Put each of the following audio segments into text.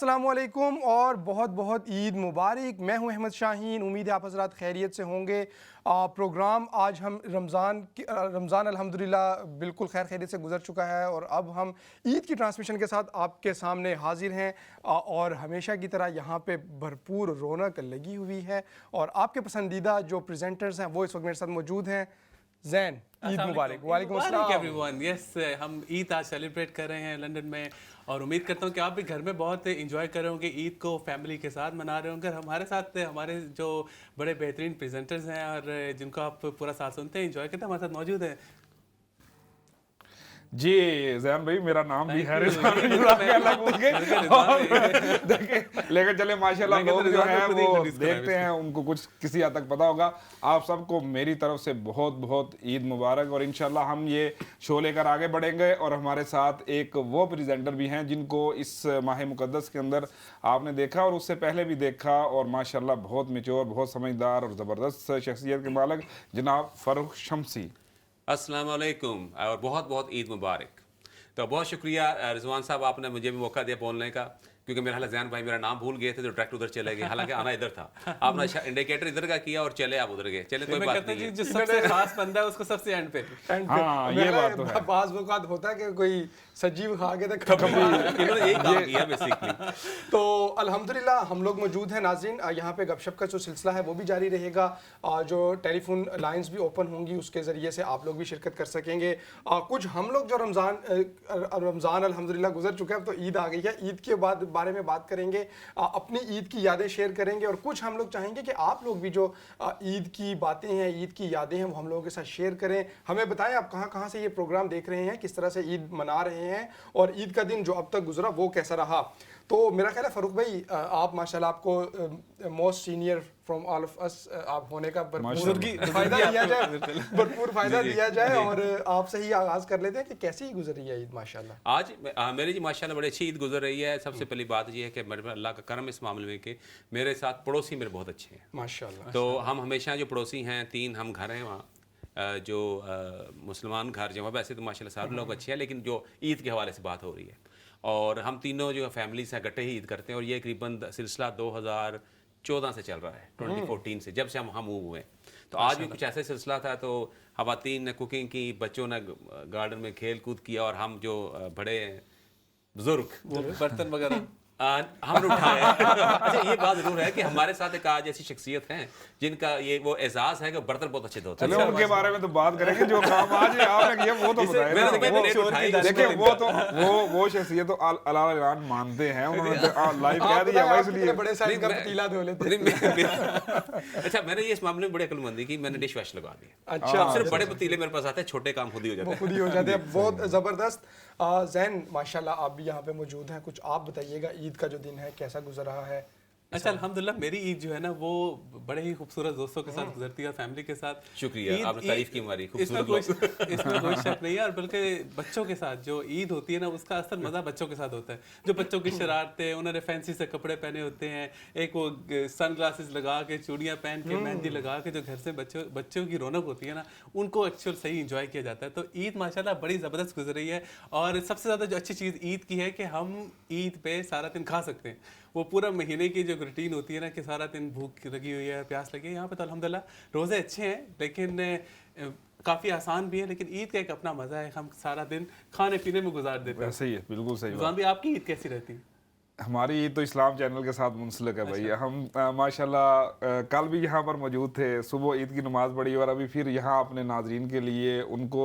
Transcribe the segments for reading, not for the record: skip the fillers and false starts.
अस्सलामुअलैकुम और बहुत बहुत ईद मुबारक। मैं हूं अहमद शाहीन। उम्मीद है आप हज़रात खैरियत से होंगे। प्रोग्राम आज हम रमज़ान अल्हम्दुलिल्लाह बिल्कुल खैर खैरियत से गुजर चुका है और अब हम ईद की ट्रांसमिशन के साथ आपके सामने हाजिर हैं। और हमेशा की तरह यहाँ पे भरपूर रौनक लगी हुई है और आपके पसंदीदा जो प्रेजेंटर्स हैं वो इस वक्त मेरे साथ मौजूद हैं। जैन, ईद मुबारक। वालेकुम अस्सलाम एवरीवन। यस, हम ईद आज सेलिब्रेट कर रहे हैं लंदन में और उम्मीद करता हूँ कि आप भी घर में बहुत एंजॉय कर रहे होंगे, ईद को फैमिली के साथ मना रहे होंगे। हमारे साथ हमारे जो बड़े बेहतरीन प्रेजेंटर्स हैं और जिनको आप पूरा साथ सुनते हैं, एंजॉय करते हैं, हमारे साथ मौजूद हैं। जी जैन भाई, मेरा नाम भी है लेकिन चले माशाल्लाह लोग जो है वो देखते हैं, उनको कुछ किसी हद तक पता होगा। आप सबको मेरी तरफ से बहुत बहुत ईद मुबारक और इंशाल्लाह हम ये शो लेकर आगे बढ़ेंगे। और हमारे साथ एक वो प्रेजेंटर भी हैं जिनको इस माह मुकद्दस के अंदर आपने देखा और उससे पहले भी देखा और माशाल्लाह बहुत मैच्योर, बहुत समझदार और ज़बरदस्त शख्सियत के मालिक जनाब फ़ारूक शम्सी। अस्सलाम वालेकुम और बहुत बहुत ईद मुबारक। तो बहुत शुक्रिया रिजवान साहब, आपने मुझे भी मौका दिया बोलने का, क्योंकि मेरा हाल जैन भाई मेरा नाम भूल गए थे तो डायरेक्ट उधर चले गए, हालांकि आना इधर था। आपने अच्छा इंडिकेटर इधर का किया और चले आप उधर गए। चले कोई बात नहीं है। जो सबसे खास बंदा है उसको सबसे एंड पे। हाँ, ये बात तो है। बाज़ वक़्त होता है कि कोई सजीव खा के इन्होंने यही काम किया बेसिकली। तो अल्हम्दुलिल्लाह हम लोग मौजूद हैं नाज़रीन। यहाँ पे गपशप का जो सिलसिला है वो भी जारी रहेगा। जो टेलीफोन लाइंस भी ओपन होंगी उसके ज़रिए से आप लोग भी शिरकत कर सकेंगे। कुछ हम लोग जो रमज़ान अल्हम्दुलिल्लाह गुजर चुके हैं, अब तो ईद आ गई है। ईद के बाद बारे में बात करेंगे, अपनी ईद की यादें शेयर करेंगे और कुछ हम लोग चाहेंगे कि आप लोग भी जो ईद की बातें हैं, ईद की यादें हैं, वो हम लोगों के साथ शेयर करें। हमें बताएं आप कहाँ कहाँ से ये प्रोग्राम देख रहे हैं, किस तरह से ईद मना रहे हैं और ईद का दिन जो अब तक गुजरा वो कैसा रहा। तो मेरा ख्याल है फ़ारूक भाई, आप माशाल्लाह आपको most senior from all of us आप होने का भरपूर फ़ायदा दिया जाए और आपसे ही आगाज़ कर लेते हैं कि कैसी गुजरी है ईद माशाल्लाह। आज मेरी जी माशाल्लाह बड़ी अच्छी ईद गुजर रही है। सबसे पहली बात ये है कि मेरे अल्लाह का करम इस मामले में कि मेरे साथ पड़ोसी मेरे बहुत अच्छे हैं माशाल्लाह। तो हम हमेशा जो पड़ोसी हैं, 3 हम घर हैं वहाँ, जो मुसलमान घर जो है, वैसे तो माशाल्लाह सारे लोग अच्छे हैं, लेकिन जो ईद के हवाले से बात हो रही है और हम तीनों जो फैमिली से इकट्ठे ही ईद करते हैं और ये करीबन सिलसिला 2014 से चल रहा है, 2014 से, जब से हम मूव हुए। तो आज भी कुछ ऐसा सिलसिला था। तो ख़वातीन ने कुकिंग की, बच्चों ने गार्डन में खेल कूद किया और हम जो बड़े बुजुर्ग वो बर्तन वगैरह हमने उठाए। अच्छा, ये बात जरूर है कि हमारे साथ एक आज ऐसी शख्सियत हैं जिनका ये वो एजाज है कि बर्तन बहुत अच्छे धोते हैं। चलो उनके बारे में तो बात करेंगे, जो काम आज आपने किया वो तो बताएं। देखिए वो शख्सियत तो अलाल ऐलान मानते हैं, उन्होंने लाइव कह दिया है, इसलिए बड़े साइज का पतीला धो लेते। अच्छा, मैंने ये इस मामले में बड़ी अक्लमंदी की, मैंने डिश वॉश लगा दिया। अच्छा, सिर्फ बड़े पतीले मेरे पास आते हैं, छोटे काम खुद ही हो जाते हैं। बहुत ज़बरदस्त। जैन माशाल्लाह आप भी यहाँ पे मौजूद हैं, कुछ आप बताइएगा ईद का जो दिन है कैसा गुजर रहा है। अच्छा, अल्हम्दुलिल्लाह मेरी ईद जो है ना वो बड़े ही खूबसूरत दोस्तों के साथ गुजरती है, फैमिली के साथ। शुक्रिया, आपने तारीफ की हमारी। इसमें कोई शक नहीं है। और बल्कि बच्चों के साथ जो ईद होती है ना, उसका असल मज़ा बच्चों के साथ होता है। जो बच्चों की शरारतें, उन्होंने फैंसी से कपड़े पहने होते हैं, एक वो सन ग्लासेस लगा के, चूड़ियाँ पहन के, मेहंदी लगा के जो घर से बच्चों की रौनक होती है ना, उनको एक्चुअल सही इंजॉय किया जाता है। तो ईद माशाल्लाह बड़ी ज़बरदस्त गुजर रही है। और सबसे ज़्यादा जो अच्छी चीज़ ईद की है कि हम ईद पे सारा दिन खा सकते हैं। वो पूरा महीने की जो रूटीन होती है ना कि सारा दिन भूख लगी हुई है, प्यास लगी है, यहाँ पे तो अल्हम्दुलिल्लाह रोज़े अच्छे हैं, लेकिन काफ़ी आसान भी है। लेकिन ईद का एक अपना मज़ा है, हम सारा दिन खाने पीने में गुजार देते हैं। सही है, बिल्कुल सही रिजवान भाई, आपकी ईद कैसी रहती है? हमारी ईद तो इस्लाम चैनल के साथ मुंसलिक है भाई। हम माशाल्लाह कल भी यहाँ पर मौजूद थे, सुबह ईद की नमाज़ पढ़ी और अभी फिर यहाँ अपने नाजरीन के लिए उनको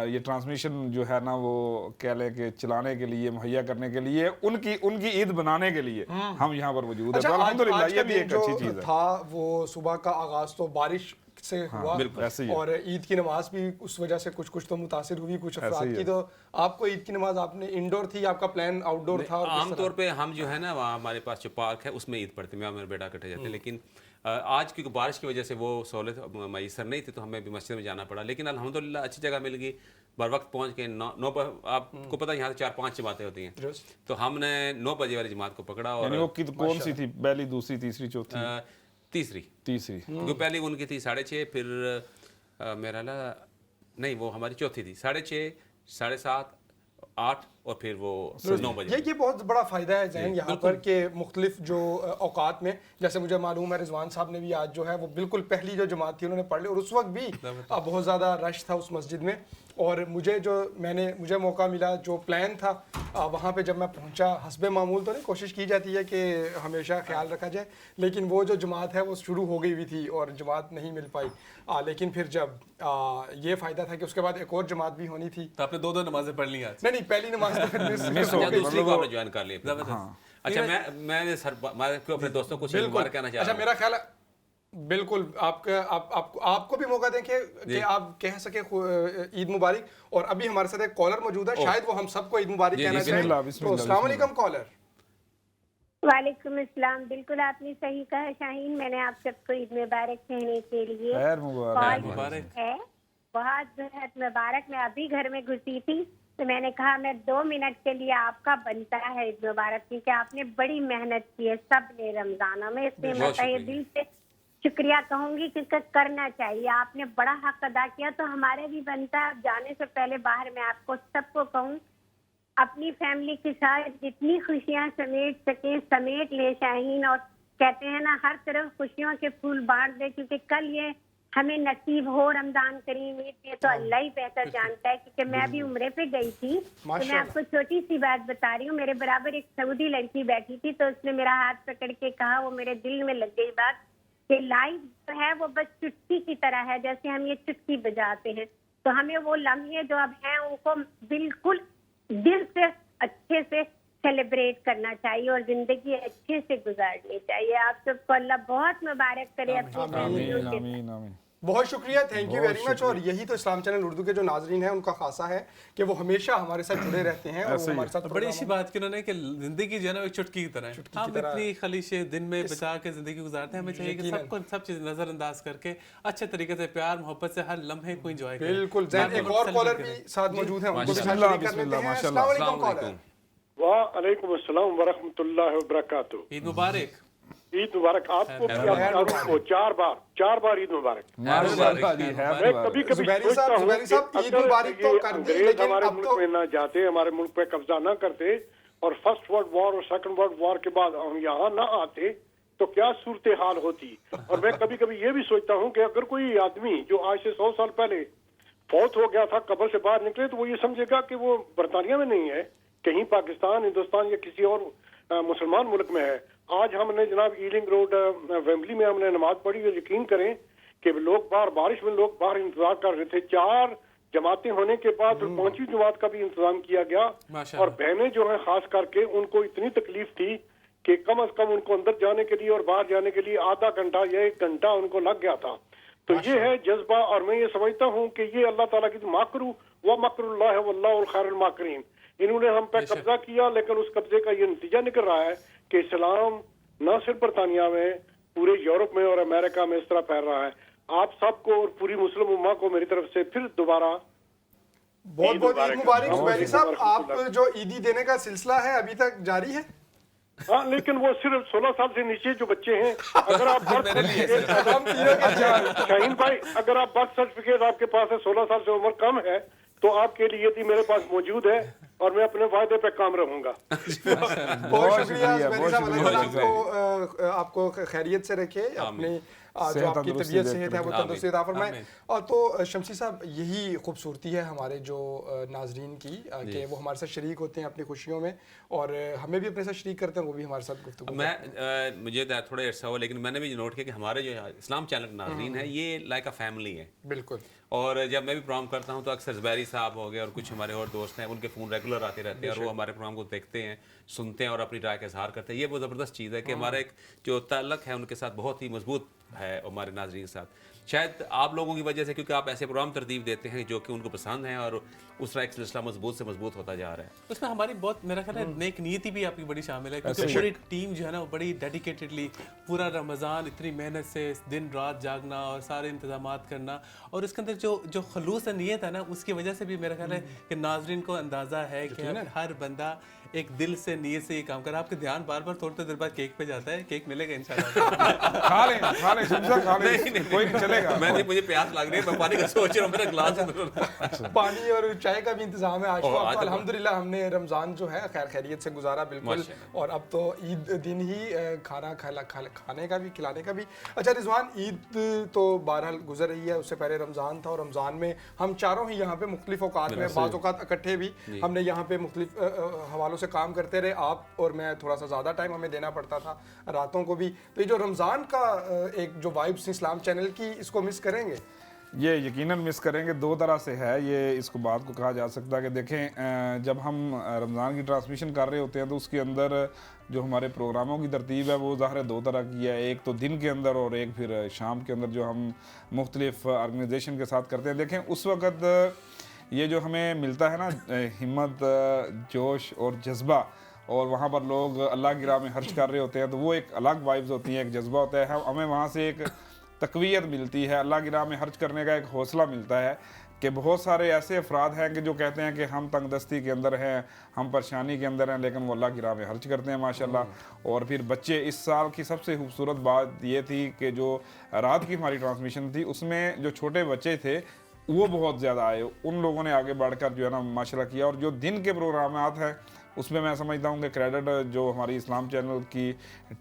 ये ट्रांसमिशन जो है ना वो कह लें कि चलाने के लिए, मुहैया करने के लिए, उनकी ईद बनाने के लिए हम यहाँ पर मौजूद हैं। तो अल्हम्दुलिल्लाह ये भी एक अच्छी चीज़ था। वो सुबह का आगाज़ तो बारिश से हुआ और ईद की नमाज भी उस वजह से कुछ तो मुतासिर हुई कुछ अफराद की। तो आपको ईद की नमाज आपने इंडोर थी, आपका प्लान आउटडोर था? आमतौर पे हम जो है ना वहाँ हमारे पास जो पार्क है उसमें ईद पढ़ते, मैं और मेरा बेटा इकट्ठे जाते हैं। लेकिन आज क्योंकि बारिश की वजह से वो सहूलत मैसर नहीं थी तो हमें भी मस्जिद में जाना पड़ा। लेकिन अल्हम्दुलिल्लाह अच्छी जगह मिल गई, बर वक्त पहुँच के 9 पर, आपको पता है यहाँ से 4-5 जमातें होती हैं, तो हमने 9 बजे वाली जमात को पकड़ा। और वो कौन सी थी, पहली, दूसरी, तीसरी, चौथी? तीसरी। क्योंकि पहले उनकी थी 6:30, फिर मेरा नहीं, वो हमारी चौथी थी 6:30, 7:30, 8 और फिर वो 9 बजे ये बहुत बड़ा फ़ायदा है जैन यहाँ पर कि मुख्तलिफ जो औकात में, जैसे मुझे मालूम है रिजवान साहब ने भी आज जो है वो बिल्कुल पहली जो जमात थी उन्होंने पढ़ ली, और उस वक्त भी बहुत ज़्यादा रश था उस मस्जिद में। और मुझे मौका मिला, जो प्लान था वहाँ पे जब मैं पहुँचा, हस्बे मामूल तो नहीं, कोशिश की जाती है कि हमेशा ख्याल रखा जाए, लेकिन वो जो जमात है वो शुरू हो गई हुई थी और जमात नहीं मिल पाई। लेकिन फिर जब ये फ़ायदा था कि उसके बाद एक और जमात भी होनी थी। तो आपने 2 नमाजें पढ़ ली आज? नहीं, पहली नमाज तो फिर मिस हो गई, दूसरी को आपने ज्वाइन कर लिया। जबरदस्त। अच्छा, मैं क्यों अपने दोस्तों को मुबारक कहना चाह अच्छा, रहा हूँ। मेरा ख्याल है बिल्कुल आपको भी मौका दें कि आप कह सके ईद मुबारक। और अभी हमारे साथ एक कॉलर मौजूद है, शायद वो हम सबको ईद मुबारक कहना बिस्मिल्लाह, चाहें। तो बिस्मिल्लाह, अस्सलाम वालेकुम कॉलर। वालेकुम अस्सलाम। बिल्कुल आपने सही कहा शाहीन, मैंने आप सबको ईद मुबारक कहने के लिए खैर मुबारक। कॉल है। बहुत बहुत मुबारक। मैं अभी घर में घुसी थी तो मैंने कहा मैं 2 मिनट के लिए आपका बनता है ईद मुबारक, क्योंकि आपने बड़ी मेहनत की है सब ने रमजानों में, इसलिए मैं तहे दिल से शुक्रिया कहूंगी, क्योंकि करना चाहिए। आपने बड़ा हक अदा किया, तो हमारे भी बनता है। जाने से पहले बाहर मैं आपको सबको कहूँ, अपनी फैमिली के साथ जितनी खुशियां समेट सके समेट ले शाहीन। और कहते हैं ना, हर तरफ खुशियों के फूल बांट दे, क्योंकि कल ये हमें नसीब हो रमजान करीम ईद में तो अल्लाह ही बेहतर जानता है। क्योंकि मैं अभी उम्रे पे गई थी, तो मैं आपको छोटी सी बात बता रही हूँ। मेरे बराबर एक सऊदी लड़की बैठी थी, तो उसने मेरा हाथ पकड़ के कहा, वो मेरे दिल में लग गई बात, कि लाइफ जो है वो बस चुटकी की तरह है, जैसे हम ये चुटकी बजाते हैं। तो हमें वो लम्हे जो अब हैं उनको बिल्कुल दिल से अच्छे से सेलिब्रेट करना चाहिए और जिंदगी अच्छे से गुजारनी चाहिए। आप सबको अल्लाह बहुत मुबारक करे अपनी फैमिलियों के साथ। आमीन आमीन। बहुत शुक्रिया, थैंक यू वेरी मच। और यही तो इस्लाम चैनल उर्दू के जो नाजरीन हैं उनका खासा है कि वो हमेशा हमारे साथ जुड़े रहते हैं और वो हमारे साथ बड़ी अच्छी बात की उन्होंने कि जिंदगी जो है ना एक चुटकी की तरह है। हम इतनी खलीशें दिन में बचा के जिंदगी गुजारते हैं, हमें चाहिए कि सबको सब चीज नजरअंदाज करके अच्छे तरीके से प्यार मोहब्बत से हर लम्हे को एंजॉय करें। बिल्कुल। जैन एक और कॉलर भी साथ मौजूद है, उनको भी शामिल कर लेते हैं। अस्सलाम वालेकुम कॉलर। वालेकुम अस्सलाम व रहमतुल्लाहि व बरकातहू। ईद मुबारक। ईद मुबारक आपको भी, आप को 4 बार ईद मुबारक। माशाअल्लाह जी, मैं कभी कभी जुबैरी सोचता हूँ साहब, कि ईद मुबारक तो कर दी, अंग्रेज लेकिन हमारे अब मुल्क तो में ना जाते, हमारे मुल्क पे कब्जा ना करते और फर्स्ट वर्ल्ड वॉर और सेकंड वर्ल्ड वॉर के बाद हम यहाँ ना आते तो क्या सूरत हाल होती। और मैं कभी कभी ये भी सोचता हूँ कि अगर कोई आदमी जो आज से 100 साल पहले फौत हो गया था, कब्र से बाहर निकले, तो वो ये समझेगा कि वो बरतानिया में नहीं है, कहीं पाकिस्तान, हिंदुस्तान या किसी और मुसलमान मुल्क में है। आज हमने जनाब ईलिंग रोड वेम्बली में हमने नमाज पढ़ी और यकीन करें कि लोग बारिश में लोग बाहर इंतजार कर रहे थे। 4 जमातें होने के बाद 5वीं जमात का भी इंतजाम किया गया। और बहनें जो हैं खास करके उनको इतनी तकलीफ थी कि कम से कम उनको अंदर जाने के लिए और बाहर जाने के लिए आधा घंटा या 1 घंटा उनको लग गया था। तो ये है जज्बा। और मैं ये समझता हूँ कि ये अल्लाह ताला की मकरू व मकरुल्लाह वल्लाहुल खैरुल माकिरीन। इन्होंने हम पे कब्जा किया, लेकिन उस कब्जे का ये नतीजा निकल रहा है कि इस्लाम न सिर्फ बरतानिया में, पूरे यूरोप में और अमेरिका में इस तरह फैल रहा है। आप सबको और पूरी मुस्लिम उम्मा को मेरी तरफ से फिर दोबारा बहुत बहुत ईद मुबारक। जुबैरी साहब, आप जो ईदी देने का सिलसिला है अभी तक जारी है? हाँ, लेकिन वो सिर्फ 16 साल से नीचे जो बच्चे हैं, अगर आप शाहीन भाई, अगर आप बर्थ सर्टिफिकेट आपके पास है, 16 साल से उम्र कम है, तो आपके लिए भी मेरे पास मौजूद है और मैं अपने वायदे पे काम रहूंगा। बहुत शुक्रिया जुबैरी साहब, अल्लाह आपको खैरियत से रखे, अपने जो आपकी तबीयत सेहत है वो तंदुरुस्ती अता फरमाए। और तो शमसी साहब, यही खूबसूरती है हमारे जो नाजरीन की कि वो हमारे साथ शरीक होते हैं अपनी खुशियों में और हमें भी अपने साथ शरीक करते हैं, वो भी हमारे साथ गुफ्तगू। मुझे थोड़ा अर्सा हुआ, लेकिन मैंने भी नोट किया कि हमारे जो इस्लाम चैनल नाजरीन है ये लाइक अ फैमिली है। बिल्कुल। और जब मैं भी प्रोग्राम करता हूँ तो अक्सर जुबैरी साहब हो गए और कुछ हमारे और दोस्त हैं, उनके फ़ोन रेगुलर आते रहते हैं और वो हमारे प्रोग्राम को देखते हैं, सुनते हैं और अपनी राय का इजहार करते हैं। ये बहुत ज़बरदस्त चीज़ है कि हमारा एक जो ताल्लुक़ है उनके साथ बहुत ही मजबूत है हमारे नाजरीन के साथ। शायद आप लोगों की वजह से, क्योंकि आप ऐसे प्रोग्राम तरतीब देते हैं जो कि उनको पसंद है और उस तरह एक सिलसिला मजबूत से मजबूत होता जा रहा है। उसमें हमारी बहुत, मेरा ख्याल है नेक नीयति भी आपकी बड़ी शामिल है, क्योंकि पूरी टीम जो है ना वो बड़ी डेडिकेटेडली पूरा रमज़ान इतनी मेहनत से दिन रात जागना और सारे इंतजामात करना, और उसके अंदर जो खलूस नीयत है ना, उसकी वजह से भी मेरा ख्याल है कि नाजरीन को अंदाज़ा है कि हर बंदा एक दिल से नीयत से ये काम कर, आपके ध्यान बार बार थोड़ी देर बाद केक पे जाता है, केक मिलेगा इंशाल्लाह। खा लें शमसा, खा लें, कोई नहीं चलेगा। मुझे प्यास लग रही है, मैं पानी का सोच रहा हूँ, मेरा ग्लास पानी और चाय का भी इंतजाम है आज तो। आज तो अल्हम्दुलिल्लाह हमने रमज़ान जो है खैर खैरियत से गुजारा बिल्कुल, और अब तो ईद दिन ही खाना खाने का भी खिलाने का भी। अच्छा रिजवान, ईद तो बहरहाल गुजर रही है, उससे पहले रमज़ान था, और रमज़ान में हम चारों ही यहाँ पे मुख्तलिफ औकात में, बाज़ औकात इकट्ठे भी हमने यहाँ पे मुख्तलिफ हवालों से काम करते रहे। आप और मैं थोड़ा सा ज़्यादा टाइम हमें देना पड़ता था रातों को भी। तो ये जो रमज़ान का एक जो वाइब्स इस्लाम चैनल की, इसको मिस करेंगे? ये यकीनन मिस करेंगे। दो तरह से है ये, इसको बात को कहा जा सकता है कि देखें, जब हम रमज़ान की ट्रांसमिशन कर रहे होते हैं तो उसके अंदर जो हमारे प्रोग्रामों की तरतीब है वो ज़ाहिर है दो तरह की है, एक तो दिन के अंदर और एक फिर शाम के अंदर जो हम मुख्तलिफ ऑर्गेनाइजेशन के साथ करते हैं। देखें उस वक़्त ये जो हमें मिलता है ना हिम्मत, जोश और जज्बा, और वहाँ पर लोग अल्लाह की राह में खर्च कर रहे होते हैं, तो वो एक अलग वाइब्स होती हैं, एक जज्बा होता है। हमें वहाँ से एक तक़वियत मिलती है, अल्लाह की राह में खर्च करने का एक हौसला मिलता है कि बहुत सारे ऐसे अफराद हैं कि जो कहते हैं कि हम तंगदस्ती के अंदर हैं, हम परेशानी के अंदर हैं, लेकिन वो अल्लाह की राह में खर्च करते हैं माशाल्लाह। और फिर बच्चे, इस साल की सबसे खूबसूरत बात ये थी कि जो रात की हमारी ट्रांसमिशन थी उसमें जो छोटे बच्चे थे वो बहुत ज़्यादा आए, उन लोगों ने आगे बढ़कर जो है ना माशाल्लाह किया। और जो दिन के प्रोग्रामात हैं उसमें मैं समझता हूँ कि क्रेडिट जो हमारी इस्लाम चैनल की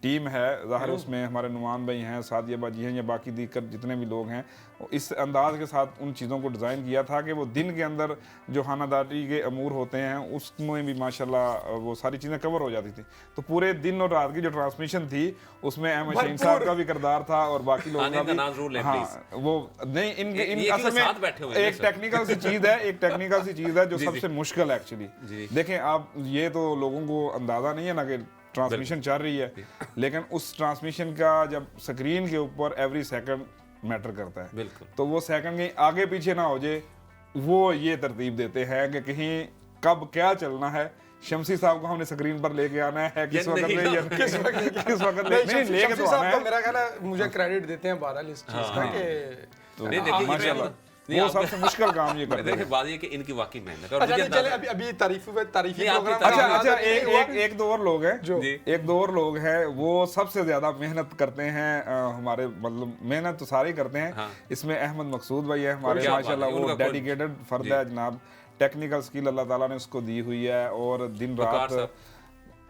टीम है, ज़ाहिर उसमें हमारे नुमान भाई हैं, सादिया बाजी हैं, या बाकी दीकर जितने भी लोग हैं, इस अंदाज के साथ उन चीज़ों को डिज़ाइन किया था कि वो दिन के अंदर जो खानादारी के अमूर होते हैं उसमें भी माशाल्लाह वो सारी चीज़ें कवर हो जाती थी। तो पूरे दिन और रात की जो ट्रांसमिशन थी उसमें अहमद शहीन साहब का भी किरदार था और बाकी लोगों का भी। हाँ वो नहीं, इन असल में एक टेक्निकल सी चीज़ है, एक टेक्निकल सी चीज़ है जो सबसे मुश्किल है एक्चुअली। देखें आप, ये तो लोगों को अंदाज़ा नहीं है ना कि ट्रांसमिशन चल रही है, लेकिन उस ट्रांसमिशन का जब स्क्रीन के ऊपर एवरी सेकंड मैटर करता है, तो वो सेकंड कहीं आगे पीछे ना हो जाए, वो ये तरतीब देते हैं कि कहीं कब क्या चलना है। शमसी साहब को हमने स्क्रीन पर लेके आना है, किस वक्त नहीं लेके तो आना है। मेरा ख्याल है मुझे क्रेडिट देते हैं बहरहाल इस चीज़ का कि माशाल्लाह वो सबसे मुश्किल काम ये करते हैं। देखिए बात ये कि इनकी वाकई मेहनत। और अच्छा चले अभी तारीफी प्रोग्राम। अच्छा एक दो और लोग हैं, एक दो और लोग हैं वो सबसे ज्यादा मेहनत करते हैं हमारे, मतलब मेहनत तो सारे करते हैं। इसमें अहमद मकसूद भाई है हमारे, माशाल्लाह वो डेडिकेटेड फर्द है जनाब, टेक्निकल स्किल अल्लाह ताला ने उसको दी हुई है, और दिन रात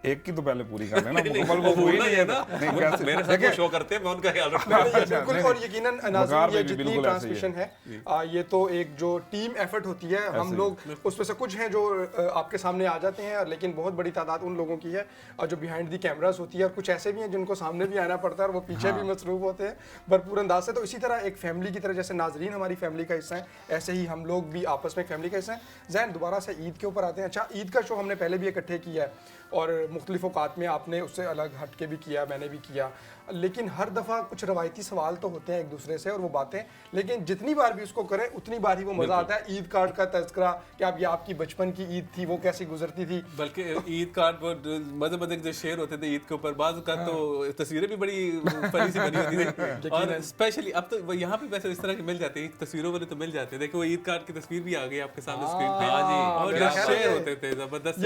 एक की तो पहले पूरी कर लेना, मुकम्मल वो हुई नहीं है ना। नहीं कैसे मेरे साथ वो शो करते हैं, मैं उनका ख्याल रखता हूं। बिल्कुल, और यकीनन नाज़रीन ये जितनी ट्रांसमिशन है ये तो एक जो टीम एफर्ट होती है, हम लोग उसमें से कुछ हैं जो आपके सामने आ जाते हैं, लेकिन बहुत बड़ी तादाद उन लोगों की है और जो बिहाइंड दी कैमरास होती है, और कुछ ऐसे भी हैं जिनको सामने भी आना पड़ता है और वो पीछे भी मसरूफ होते हैं भरपूर अंदाज से। तो इसी तरह एक फैमिली की तरह, जैसे नाज़रीन हमारी फैमिली का हिस्सा है, ऐसे ही हम लोग भी आपस में एक फैमिली का हिस्सा हैं। ज़ैन, दोबारा से ईद के ऊपर आते हैं। अच्छा, ईद का शो हमने पहले भी इकट्ठे किया है और मुख्तलिफ औकात में आपने उससे अलग हट के भी किया, मैंने भी किया, लेकिन हर दफ़ा कुछ रवायती सवाल तो होते हैं एक दूसरे से और वो बातें, लेकिन जितनी बार भी उसको करें उतनी बार ही वो मज़ा आता है। ईद कार्ड का तज़किरा कि आप, ये आपकी बचपन की ईद थी, वो कैसी गुजरती थी। बल्कि ईद कार्ड वो मज़े जो शेर होते थे ईद के ऊपर, बाज़ का तो तस्वीरें भी बड़ी फनी सी बनी होती थी, और स्पेशली अब तो यहाँ पे वैसे इस तरह की मिल जाती है, तस्वीरों वाले तो मिल जाते हैं। देखो वो ईद कार्ड की तस्वीर भी आ गई आपके सामने स्क्रीन पे, और जो शेर होते थे ज़बरदस्त,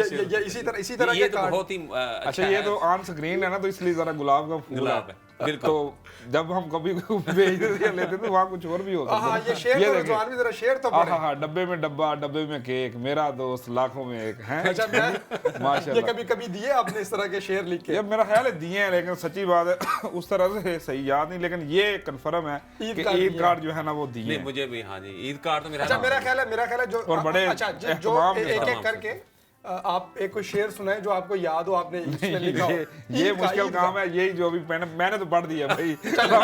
इसी तरह ये तो बहुत ही अच्छा ये तो ऑन स्क्रीन है ना, तो इसलिए जरा गुलाब का फूल है। तो जब हम कभी भेज लेते तो वहाँ कुछ और भी होता है। ये शेर तो रज़वान भी जरा शेर तो पढ़े। हाँ, डब्बे में डब्बा, डब्बे में केक, मेरा दोस्त लाखों में एक है। अच्छा, माशाल्लाह, ये कभी दिए आपने इस तरह के शेर लिख के? मेरा ख्याल है दिए हैं, लेकिन सच्ची बात है उस तरह से सही याद नहीं, लेकिन ये कंफर्म है कि ईद कार्ड जो है ना वो दिए। मुझे भी, हाँ जी, ईद कार्ड तो मेरा। अच्छा, मेरा ख्याल है जो, और बड़े अच्छा जो एक करके आप एक कोई शेर सुनाए जो आपको याद हो, आपने इसमें लिखा हो। ये मुश्किल काम है, यही जो भी मैंने तो पढ़ दिया भाई। चलो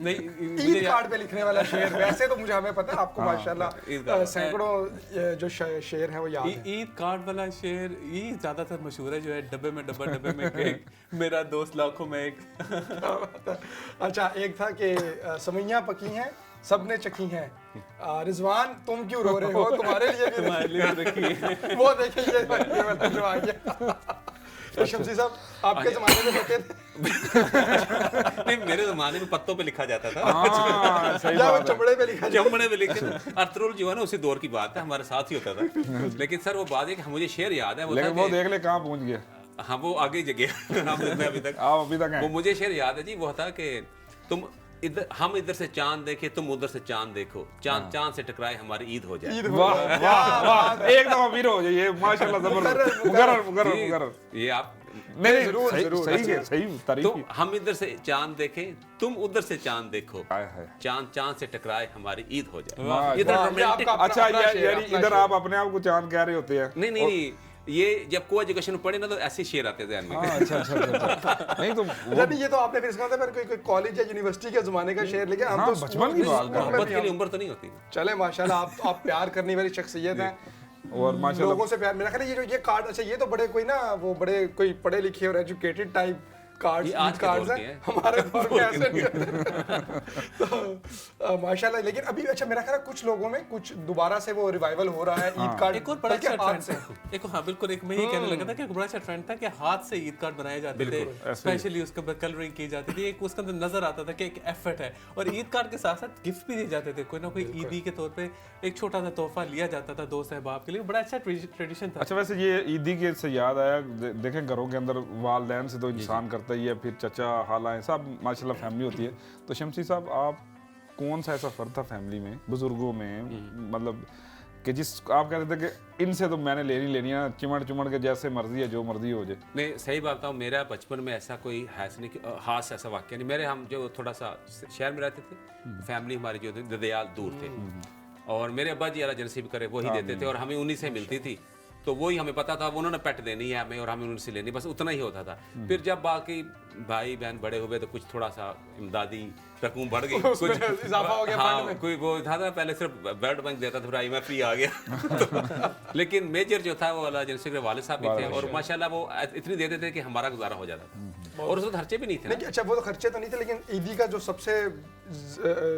नहीं, ईद कार्ड पे लिखने वाला शेर, वैसे तो मुझे हमें पता है आपको माशाल्लाह सैकड़ों जो शेर हैं वो याद है। ईद कार्ड वाला शेर ये ज्यादातर मशहूर है, जो है डब्बे में डब्बा, डब्बे में केक, मेरा दोस्त लाखों में एक। अच्छा, एक था कि समैयां पकी हैं, सबने चखी हैं, रिजवान तुम क्यों रो रहे हो, तुम्हारे लिए भी रखी है। वो देखिए ये वाला जो आ गया। शमसी साहब आपके ज़माने में होते थे? नहीं, मेरे ज़माने में पत्तों पे लिखा जाता था, हाँ, सही या वो बात है। चमड़े पे लिखा जाए। चमड़े पे लिखे। अर्थरुल जो है ना, उसी दौर की बात है, हमारे साथ ही होता था। लेकिन सर वो बात है कि मुझे शेर याद है, वो लेकिन था वो कि देख ले कहाँ पहुंच गया। हाँ, वो आगे जगह हम मैं अभी तक आप अभी तक वो हैं। मुझे शेर याद है जी, वो था कि तुम हम इधर से चांद देखे, तुम उधर से चांद देखो, चांद से टकराए हमारी ईद हो जाए। वाह वाह वाह, एकदम अमीर हो जाइए माशाल्लाह, जबरदस्त, मुकर्रर मुकर्रर जी, मुकर्रर। ये आप नहीं जरूर, सही जरूर। सही है, सही तारीफ तो की। हम इधर से चांद देखें, तुम उधर से चांद देखो, हाय हाय। चांद से टकराए हमारी ईद हो जाए। वाह, इधर वाह, ये रोमांटिक। आपका अच्छा अपना शेर, यानी अपना इधर शेर। आप अपने आप को चांद कह रहे होते हैं। नहीं नहीं नहीं, ये जब को एजुकेशन में पढ़े ना तो ऐसे शेर आते थे में। हाँ, अच्छा अच्छा अच्छा। नहीं तो अच्छा, नहीं, ये तो आपने फिर इसका मतलब कोई कॉलेज या यूनिवर्सिटी के जमाने का शेर लेके हम हाँ, तो बचपन की बात कर रहे हैं। मोहब्बत के लिए उम्र तो नहीं होती। चले माशाल्लाह, आप प्यार करने वाली शख्सियत हैं। और माशाल्लाह लोगों से प्यार, मेरा ख्याल है ये जो ये कार्ड, अच्छा ये तो बड़े कोई ना, वो बड़े कोई पढ़े लिखे और एजुकेटेड टाइप कार्ड्स, ये आज के कार्ड्स दौर के हैं, हैं। हमारे दौर में ऐसे नहीं होते। तो माशाल्लाह, लेकिन अभी अच्छा मेरा ख्याल है कुछ लोगों में कुछ दोबारा से वो रिवाइवल हो रहा है ईद कार्ड, एक और बड़ा बल्कि अच्छा हाथ ट्रेंड से। था। एक हाँ बिल्कुल, एक मैं ये कहने लगा था कि एक बड़ा अच्छा ट्रेंड था कि हाथ से ईद कार्ड बनाए जाते थे, स्पेशली उसके ऊपर कलरिंग की जाती थी, एक उसके अंदर नजर आता था कि एक एफर्ट है, और ईद कार्ड के साथ साथ गिफ्ट भी दिए जाते थे, कोई ना कोई ईदी के तौर पे एक छोटा सा तोहफा लिया जाता था दोस्त अहबाब के लिए। बड़ा अच्छा ट्रेडिशन था। अच्छा, वैसे ये ईदी के से याद आया, देखें घरों के अंदर वालदैन से तो इंसान करता ही है, फिर चचा हालाएं सब माशाल्लाह फैमिली होती है। तो शमसी साहब, आप कौन सा ऐसा फर्द था फैमिली में, बुजुर्गों में, मतलब कि जिस आप कहते थे कि इनसे तो मैंने लेनी है, चिमड़ के जैसे मर्जी है, जो मर्जी हो जाए। मैं सही बात बताऊँ, मेरा बचपन में ऐसा कोई खास ऐसा वाक्य नहीं। मेरे हम जो थोड़ा सा शहर में रहते थे, फैमिली हमारी जो थी ददयाल दूर थे, और मेरे अब्बा जी अल्लाह जनसीब करे वही देते थे, और हमें उन्हीं से मिलती थी, तो वही हमें पता था, उन्होंने पेट देनी है हमें और हमें उनसे लेनी, बस उतना ही होता था। फिर जब बाकी भाई बहन बड़े हुए तो कुछ थोड़ा सा इमदादी रकूम बढ़ गई, कुछ इजाफा हो गया फंड हाँ, में। कोई वो था पहले सिर्फ वर्ल्ड बैंक देता था, फिर IMF ही आ गया। लेकिन मेजर जो था वो अल्लाह जनसी के वालिद साहब भी थे, और माशाल्लाह वो इतनी देते थे कि हमारा गुजारा हो जाता था, और उसमें खर्चे भी नहीं थे ना। नहीं, अच्छा वो तो खर्चे तो नहीं थे, लेकिन ईदी का जो सबसे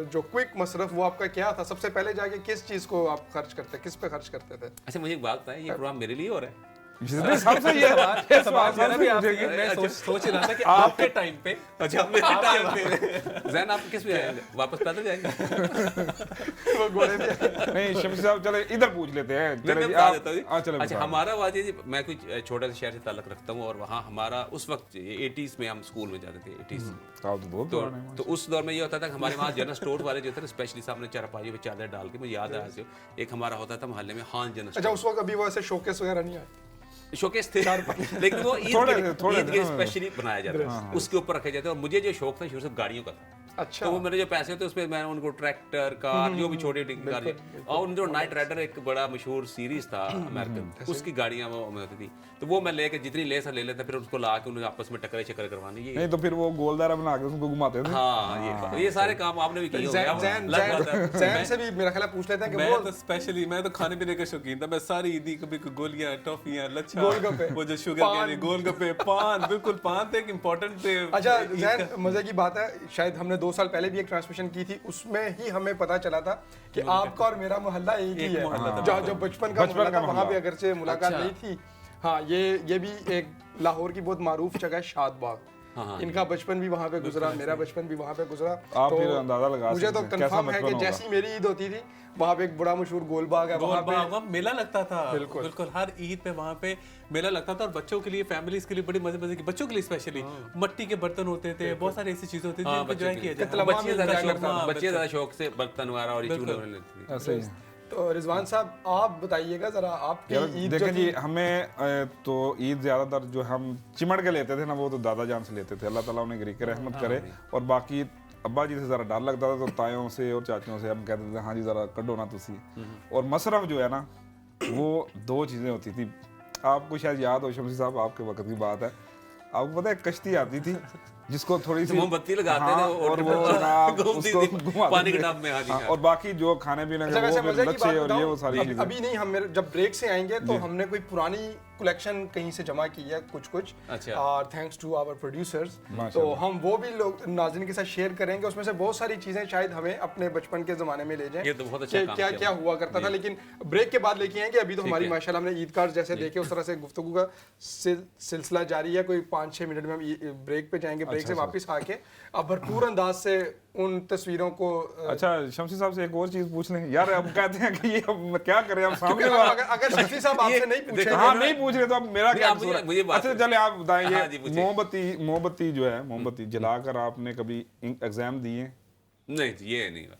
जो क्विक मसरफ वो आपका क्या था? सबसे पहले जाके किस चीज को आप खर्च करते, किस पे खर्च करते थे? अच्छा, मुझे एक बात बताएं, ये प्रोग्राम मेरे लिए हो रहा है? सबसे ये सवाल मेरा भी आपसे पूछेंगे। मैं सोच रहा था कि आपके टाइम पे अच्छा, मेरे टाइम पे जैन आप किस पे आएंगे? वापस पैदल जाएंगे? वो घोड़े पे नहीं शमसी साहब, चले इधर पूछ लेते हैं। मैं चले जी, बता आप देता हूँ जी। चलो अच्छा, हमारा वाजी जी, मैं कोई छोटे से शहर से ताल्लुक रखता हूँ, और वहाँ हमारा उस वक्त 80s में हम स्कूल में जाते थे, 80s। तो बहुत तो, पुराने हैं। तो उस दौर में ये होता था कि हमारे वहाँ जनरल स्टोर वाले जो थे ना, स्पेशली सामने चारपाई पे चादर डाल के, मुझे याद आया जो एक हमारा होता था मोहल्ले में खान जनरल अच्छा, स्टोर। उस वक्त अभी वो ऐसे शोकेस वगैरह नहीं आए? शोकेस थे, लेकिन वो थोड़े ईद के हाँ। स्पेशली बनाया जाता था, उसके ऊपर रखे जाते, और मुझे जो शौक था शुरू से गाड़ियों का था। अच्छा, तो वो मेरे जो पैसे होते उसमें मैं उनको ट्रैक्टर कार जो भी छोटी कार, और उन जो नाइट राइडर एक बड़ा मशहूर सीरीज था अमेरिकन, उसकी गाड़ियां वो में होती थी, तो वो मैं लेके जितनी ले ले लेता, फिर उसको ला के उन्हें आपस में टक्कर चक्कर करवानी। ये नहीं तो फिर वो गोलदारा बना के उसको घुमाते थे। हाँ, ये सारे काम आपने भी किए होंगे। जैन से भी मेरा ख्याल है पूछ लेते हैं कि मैं वो तो स्पेशली मैं तो खाने पीने का शौकीन था। मैं सारी ईदी कभी कोई गोलियां, टॉफियां, लच्छा, गोलगप्पे, वो जो शुगर पान। कैन, गोलगप्पे, पान, बिल्कुल पान तो एक इम्पोर्टेंट थे। अच्छा ईद जैन, का। मजे की बात है, शायद हमने 2 साल पहले भी एक ट्रांसमिशन की थी, उसमें ही हमें पता चला था कि आपका और मेरा मोहल्ला एक ही है। मोहल्ला था। जहाँ जब बचपन का मोहल्ला था, वहाँ मोहल्ला। पे अगर से मुलाकात अच्छा। नहीं थी। हाँ, ये भी एक लाहौर की बहुत मारूफ जगह है, शादबाग। इनका बचपन भी वहाँ पे गुजरा, मेरा बचपन भी वहाँ पे गुजरा। आप फिर अंदाजा लगा मुझे तो सकते हैं कैसा कंफर्म है बचपन कि होगा। जैसी मेरी ईद होती थी, वहाँ पे एक बड़ा मशहूर गोलबाग है, वहाँ पे गोलबाग, वहाँ मेला लगता था। बिल्कुल। बिल्कुल हर ईद पे वहाँ पे मेला लगता था, और बच्चों के लिए, फैमिलीज के लिए बड़ी मजे की, बच्चों के लिए स्पेशली मट्टी के बर्तन होते थे, बहुत सारी ऐसी चीजें होती थी जिनको एंजॉय किया जाता था। बच्चे ज्यादा शौक से बर्तन वगैरह और ये चूल्हे लेते थे। ऐसे ही तो रिजवान साहब, आप बताइएगा जरा, आपकी यार ईद जो देखें जी, थी, हमें तो ईद ज़्यादातर जो हम चिमड़ के लेते थे ना, वो तो दादा जान से लेते थे, अल्लाह ताला उन्हें गरीक रहमत करे। और बाकी अब्बा जी से ज़रा डर लगता था, तो तायों से और चाचियों से हम कहते थे हाँ जी ज़रा कड्डो ना तुसी। और मसरफ जो है ना, वो 2 चीज़ें होती थी। आपको शायद याद हो शमसी साहब, आपके वक्त की बात है, आपको पता है कश्ती आती थी जिसको थोड़ी सी मोमबत्ती लगाते हाँ, थे और वो जनाब घूमती उसको थी, घुमाते पानी के थे। टब में। हाँ जी, हाँ, हाँ। और बाकी जो खाने पीने अच्छा का वैसे वो मजे की लच्छे बात और ये वो बताऊं, सारी चीजें। अभी नहीं, हम जब ब्रेक से आएंगे तो हमने कोई पुरानी कलेक्शन कहीं से जमा की है कुछ अच्छा। और थैंक्स टू आवर प्रोड्यूसर्स। तो माशाल्लाह। हम वो भी लोग नाज़रीन के साथ शेयर करेंगे। उसमें से बहुत सारी चीज़ें शायद हमें अपने बचपन के ज़माने में ले जाएं, ये तो बहुत अच्छा काम क्या किया क्या हुआ करता था। लेकिन ब्रेक के बाद लेके आएंगे। अभी तो हमारी है। माशाल्लाह हमने ईद कार्ड जैसे देखे उस तरह से गुफ्तगू का सिलसिला जारी है। कोई 5-6 मिनट में हम ब्रेक पे जाएंगे। ब्रेक से वापस आके अब भरपूर अंदाज से उन तस्वीरों को अच्छा शमसी साहब से एक और चीज पूछ लें यार, अब कहते हैं कि ये अब क्या करें, हम सामने अगर शफी साहब आपसे नहीं पूछे हाँ नहीं पूछ रहे तो अब मेरा क्या आप कसूर है? मुझे बात अच्छा चले आप बताएं, हाँ जी, ये पूछिए। मोमबत्ती जो है, मोमबत्ती जलाकर आपने कभी एग्जाम दिए? नहीं जी, ये नहीं हुआ।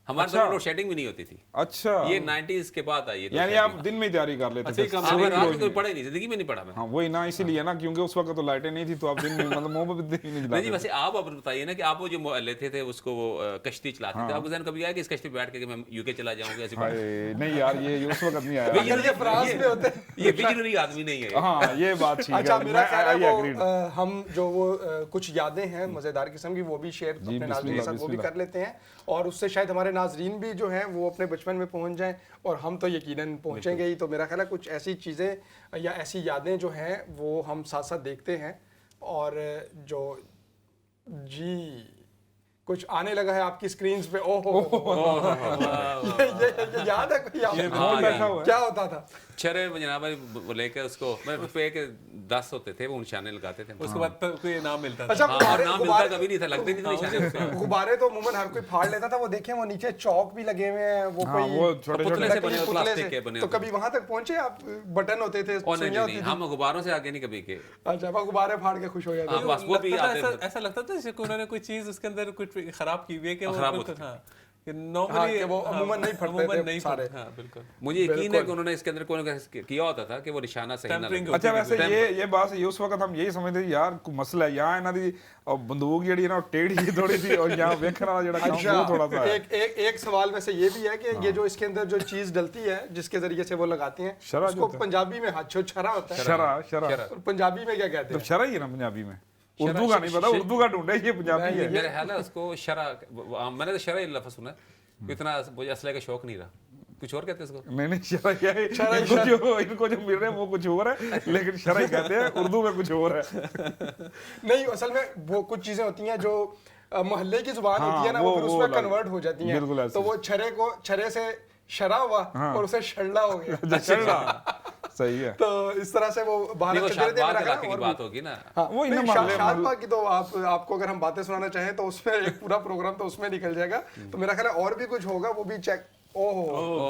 हमारे अच्छा। तो लोड शेडिंग भी नहीं होती थी। अच्छा ये 90s के बाद आई है। यानी आप दिन में तैयारी कर लेते थे? अच्छा, हाँ, सुबह रात की में कोई रोशनी। पढ़ा ही नहीं, जिंदगी में नहीं पढ़ा मैं। हाँ वही ना, इसीलिए ना, क्योंकि उस वक्त तो लाइटें नहीं थी तो आप दिन में मतलब मोमबत्ती नहीं नहीं जी, जलाते थे। वैसे आप अब बताइए ना कि आप वो जो लेते थे उसको वो कश्ती चलाते थे, आपको ज़हन कभी आया कि इस कश्ती पे बैठ के मैं यूके चला जाऊंगा ऐसी बात? हाय, नहीं यार ये उस वक्त नहीं आया। अगर ये फ्रांस में होते ये विजनरी आदमी नहीं है। हाँ ये बात ठीक अच्छा है, मेरा मैं ख्याल I है agreed। वो हम जो वो कुछ यादें हैं मजेदार किस्म की वो भी शेयर अपने नाज़रीन के साथ वो भी बिस्मिल्लाह। कर लेते हैं और उससे शायद हमारे नाज़रीन भी जो हैं वो अपने बचपन में पहुंच जाएं और हम तो यकीनन पहुंचेंगे ही। तो मेरा ख्याल है कुछ ऐसी चीज़ें या ऐसी यादें जो हैं वो हम साथ साथ देखते हैं और जो जी कुछ आने लगा है आपकी स्क्रीन पे। ओहो ये याद है कोई आपको? कौन बैठा हुआ है? क्या होता था? छरे जनाब वो लेकर उसको मतलब रुपए के 10 होते थे, वो निशाने लगाते थे। उसके बाद तो कोई इनाम मिलता था। अच्छा हाँ, और नाम मिलता कभी नहीं था, लगते नहीं थे निशाने उसके। गुब्बारे तो अमूमन हर कोई फाड़ लेता था। वो देखें वो नीचे चौक भी लगे हुए हैं, वो हाँ, कोई वो छोटे पुतले छोटे से बने लकड़ी होते, पुतले प्लास्टिक के से। बने तो होते। कभी वहां तक पहुंचे आप? बटन होते थे, और नहीं सुइयां नहीं, होती थी। हम गुब्बारों से आगे नहीं कभी के। अच्छा वो गुब्बारे फाड़ के खुश हो जाते हाँ, थे। बस वो भी लगता था आते थे। ऐसा लगता था जैसे कि उन्होंने कोई चीज उसके अंदर कुछ खराब की हुई है कि वो खराब बिल्कुल, होती हाँ कि हाँ, नॉर्मली कि वो अमूमन नहीं फटते थे सारे। हाँ बिल्कुल। मुझे यकीन है कि उन्होंने इसके अंदर कोई ना कोई किया होता था कि वो निशाना सही ना Tampering लगे। होती अच्छा वैसे बिल्कुल। ये बात है, उस वक्त हम यही समझते थे यार कोई मसला है यहाँ इन्हां दी बंदूक ਜਿਹੜੀ ना टेढ़ी जी थोड़ी सी और यहाँ वेखण वाला ਜਿਹੜਾ काम अच्छा वो थोड़ा सा है। एक सवाल वैसे ये भी है कि ये जो इसके अंदर जो चीज डलती है जिसके जरिए से वो लगाती हैं शरा जो उसको होता है। पंजाबी में हाथ छरा होता है शरा और पंजाबी में क्या कहते तो हैं? शरा ही है ना पंजाबी में, उर्दू का नहीं पता, उर्दू का ढूंढे ये पंजाबी है। मेरे ख्याल है उसको शरा, मैंने तो शरा ही लफ्ज़ सुना है। इतना मुझे असले का शौक नहीं रहा। कुछ और कहते हैं इसको? नहीं नहीं शरा क्या है, इनको जो मिल रहे हैं वो कुछ और है, लेकिन शरा ही कहते हैं, उर्दू में कुछ और है। नहीं असल में वो कुछ चीजें होती हैं जो मोहल्ले की जुबान हाँ, होती है ना वो फिर वो उसमें अलग। कन्वर्ट हो जाती हैं। बिल्कुल ऐसे। तो वो छरे से शरा हुआ और उसे शरला हो गया। सही है। तो इस तरह से वो नहीं, भारत वो के मेरा शाहबाद ख्याल इलाके है की और बात होगी ना। हाँ, वो इन नहीं, मोहल्ले- शाहबाद की तो आपको अगर हम बातें सुनाना चाहें तो उसमें एक पूरा प्रोग्राम तो उसमें निकल जाएगा। तो मेरा ख्याल है और भी कुछ होगा वो भी चेक। ओहो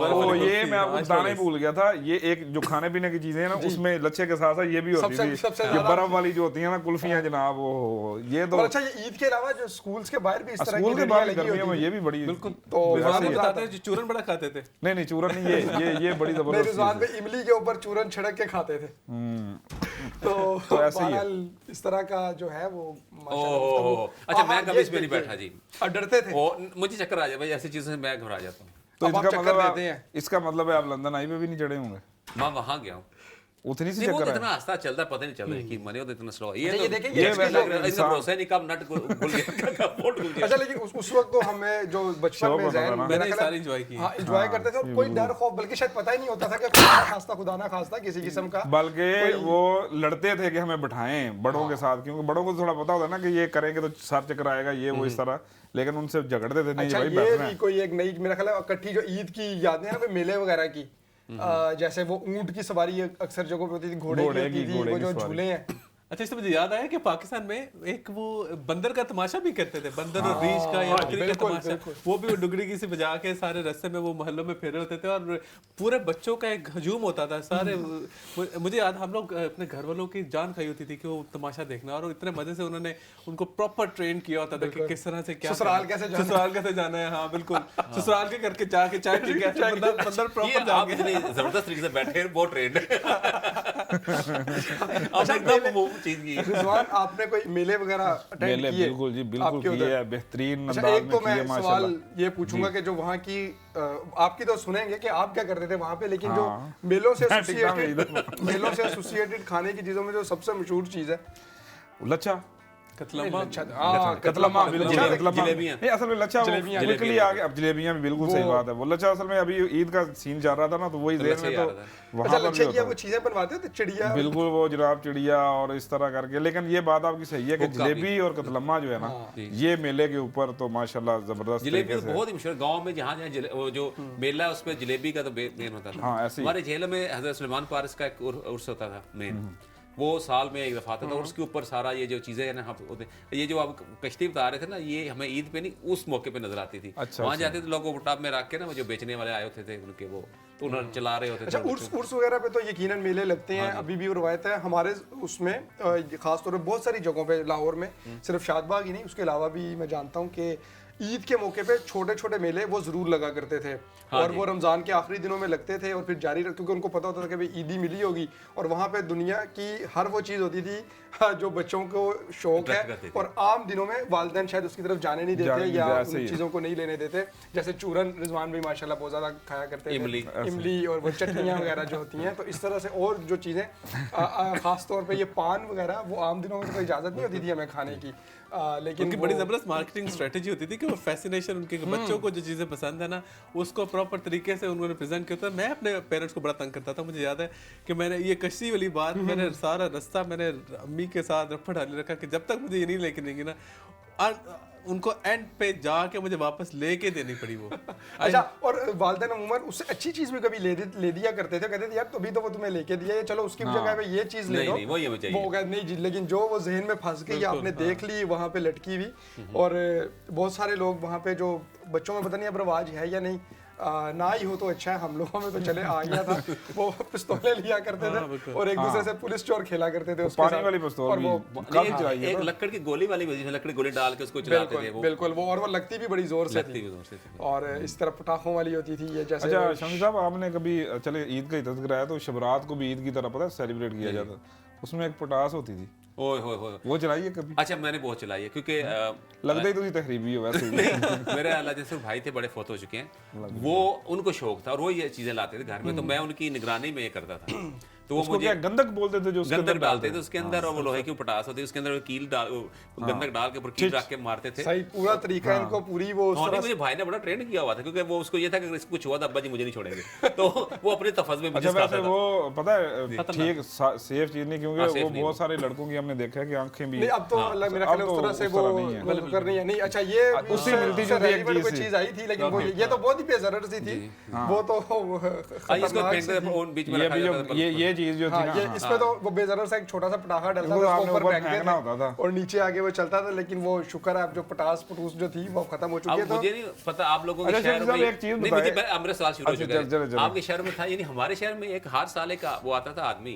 ओ ये मैं आपको बताना ही भूल गया था, ये एक जो खाने पीने की चीजें हैं ना उसमें लच्छे के साथ साथ ये भी होती थी, सबसे ये ज्यादा- बर्फ वाली जो होती है ना कुल्फियां जनाब, वो ये तो और अच्छा ये ईद के अलावा जो स्कूल्स के बाहर भी इस तरह स्कूल की के बाद रेडियां लगी गर्मियों में होती ये भी बड़ी बिल्कुल। तो रिजवान वैसे भी ही बताते हैं जो चूरन बड़ा खाते थे। नहीं चूरन नहीं, ये बड़ी नहीं जबरदस्त रिजवान चीज़ पे इमली के ऊपर चूरन छिड़क के खाते थे। तो ऐसे ही है। बहरहाल इस तरह का जो है वो ओह, अच्छा मैं कभी इसमें नहीं बैठा जी। डरते थे। वो मुझे चक्कर आ जाए भाई, ऐसी चीज़ों से मैं घबरा जाता हूँ। तो अब आप इसका चक्कर मतलब देते हैं। इसका मतलब है आप लंदन आई पे भी नहीं चढ़े होंगे, मैं वहाँ गया हूँ। उतनी सी नहीं, वो चक्कर इतना है। आस्ता चलता पता नहीं चल रहा है कि मने होता इतना स्लो। अच्छा, तो ये देखें, ये ये वैसा लग रहा है, इसका इंसान- भरोसा नहीं कब नट खुल गया, कब बोल्ट खुल गया। अच्छा लेकिन उस वक्त तो हमें जो बचपन शौक में होता था ज़हन ना। मेरा मैंने ख्याल है- सारी enjoy की है। हाँ एंजॉय करते थे और कोई डर खौफ बल्कि शायद पता ही नहीं होता था कि खुदा ना खास्ता किसी किस्म का बल्कि वो लड़ते थे कि हमें बिठाएं बड़ों के साथ, क्योंकि बड़ों को थोड़ा पता होता है ना कि ये करेंगे तो सर चक्कर आएगा, ये वो इस तरह, लेकिन उनसे झगड़ते थे नहीं अच्छा भाई ये बैठना भी है। कोई एक नई मेरा ख्याल है इकट्ठी जो ईद की यादें हैं ना कोई मेले वगैरह की जैसे वो ऊंट की सवारी अक्सर जगहों पे होती थी, घोड़े की होती थी, घोड़े वो की जो सवारी। झूले हैं। अच्छा इससे मुझे याद आया कि पाकिस्तान में एक वो बंदर का तमाशा भी करते थे, बंदर और रीछ का या बकरी का बिल्कुल, तमाशा। बिल्कुल। वो भी वो डुगरी की से बजा के सारे रास्ते में वो मोहल्लों में फेरे होते थे और पूरे बच्चों का एक हजूम होता था सारे। मुझे याद हम लोग अपने घर वालों की जान खाई होती थी कि वो तमाशा देखना, और इतने मजे से उन्होंने उनको प्रॉपर ट्रेन किया होता था कि किस तरह से क्या ससुराल करना है। कैसे जाना है। ससुराल कैसे जाना है। हाँ बिल्कुल, ससुराल के करके जाके चाय पी के बंदर ये प्रॉपर आप जाके इतनी जबरदस्त तरीके से बैठे हैं, बहुत ट्रेंड अब एकदम वो चीज की। रिजवान आपने कोई मेले वगैरह अटेंड मेले किए? बिल्कुल जी बिल्कुल आपके किए उधर? है, बेहतरीन अच्छा अंदाज एक तो में मैं किए सवाल माशाल्लाह। ये पूछूंगा कि जो वहाँ की आपकी तो सुनेंगे कि आप क्या करते थे वहाँ पे, लेकिन जो हाँ। मेलों से मैं टिकता हूँ एसोसिएटेड मेलों से एसोसिएटेड खाने की चीजों में जो सबसे मशहूर चीज है लच्छा कतलम्मा कतलम्मा बिल्कुल जलेबी- कतलम्मा जलेबियाँ। नहीं असल में लच्छा जलेबियाँ। क्विकली आ गया। अब जलेबियां भी बिल्कुल सही बात है। वो लच्छा असल में अभी ईद का सीन चल रहा था ना, तो वही देर लच्छा में ही तो आ रहा था। अच्छा वहां पर लच्छे भी की होता वो चीजें बनवाते हो तो चिड़िया है। बिल्कुल वो जिराफ चिड़िया और इस तरह करके। लेकिन ये बात आपकी सही है कि हुक्का भी। जलेबी और कतलम्मा जो है ना, ये मेले के ऊपर तो माशाल्लाह जबरदस्त जलेबी तरीके तो से। बहुत ही मशहूर गांव में जहाँ जहाँ वो जो मेला है उसमें जलेबी का तो मेन होता था। हाँ, ऐसे ही। हमारे झेल में हजरत सुलेमान पारस का एक उर्स होता था मेन, वो साल में एक दफा आता था और उसके ऊपर सारा ये जो चीजें हैं ना होते, ये जो आप कश्ती बता रहे थे ना, ये हमें ईद पे नहीं उस मौके पे नजर आती थी। अच्छा, वहाँ जाते थे लोग वो टॉप में रख के ना, वो जो बेचने वाले आए होते थे उनके वो तो उन्होंने चला रहे होते अच्छा थे। उर्स वगैरह पे तो यकीनन मेले लगते हैं, अभी भी वो रवायत है हमारे उसमें खास तौर पे बहुत सारी जगहों पे लाहौर में, सिर्फ शादबाग ही नहीं उसके अलावा भी मैं जानता हूँ कि ईद के मौके पे छोटे छोटे मेले वो जरूर लगा करते थे। और वो रमजान के आखिरी दिनों में लगते थे और फिर जारी रख, क्योंकि उनको पता होता था कि भाई ईदी मिली होगी और वहाँ पे दुनिया की हर वो चीज़ होती थी जो बच्चों को शौक है करते थे। और आम दिनों में वालिदैन शायद उसकी तरफ जाने नहीं देते या ऐसे उन ही है। चीज़ों को नहीं लेने देते। जैसे चूरन रिजवान भी माशाल्लाह बहुत ज़्यादा खाया करते थे, इमली और वो चटनियाँ वगैरह जो होती हैं, तो इस तरह से और जो चीज़ें खास तौर पे ये पान वगैरह वो आम दिनों में तो इजाज़त नहीं होती थी हमें खाने की, लेकिन उनकी बड़ी जबरदस्त मार्केटिंग स्ट्रेटजी होती थी कि वो फैसिनेशन उनके बच्चों को जो चीजें पसंद है ना उसको प्रॉपर तरीके से उन्होंने प्रेजेंट किया था। मैं अपने पेरेंट्स को बड़ा तंग करता था। मुझे याद है कि मैंने ये कश्ती वाली बात मैंने सारा रास्ता मैंने अम्मी के साथ रफड़ डाले रखा कि जब तक मुझे ये नहीं लेके देंगी ना, उनको एंड पे जाके मुझे वापस लेके देनी पड़ी वो। अच्छा और वालिदैन अमूमन उससे अच्छी चीज़ भी कभी ले दिया करते थे, कहते थे यार तभी तो वो तुम्हें लेके दिया है, चलो उसकी जगह पे ये चीज़ ले लो, नहीं, वो ये हमें चाहिए। वो कहते नहीं जी, लेकिन जो वो जहन में फंस गई आपने देख ली वहाँ पे लटकी हुई। और बहुत सारे लोग वहाँ पे जो बच्चों में पता नहीं अब रवाज है या नहीं, ना ही हो तो अच्छा है, हम लोगों में तो चले आ गया था, वो पिस्तौलें लिया करते थे और एक दूसरे से पुलिस चोर खेला करते थे उसके पानी साथ। वाली पिस्तौल और वो भी काफी चलाई है एक ना। लकड़ की गोली वाली जिसमें लकड़ी गोली डाल के उसको चलाते थे बिल्कुल वो, बिल्कुल वो, और वो लगती भी बड़ी जोर से लगती थी भी जोर से थी। और इस तरह पटाखों वाली होती थी ये जैसे अच्छा शमी साहब, आपने कभी चले ईद का ही तज़किरा है तो शबरात को भी ईद की तरह पता है सेलिब्रेट किया जाता है, उसमें एक पटास होती थी, ओए होए होए। वो चलाइए कभी? अच्छा मैंने बहुत चलाई है क्योंकि लगता ही तुझी तहरीबी हो वैसे ही। मेरे अल्लाह जैसे भाई थे बड़े फोत हो चुके हैं, वो उनको शौक था और वो ये चीजें लाते थे घर में, तो मैं उनकी निगरानी में ये करता था। तो वो उसको मुझे क्या गंदक बोलते थे जो उसके गंदक अंदर डालते थे उसके अंदर और वो लोहे की पटास होती है उसके अंदर कील डाल गंदक डाल के ऊपर कील रख के मारते थे। सही पूरा तरीका इनको पूरी वो उस और तरह मुझे भाई ने बड़ा ट्रेन किया हुआ था क्योंकि वो उसको ये था कि अगर इसको कुछ हुआ तो अब्बा जी मुझे नहीं छोड़ेंगे, तो वो अपने तफज में अच्छा मुझे वैसे सिखाता था। वो पता है ठीक सेफ चीज नहीं, क्योंकि safe वो नहीं बहुत सारे लड़कों की हमने देखा है कि आंखें भी नहीं अब तो अल्लाह मेरा ख्याल है अब उस तो तरह से उस वो तरह नहीं है। वो करनी है नहीं। अच्छा ये उससे मिलती जुलती एक कोई चीज चीज आई थी, लेकिन वो ये तो बहुत ही बेजरर सी थी, वो तो इसको खतरनाक फेंक सी दे थी। बीच में ये रखा भी जो जाता था ये चीज जो थी हाँ, ना, ये इसमें तो वो बेजरर सा एक छोटा सा पटाखा डलता बिल्कुल था, आपने उसको ऊपर ऊपर फेंकते फेंकना होता था। थे और नीचे आगे वो चलता था, लेकिन वो शुक्र है अब जो पटास पटूस जो थी वो खत्म हो चुकी है। अब मुझे नहीं पता आप लोगों के अच्छा, शहर साहब, में एक चीज़ नहीं मुझे बताइए। मेरा सवाल शुरू हो अच्छा, चुका चलो। है। आपके शहर में था यानी हमारे शहर में एक हर साल का वो आता था आदमी,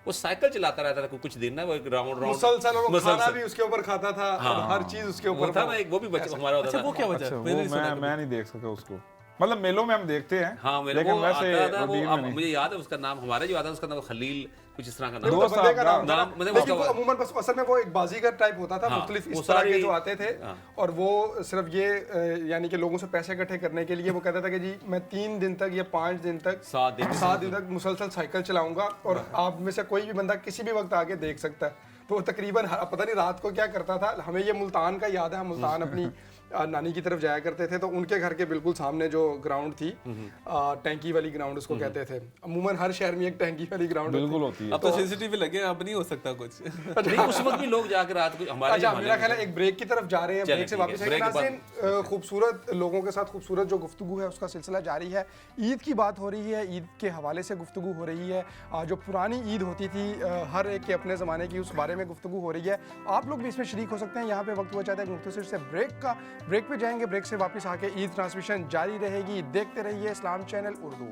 वो साइकिल चलाता रहता था कुछ दिन ना, वो राउंड मुसलसल और वो खाना भी उसके ऊपर खाता था और हर चीज उसके वो ऊपर था ना, एक वो भी बच्चा हमारा होता अच्छा था। वो क्या वजह अच्छा वो मैंने नहीं सुना मैं नहीं देख सका उसको, मतलब मेलों में हम देखते हैं हाँ मेरे लेकिन को वैसे आता था वो, रूटीन अब में नहीं। मुझे याद है उसका नाम, हमारे जो आता था उसका नाम खलील कुछ इस तरह का नहीं, नाम वो दो तो बंदे का साहब नाम था, नाम, मतलब लेकिन उसका- वो अमूमन बस असल में वो एक बाजीगर टाइप होता था, हाँ, मुख्तलिफ वो इस तरह के सारी- जो आते थे हाँ। और वो सिर्फ ये यानी कि लोगों से पैसे इकट्ठे करने के लिए वो कहता था कि जी मैं 3 दिन तक या 5 दिन तक 7 दिन तक मुसलसल साइकिल चलाऊंगा और आप में से कोई भी बंदा किसी भी वक्त आके देख सकता है। तो वो तकरीबन पता नहीं रात को क्या करता था, हमें ये मुल्तान का याद है, हम मुल्तान अपनी नानी की तरफ जाया करते थे, तो उनके घर के बिल्कुल सामने जो ग्राउंड थी, टैंकी वाली ग्राउंड उसको कहते थे। अमूमन हर शहर में एक टैंकी वाली ग्राउंड बिल्कुल होती है। अब तो सीसीटीवी लगे, अब नहीं हो सकता कुछ। नहीं उस वक्त भी लोग जाकर रात को हमारे अच्छा जो मेरा ख्याल है एक ब्रेक की तरफ जा रहे हैं, चलें, ब्रेक से ठीक वापस है, आएंगे। ब्रेक के बाद- नाज़रीन खूबसूरत लोगों के साथ खूबसूरत जो गुफ्तगू है उसका सिलसिला जारी है। ईद की बात हो रही है, ईद के हवाले से गुफ्तगू हो रही है, जो पुरानी ईद होती थी हर एक के अपने ज़माने की उस बारे में गुफ्तगू हो रही है। आप लोग भी इसमें शरीक हो सकते हैं। यहाँ पे वक्त हुआ चाहता है मुख्तसर से ब्रेक का, ब्रेक पे जाएंगे, ब्रेक से वापस आके ईद ट्रांसमिशन जारी रहेगी। देखते रहिए इस्लाम चैनल उर्दू।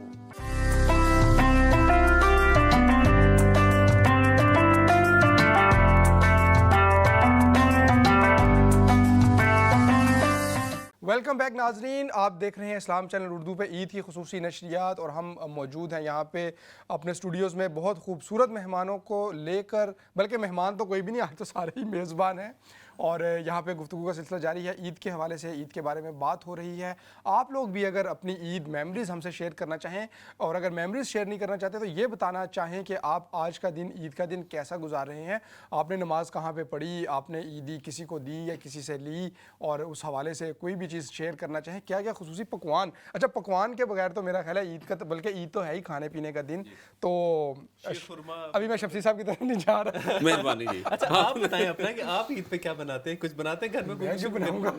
वेलकम बैक नाजरीन, आप देख रहे हैं इस्लाम चैनल उर्दू पे ईद की खुसूसी नशरियात और हम मौजूद हैं यहाँ पे अपने स्टूडियोज़ में बहुत खूबसूरत मेहमानों को लेकर, बल्कि मेहमान तो कोई भी नहीं, आज तो सारे ही मेज़बान हैं और यहाँ पे गुफ्तगू का सिलसिला जारी है। ईद के हवाले से ईद के बारे में बात हो रही है। आप लोग भी अगर अपनी ईद मेमोरीज़ हमसे शेयर करना चाहें और अगर मेमोरीज़ शेयर नहीं करना चाहते तो ये बताना चाहें कि आप आज का दिन, ईद का दिन कैसा गुजार रहे हैं, आपने नमाज़ कहाँ पे पढ़ी, आपने ईदी किसी को दी या किसी से ली, और उस हवाले से कोई भी चीज़ शेयर करना चाहें। क्या क्या खुसूसी पकवान, अच्छा पकवान के बगैर तो मेरा ख्याल है ईद का, बल्कि ईद तो है ही खाने पीने का दिन। तो अभी मैं शफी साहब की तरफ नहीं जा रहा। मेहरबानी जी। अच्छा आप बताएं अपना कि आप ईद पे क्या बनाते हैं, कुछ बनाते हैं घर में? मैं क्यों बनाऊंगा?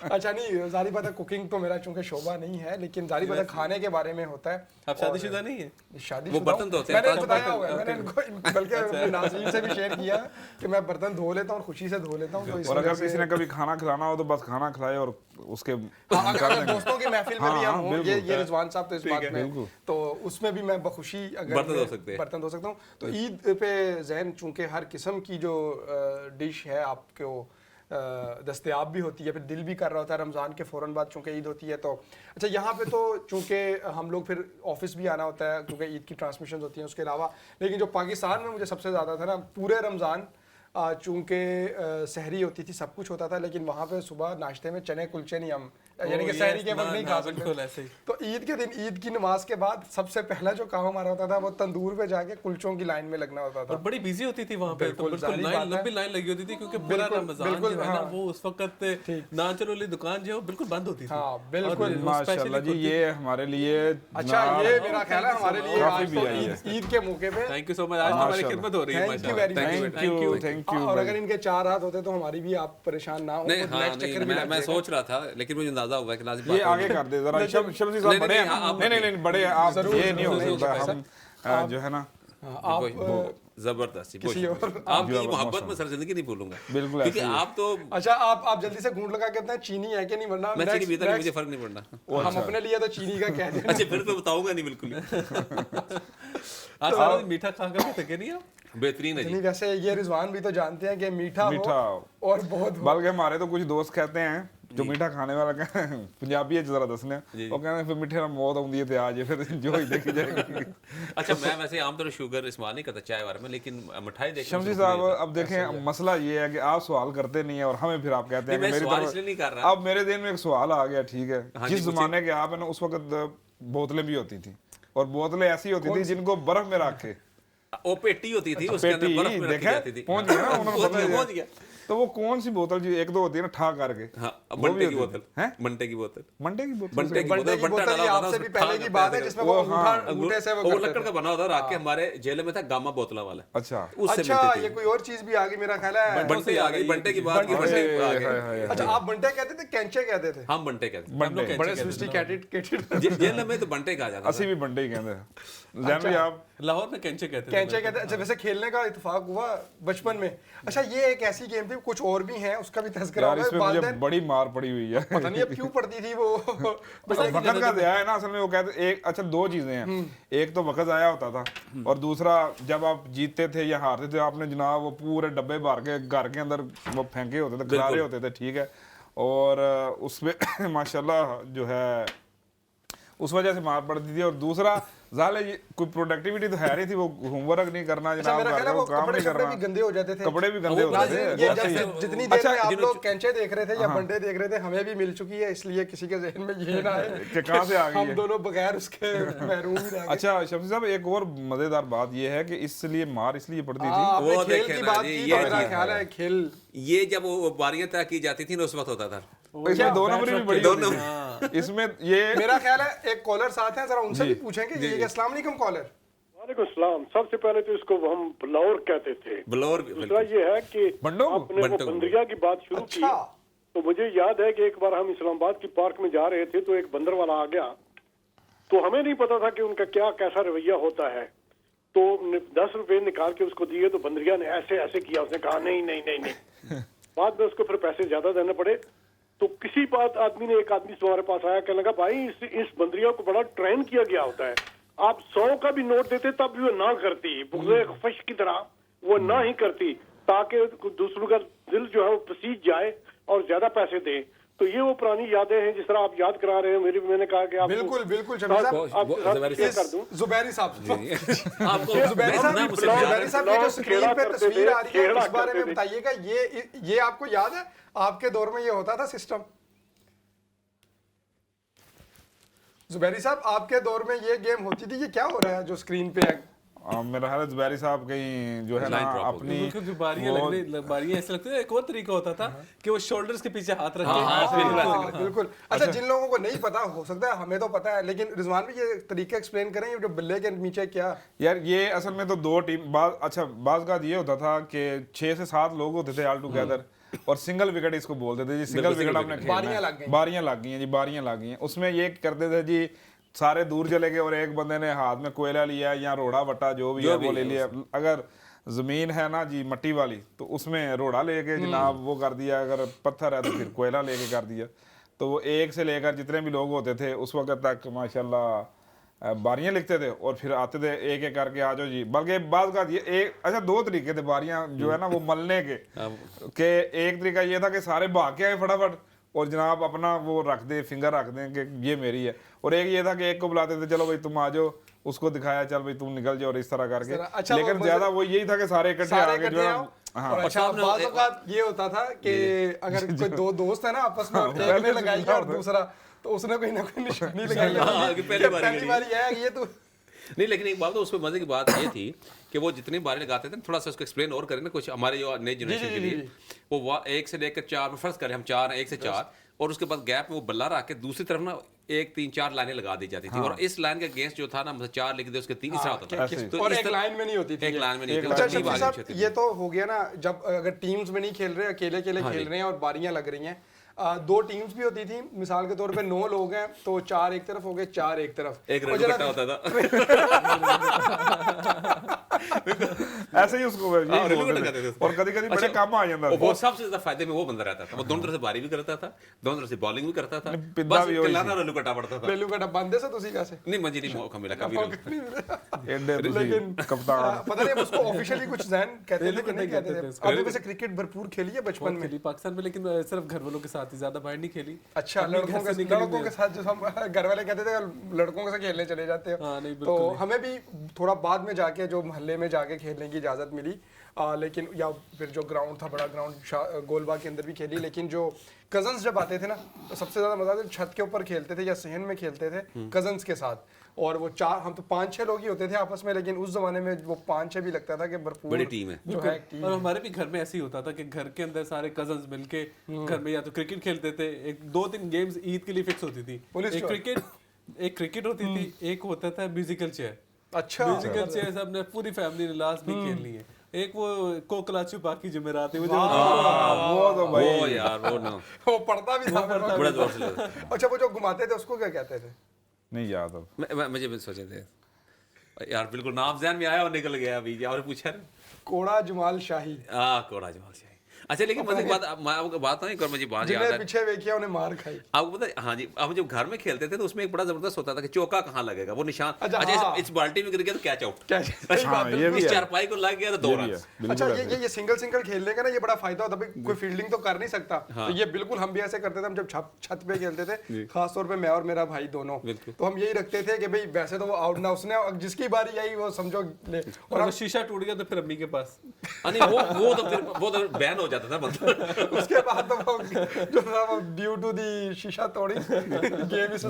अच्छा नहीं, जारी बात है कुकिंग तो मेरा चूंकि शोबा नहीं है, लेकिन जारी बात है खाने के बारे में होता है। आप शादीशुदा नहीं है? शादी वो बर्तन धोते हैं। मैंने बताया हुआ है, मैंने इनको बल्कि नाज़रीन से भी शेयर किया कि मैं बर्तन धो लेता हूँ, खुशी से धो लेता हूँ। तो इस और अगर वजह से किसी ने कभी खाना खिलाना हो तो बस खाना खिलाए और उसके हाँ, अगर दोस्तों की महफिल में भी हम हों, ये रिजवान साहब तो इस बात में, बिल्कुल। तो उसमें भी मैं बखुशी अगर बर्तन धो सकते हैं। बर्तन धो सकता हूँ। तो ईद पे ज़हन चूंकि हर किस्म की जो डिश है आपको दस्तयाब भी होती है, फिर दिल भी कर रहा होता है रमज़ान के फ़ौरन बाद चूंकि ईद होती है। तो अच्छा यहाँ पे तो चूंकि हम लोग फिर ऑफिस भी आना होता है क्योंकि ईद की ट्रांसमिशन होती हैं उसके अलावा, लेकिन जो पाकिस्तान में मुझे सबसे ज़्यादा था ना पूरे रमज़ान, चूंकि सहरी होती थी, सब कुछ होता था, लेकिन वहाँ पे सुबह नाश्ते में चने कुलचे नहीं, हम यानी कि सहरी के वक्त नहीं खा सकते। तो ईद के दिन, ईद की नमाज के बाद सबसे पहला जो काम हमारा होता था वो तंदूर पे जाके कुलचों की लाइन में लगना होता था। और बड़ी बिजी होती थी वहाँ पे, तो बिल्कुल लाइन, लंबी लाइन लगी होती थी क्योंकि पूरा रमजान जो है ना वो उस वक्त नाचर वाली दुकान जो है बिल्कुल बंद होती थी। हाँ बिल्कुल, माशाल्लाह जी, ये हमारे लिए अच्छा ये मेरा ख्याल है हमारे लिए आज तो ईद के मौके पे थैंक यू सो मच, आज हमारी खिदमत हो रही है। Thank you very much, thank you. और अगर इनके 4 हाथ होते तो हमारी भी आप परेशान ना हो। नहीं हाँ नहीं, मैं सोच रहा था लेकिन मुझे अंदाजा हुआ कि लाजिम ये आगे कर दे जरा, शमसी साहब बड़े हैं। नहीं बड़े हैं आप, ये नहीं हो सकता। हम जो है ना आप जबरदस्ती किसी और आपकी मोहब्बत में सर जिंदगी नहीं भूलूंगा बिल्कुल, क्योंकि आप तो अच्छा आप जल्दी से घूंट लगा के अपना चीनी है कि नहीं, वरना मैं चीनी पीता नहीं, मुझे फर्क नहीं पड़ना। हम अपने लिए तो चीनी का कह दें। अच्छा फिर तो बताऊंगा नहीं बिल्कुल। आज सारा दिन मीठा खा कर थके नहीं आप? बेहतरीन है जी। नहीं वैसे ये रिजवान भी तो जानते हैं कि मीठा हो और बहुत हो। बल्कि हमारे तो कुछ दोस्त कहते हैं जो मीठा खाने वाला पंजाबी है जरा दसने, वो कहते हैं फिर मीठे ना मौत आउंदी है ते आज फिर जो ही देखी जाएगी। अच्छा मैं वैसे आमतौर शुगर इस्तेमाल नहीं करता चाय वाले में, लेकिन मिठाई देखिए शमसी साहब अब देखें मसला ये है कि आप सवाल करते नहीं है और हमें फिर आप कहते हैं कि मेरी तरफ। अब मेरे दिन में एक सवाल आ गया, ठीक है, जिस जमाने के आप है ना उस वक्त बोतलें भी होती थी और बोतलें ऐसी होती थी जिनको बर्फ में रखे, वो पेटी होती थी, उसके अंदर बर्फ में रखी जाती थी। पहुंच गया ना, उन्होंने पहुंच गया। तो वो कौन सी बोतल जी, एक दो होती है ना ठा करके, हाँ बंटे की बोतल है, बंटे की बोतल, मंडे की बोतल, बंटे की बंटे की बोतल ये आपसे भी पहले की बात है जिसमें वो अंगूठे से वो लकड़ का बना होता है, रात के हमारे जेल में था गामा बोतला वाला। अच्छा अच्छा ये कोई और चीज भी आ गई मेरा ख्याल है। बंटे आ गई, बंटे की बात की बंटे आ गए। अच्छा आप बंटे कहते थे कैंचे कहते थे? हम बंटे कहते हैं, बंटे बड़े सोफिस्टिकेटेड। जेल में तो बंटे कहा जाता असली भी बंटे ही कहते हैं। जानते आप लाहौर में कैंचे कहते कैंचे कहते हैं। अच्छा वैसे खेलने का इत्तेफाक हुआ बचपन में। अच्छा ये एक ऐसी गेम थी, कुछ और भी हैं उसका भी तज़किरा यार, होगा। इसमें मुझे बड़ी मार पड़ी हुई है, पता नहीं अब क्यों पड़ती थी वो। वक्त का दया है ना असल में। वो कहते एक, अच्छा दो चीजें हैं, एक तो वक्त आया होता था और दूसरा जब आप जीतते थे या हारते थे आपने जनाब वो पूरे डब्बे भर के घर के अंदर वो फेंके होते थे, खिलारे होते थे, ठीक है, और उसमें माशाल्लाह जो है उस वजह से मार पड़ती थी। और दूसरा जाले कोई प्रोडक्टिविटी तो है नहीं थी, वो होमवर्क नहीं करना जनाब, वो काम नहीं करना, भी गंदे हो जाते थे, कपड़े भी गंदे होते थे। जितनी देर में आप लोग कैंचे देख रहे थे या बंटे देख रहे थे, हमें भी मिल चुकी है, इसलिए किसी के जहन में ये ना है कि कहां से आ गई है, हम दोनों बगैर उसके महरूम ही रह गए। अच्छा शफी साहब एक और मजेदार बात ये है कि इसलिए मार इसलिए पड़ती थी, वो खेल की बात की तो मेरा ख्याल है खेल ये जब वो बारियां तय की जाती थी ना उस वक्त होता था। इसमें दो नंबर भी बड़ी होती थी। इसमें ये मेरा ख्याल है एक कॉलर साथ है, जरा उनसे भी पूछेंगे। जी अस्सलाम वालेकुम कॉलर। वालेकुम सलाम। सबसे पहले तो इसको हम बलौर कहते थे, बलौर। दूसरा ये है कि आपने वो बंदरिया की बात शुरू की तो मुझे याद है कि एक बार हम इस्लामाबाद की पार्क में जा रहे थे तो एक बंदर वाला आ गया, तो हमें नहीं पता था कि उनका क्या कैसा रवैया होता है, तो 10 रुपए निकाल के उसको दिए तो बंदरिया ने ऐसे ऐसे किया, उसने कहा नहीं नहीं नहीं नहीं। बाद में उसको फिर पैसे ज्यादा देने पड़े। तो किसी बात आदमी ने, एक आदमी हमारे पास आया, कहने लगा भाई इस बंदरिया को बड़ा ट्रेन किया गया होता है, आप 100 का भी नोट देते तब भी वो ना करती, बुग़्ज़े ख़ुश की तरह वो ना ही करती, ताकि दूसरों का दिल जो है वो पसीज जाए और ज्यादा पैसे दे। तो ये वो पुरानी यादें हैं जिस तरह आप याद करा रहे हैं। मैंने कहा कि आप बिल्कुल बिल्कुल शमीर साहब, आपके साथ ज़ुबैरी शेयर कर दूं। जुबैरी साहब आपको जुबैरी साहब, मैं मुझसे जुबैरी साहब, ये जो स्क्रीन पे करते तस्वीर थे, आ रही है खेड़ा इस बारे में करते थे। बताइएगा, ये आपको याद है आपके दौर में ये होता था सिस्टम? जुबैरी साहब, आपके दौर में ये गेम होती थी, ये क्या हो रहा है जो स्क्रीन पे है? मेरा ख्याल है जुबैरी साहब कहीं जो है ना Line drop हो अपनी क्योंकि बारियां ऐसे लगती है। एक और तरीका होता था कि वो शोल्डर्स के पीछे हाथ रख के हाँ, बिल्कुल। अच्छा, जिन लोगों को नहीं पता, हो सकता है हमें तो पता है, लेकिन रिजवान भी ये तरीका एक्सप्लेन करें, ये जो बल्ले के नीचे क्या? यार ये असल में तो दो टीम बाज का ये होता था कि 6 से 7 लोग होते थे ऑल टुगेदर, और सिंगल विकेट इसको बोलते थे जी। सिंगल विकेट आपने खेलना है। बारियां लग गई। बारियां लग गई हैं जी, बारियां लग गई हैं। उसमें ये करते थे जी, सारे दूर चले गए और एक बंदे ने हाथ में कोयला लिया या रोड़ा वट्टा जो भी है वो ले लिया। अगर जमीन है ना जी मट्टी वाली तो उसमें रोड़ा लेके जनाब वो कर दिया, अगर पत्थर है तो फिर कोयला लेके कर दिया। तो वो एक से लेकर जितने भी लोग होते थे उस वक्त तक माशाल्लाह बारियां लिखते थे और फिर आते थे एक एक करके आ जाओ जी। बल्कि बाद का ये एक अच्छा 2 तरीके थे बारियां जो है ना वो मलने के एक तरीका ये था कि सारे भाग के आए फटाफट और जनाब अपना वो रख दे, फिंगर रख दें कि ये मेरी है, और एक ये था कि एक को बुलाते थे चलो भाई तुम आ जाओ, उसको दिखाया चल भाई तुम निकल जाओ और इस तरह करके। अच्छा, लेकिन ज्यादा वो यही था कि सारे इकट्ठे आ गए जो है। हाँ। और अच्छा, बाज़ औक़ात ये होता था कि अगर कोई 2 दोस्त है ना आपस में, और एक ने लगाई है और दूसरा, तो उसने कोई ना कोई निशानी लगाई हाँ, कि पहली पहली बारी है ये तो। नहीं, लेकिन एक बात तो उसमें मजे की बात ये थी कि वो जितनी बारी लगाते थे ना, थोड़ा सा उसको एक्सप्लेन और करें ना कुछ हमारे जो नई जनरेशन के लिए, वो 1 से लेकर 4 फर्ज करें हम 4 हैं, 1 से 4, और उसके बाद गैप में वो बल्ला रख के दूसरी तरफ ना 1 3 4 लाइनें लगा दी जाती थी। और इस लाइन के अगेंस्ट जो था ना, मतलब 4 लिख दे उसके 3 इसरा होता था। तो और एक लाइन में नहीं होती थी, एक लाइन में नहीं थी। अच्छा, तरतीब शफी वाली साहब, होती थी। ये तो हो गया ना जब अगर टीम्स में नहीं खेल रहे, अकेले अकेले खेल रहे हैं और बारियां लग रही हैं। 2 टीम्स भी होती थी, मिसाल के तौर पे 9 लोग हैं तो 4 एक तरफ हो गए, 4 एक तरफ, एक रन कट्टा होता था। ऐसे ही उसको यही बोलते थे। और कभी कभी बड़े काम आ जाता था। वो सबसे ज्यादा फायदे में वो बंदा रहता था, वो दोनों तरफ से बारी भी करता था, दोनों तरफ से बॉलिंग भी करता था, पिद्दा बस भी वही किलाना रन कटा पड़ता था। बेलू का डब्बा बंदे से तुसी कैसे? नहीं, मुझे नहीं मौका मिला कभी। लेकिन कप्तान पता नहीं उसको ऑफिशियली कुछ जैन कहते थे कि नहीं कहते थे। आपने वैसे क्रिकेट भरपूर खेली है बचपन में? खेली पाकिस्तान में, लेकिन सिर्फ घर वालों के साथ ही, ज्यादा बाहर नहीं खेली। अच्छा, लड़कों के साथ जो हम घर वाले कहते थे लड़कों के साथ खेलने चले जाते हाँ, हो, नहीं, तो हमें भी थोड़ा बाद में जाके जो मोहल्ले में जाके खेलने की इजाज़त मिली, लेकिन या फिर जो ग्राउंड था, बड़ा ग्राउंड गोलबाग के अंदर भी खेली। लेकिन जो कजन्स जब आते थे ना, तो सबसे ज़्यादा मज़ा आता छत के ऊपर खेलते थे या सहन में खेलते थे कजन्स के साथ। और वो 4 हम तो 5-6 लोग ही होते थे आपस में, लेकिन उस जमाने में वो 5-6 भी लगता था कि भरपूर बड़ी टीम है जो है एक टीम। और हमारे भी घर में ऐसे ही होता था कि घर के अंदर सारे कजन्स मिलके घर में या तो क्रिकेट खेलते थे। 1-2-3 गेम्स ईद के लिए फिक्स होती थी। एक क्रिकेट होती थी, एक होता था म्यूजिकल चेयर। अच्छा, म्यूजिकल चेयर सबने पूरी फैमिली ने लास्ट में खेलनी है। एक वो कोकला छुपा की जुमेरात है, वो तो भाई वो यार वो ना वो पढ़ता भी था बड़ा जोर से लगा। अच्छा, वो जो घुमाते थे उसको क्या कहते थे? नहीं याद अब। मुझे भी सोचे थे यार, बिल्कुल नाम ज़हन में आया और निकल गया अभी। और पूछा कोड़ा जमाल शाही। कोड़ा जमाल शाही। अच्छा, लेकिन मुझे बात नहीं कर, मुझे बात याद जिन्हें है। पीछे देखिया उन्हें मार खाई। आपको पता है? हाँ जी, हम जब घर में खेलते थे तो उसमें एक बड़ा जबरदस्त होता था कि चौका कहाँ लगेगा, वो निशान। अच्छा, अच्छा, हाँ। इस बाल्टी में गिर गया तो कैच आउट। हाँ, ये भी इस है। चारपाई को लग गया तो 2 रन। अच्छा, ये सिंगल खेलने का ना ये बड़ा फायदा होता है, कोई फील्डिंग तो कर नहीं सकता। तो ये बिल्कुल हम भी ऐसे करते थे, हम जब छत पे खेलते थे, खास तौर पे मैं और मेरा भाई दोनों, तो हम यही रखते थे कि भाई वैसे तो वो आउट ना, उसने जिसकी बारी आई वो समझो ले। और अगर शीशा टूट गया तो फिर अम्मी के पास। नहीं, वो तो बैन हो जाता था मतलब। उसके बाद तो वो जो था वो ड्यू टू दी शीशा तोड़ी गेम इज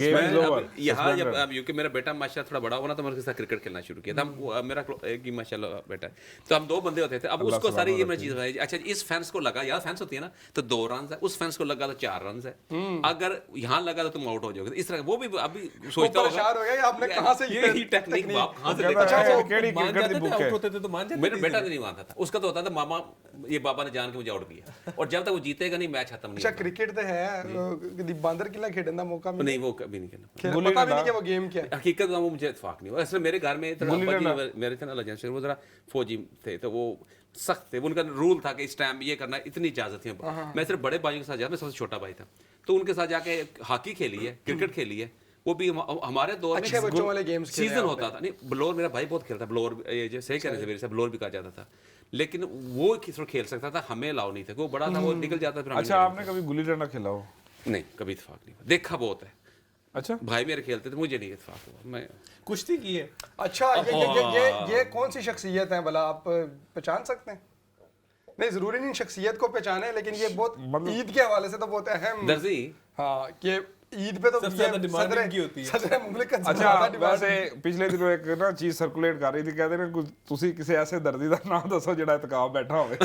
यहाँ जब अब यूके मेरा बेटा माशाल्लाह थोड़ा बड़ा हुआ ना, तो मैंने उसके साथ क्रिकेट खेलना शुरू किया था। मेरा एक ही माशाल्लाह बेटा है, तो हम 2 बंदे होते थे। अब उसको सारी ये मैं चीज बताई, अच्छा इस फेंस को लगा, यार फेंस होती है ना, तो 2 रन है, उस फेंस को लगा तो 4 रन है, अगर यहाँ लगा तो तुम आउट हो जाओगे। इस तरह वो भी अभी सोचता परेशान हो गया आपने कहां से ये टेक्निक बाप कहां से अच्छा, लेकर वो केड़ी क्रिकेट दी बुक है। होते थे तो मान जाते। मेरा बेटा नहीं मानता था, उसका तो होता था मामा ये बाबा ने जान के मुझे आउट किया, और जब तक वो जीतेगा नहीं मैच खत्म नहीं अच्छा, क्रिकेट तो है कभी बांदर किला खेलने का मौका मिला? नहीं, वो कभी नहीं खेलना। पता भी नहीं कि वो गेम क्या है। हकीकत में वो मुझे इत्तेफाक नहीं हुआ। असल मेरे घर में मेरे थे ना लजन वो जरा फौजी थे, तो वो सख्त थे, उनका रूल था कि इस टाइम ये करना, इतनी इजाजत थी। मैं सिर्फ बड़े भाइयों के साथ जाता, मैं सबसे छोटा भाई था, तो उनके साथ जाके हॉकी खेली है, क्रिकेट खेली है। वो भी हमारे दौर में अच्छे बच्चों वाले गेम्स सीजन होता था। नहीं, ब्लोर मेरा भाई बहुत खेलता, ब्लोर ये जो सही कहने से मेरे से ब्लोर भी कहा जाता था, लेकिन वो खेल सकता था, हमें अलाउ नहीं था। वो बड़ा था, वो निकल जाता था। अच्छा, आपने कभी गुल्ली डंडा खेला हो? नहीं, कभी इत्तेफाक नहीं हुआ। देखा बहुत है, अच्छा, भाई मेरे खेलते थे, मुझे नहीं इत्तेफाक हुआ। मैं कुश्ती की है। अच्छा, ये कौन सी शख्सियत है भला, आप पहचान सकते हैं? नहीं, जरूरी नहीं शख्सियत को पहचाने, लेकिन ये बहुत ईद के हवाले से तो बहुत अहम। दर्जी, हाँ, कि ईद पे तो सबसे ज्यादा डिमांड इनकी होती है। सदर मुमलिकत से अच्छा ज्यादा डिमांड वैसे पिछले दिनों एक ना चीज सर्कुलेट कर रही थी, कहते ने ਤੁਸੀਂ ਕਿਸੇ ਐਸੇ ਦਰਦੀ ਦਾ ਨਾਮ ਦੱਸੋ ਜਿਹੜਾ ਇਤਕਾਬ ਬੈਠਾ ਹੋਵੇ।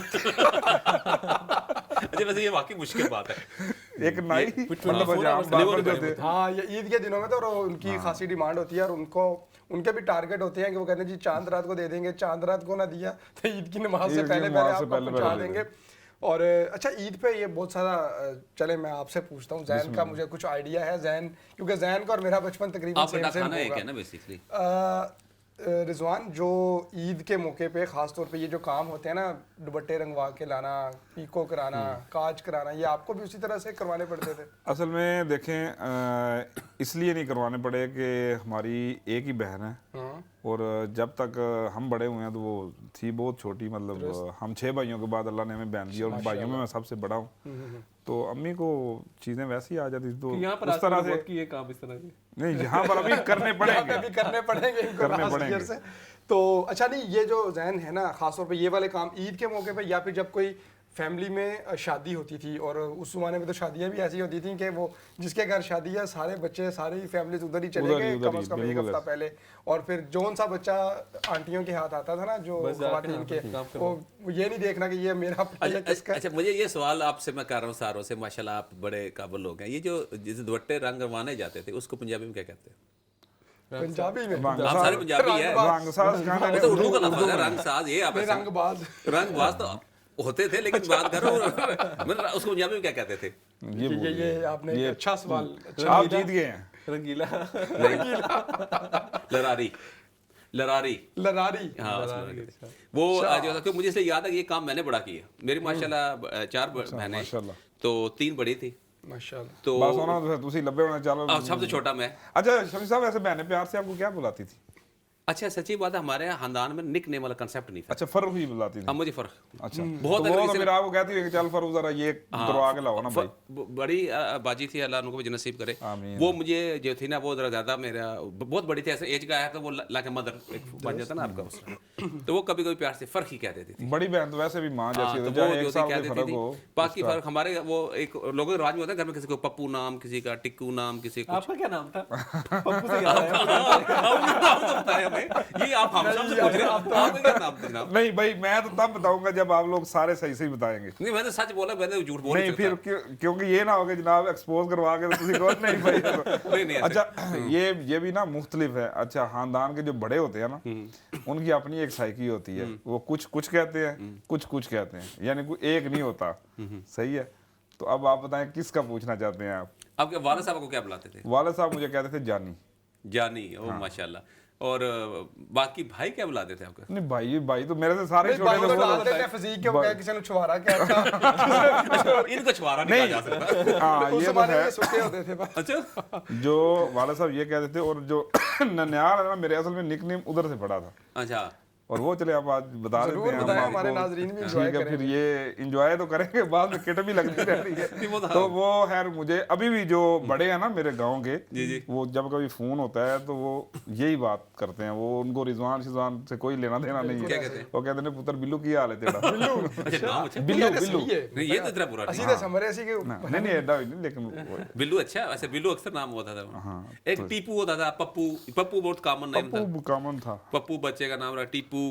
अच्छा वैसे ये वाकई मुश्किल बात है। एक नाई मतलब 24 जाम hours बाबर deliver जो थे, हाँ, ये ईद के दिनों में तो और उनकी खासी डिमांड होती है, और उनके भी टारगेट होते हैं कि वो कहते हैं जी चांद रात को दे देंगे, चांद रात को ना दिया तो ईद की नमाज से ईद की पहले नमाज से आपको पहले पहुंचा दे देंगे। और अच्छा, ईद पे ये बहुत सारा चले मैं आपसे पूछता हूँ, जैन का मुझे कुछ आइडिया है, जैन क्योंकि जैन का और मेरा बचपन तकरीबन आपका सेम सेम खाना एक होगा। है ना बेसिकली। रिजवान, जो ईद के मौके पे खास तौर पे ये जो काम होते हैं ना, दुपट्टे रंगवा के लाना, पीको कराना, काज कराना, ये आपको भी उसी तरह से करवाने पड़ते थे? असल में देखें इसलिए नहीं करवाने पड़े कि हमारी एक ही बहन है, और जब तक हम बड़े हुए हैं तो वो थी बहुत छोटी, मतलब हम 6 भाइयों के बाद अल्लाह ने हमें बहन दी, और भाइयों में मैं सबसे बड़ा हूँ, तो अम्मी को चीज़ें वैसी आ जाती थी, तो यहाँ पर उस तरह से की ये काम इस तरह के नहीं, यहाँ पर अभी करने यहाँ पड़ेंगे। पे भी करने पड़ेंगे इनको करने last पड़ेंगे। year से। तो अच्छा, नहीं, ये जो जैन है ना, खासतौर पे ये वाले काम ईद के मौके पे, या फिर जब कोई फैमिली में शादी होती थी, और उस जमाने में तो शादियां भी ऐसी होती थी कि वो जिसके घर शादी है सारे बच्चे सारी फैमिलीज उधर ही चले गए कम से कम एक हफ्ता पहले, और फिर जौन सा बच्चा आंटियों के हाथ आता था ना, जो खवातीन के, वो ये नहीं देखना कि ये मेरा है किसका। अच्छा, मुझे ये सवाल आपसे मैं कर रहा हूँ सारों से, माशाल्लाह आप बड़े काबिल लोग हैं। ये जो जिस दुपट्टे रंग रवाने जाते थे उसको पंजाबी में क्या कहते हैं? पंजाबी में आप सारे पंजाबी है। रंगसाज खाने वो तो उर्दू का लफ्ज़ है, रंगसाज। ये आप रंगबाज रंगबाज तो होते थे, लेकिन बात करो मतलब उसको पंजाबी में क्या कहते थे? ये आपने एक अच्छा सवाल, आप जीत गए हैं। रंगीला। लरारी, लरारी, लरारी। हाँ वो जो था, मुझे इसलिए याद है कि ये काम मैंने बड़ा किया। मेरी माशाल्लाह 4 बहनें, माशाल्लाह। तो 3 बड़ी थी, माशाल्लाह। तो बस होना तो तुसी लब्बे होना चलो। सबसे छोटा मैं। अच्छा शमी साहब, ऐसे बहनें प्यार से आपको क्या बुलाती थी? अच्छा, सच्ची बात है, हमारे यहाँ खानदान में निक नेम वाला कंसेप्ट नहीं था। अच्छा, फर्रुख ही बुलाती थी। अब मुझे फर्क अच्छा, बहुत तो वो तो फिर आपको कहती है कि चल फर्रुख जरा ये करवा के लाओ ना भाई। बड़ी बाजी थी, अल्लाह उनको भी नसीब करे। आमीन। वो मुझे जो थी ना, वो जरा ज्यादा मेरा बहुत बड़ी थी, ऐसे एज का है तो वो लाके मदर एक बन जाता ना आपका उसका, तो वो कभी कभी प्यार से फर्क ही कह देती थी। बड़ी बहन तो वैसे भी माँ जैसी तो होती वो है, जो एक थी साल कह के देती फर्क थी। हो। बाकी फर्क हमारे वो एक लोगों के राज में होता है, घर में किसी को पप्पू नाम, किसी का टिक्कू नाम, किसी को आपका क्या नाम था? पप्पू से याद आया। ये आप हम सबसे पूछ रहे हैं, आपका क्या नाम था जनाब? नहीं भाई, मैं तो तब बताऊंगा जब आप लोग सारे सही सही बताएंगे। नहीं, मैंने सच बोला, मैंने झूठ बोल नहीं फिर क्योंकि ये ना हो कि जनाब एक्सपोज करवा के किसी को नहीं भाई। नहीं ऐसे। अच्छा, ये भी ना मुख्तलिफ है। अच्छा, खानदान के जो बड़े होते हैं ना, उनकी अपनी एक साइकी होती है, वो कुछ कुछ कहते हैं, कुछ कुछ कहते हैं, यानी कोई एक नहीं होता। सही है, तो अब आप बताएं किसका पूछना चाहते हैं आप? आपके वालिद साहब को क्या बुलाते थे? वालिद साहब मुझे कहते थे जानी। जानी, ओ माशाल्लाह। और बाकी भाई क्या बुलाते थे आपको? नहीं भाई तो मेरे से सारे छोटे भाई थे। तो वो डालते थे फिजीक के, वो कहे किसी ने छुआरा क्या इनको छुआरा नहीं कहा जा सकता। हाँ, उस ये तो जमाने है। में सुखे होते थे बस। अच्छा, जो वाला साहब ये कहते थे, और जो ननियाल है ना, मेरे असल में निकनेम उधर से पड़ा था। अच्छा, और वो चले आप आज बता देते जरूर हैं हम बताएं, आपको। हमारे नाजरीन भी enjoy ठीक है, फिर ये इंजॉय तो करेंगे, बाद में किट भी लगती रह रही है। तो वो खैर मुझे अभी भी जो बड़े हैं ना मेरे गांव के, वो जब कभी फोन होता है तो वो यही बात करते हैं। वो उनको रिजवान शिजवान से कोई लेना देना नहीं क्या है। कहते हैं? वो कहते हैं पुत्र बिल्लू की हाल है तेरा। अच्छा नाम अच्छा। बिल्लू बिल्लू नहीं, ये तो इतना बुरा नहीं। सीधे समरे ऐसी के नहीं एडा नहीं, लेकिन बिल्लू अच्छा, वैसे बिल्लू अक्सर नाम होता था। एक टीपू होता था, पप्पू। पप्पू बहुत कॉमन नेम था। पप्पू कॉमन था। पप्पू बच्चे का नाम रहा, टीपू,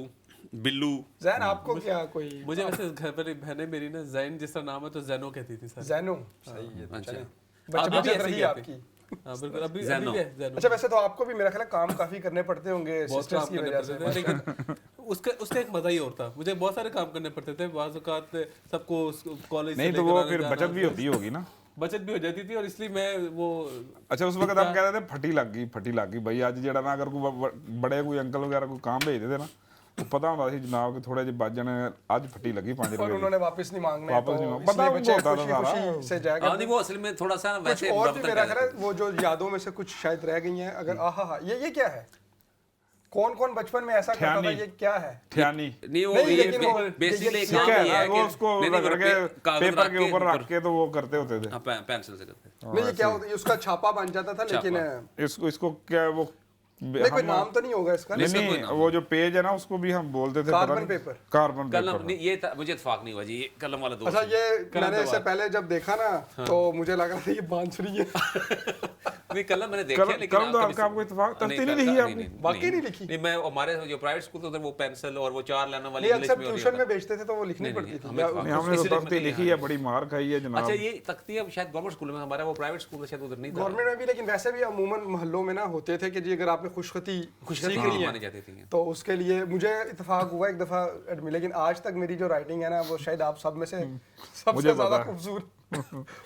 बिल्लू। जैन, आपको क्या कोई मुझे वैसे घर पर बहनें मेरी ना जैन जिस तरह नाम है तो जैनो कहती थी सर। जैनो? सही है, अच्छा, बच्चे अभी बच्चे ऐसे रही ही आपकी। हाँ बिल्कुल, अभी जैनो। अभी भी है जैनो। अच्छा, वैसे तो आपको भी मेरा ख्याल है काम काफी करने पड़ते होंगे बहुत सिस्टर्स काम की करने वजह पड़ते से। थे, लेकिन उसका एक मजा ही और था। मुझे बहुत सारे काम करने पड़ते थे, बाज़ औक़ात सबको कॉलेज नहीं तो वो फिर बचत भी होती होगी ना। बचत भी हो जाती थी, और इसलिए मैं वो अच्छा, उस वक्त हम कहते थे फटी लग गई भाई। आज जेड़ा ना अगर कोई बड़े कोई अंकल वगैरह कोई काम भेजते थे ना, तो पता होता था जनाब कि थोड़े जे बच जाने, आज फटी लगी 5 और रुपए। उन्होंने वापस नहीं मांगने, वापस तो नहीं मांग- इसलिए पता बच्चे उनको होता था खुशी सारा। खुशी से जाएगा। हाँ, नहीं वो असल में थोड़ा सा कुछ वैसे और भी रब्ता मेरा कर ख्याल है वो जो यादों में से कुछ शायद रह गई हैं, अगर आहा, ये क्या है? कौन कौन बचपन में ऐसा करता था, ये क्या है? ठियानी नहीं वो नहीं, ये लेकिन वो बेसिकली एक ठीक काम है ये ना, है वो कि उसको नहीं, नहीं, रगड़ के कागज पेपर रख के ऊपर रख के तो वो करते होते थे। हाँ, पेंसिल से करते हैं। नहीं, ये क्या होता है, उसका छापा बन जाता था, लेकिन इसको क्या वो नहीं, कोई नाम तो नहीं होगा इसका। नहीं नहीं, वो जो पेज है ना उसको भी हम बोलते थे कार्बन पेपर। कार्बन कलम पेपर। नहीं, ये मुझे इत्तेफाक नहीं हुआ जी, ये कलम वाला दोस्त अच्छा, है। ये मैंने इससे पहले जब देखा ना तो मुझे लग रहा था ये बांसुरी है। नहीं, कलम मैंने देखा है, लेकिन कलम तो कभी आपको इत्तेफाक नहीं, तख्ती नहीं कल- लिखी नहीं, आपने? नहीं, वाकई नहीं लिखी? नहीं, मैं हमारे जो प्राइवेट स्कूल थे उधर वो पेंसिल और वो 4 लाइन वाली नहीं, इंग्लिश अक्सर में होती ट्यूशन है। में बेचते थे तो वो लिखनी नहीं, पड़ती नहीं, थी। हमें या- नहीं, हमने तो इसलिए तख्ती मैंने लिखी है, बड़ी मार खाई है जनाब। अच्छा, ये तख्ती अब शायद गवर्नमेंट स्कूल में, हमारा वो प्राइवेट स्कूल शायद उधर नहीं था। गवर्नमेंट में भी, लेकिन वैसे भी अमूमन मोहल्लों में ना होते थे कि जी अगर आपने खुशखती सीख हाँ, रही मानी है जाती थी। तो उसके लिए मुझे इत्तेफाक हुआ एक दफा एडमिट, लेकिन आज तक मेरी जो राइटिंग है ना वो शायद आप सब में से सबसे मुझे ज्यादा पता है। खूबसूरत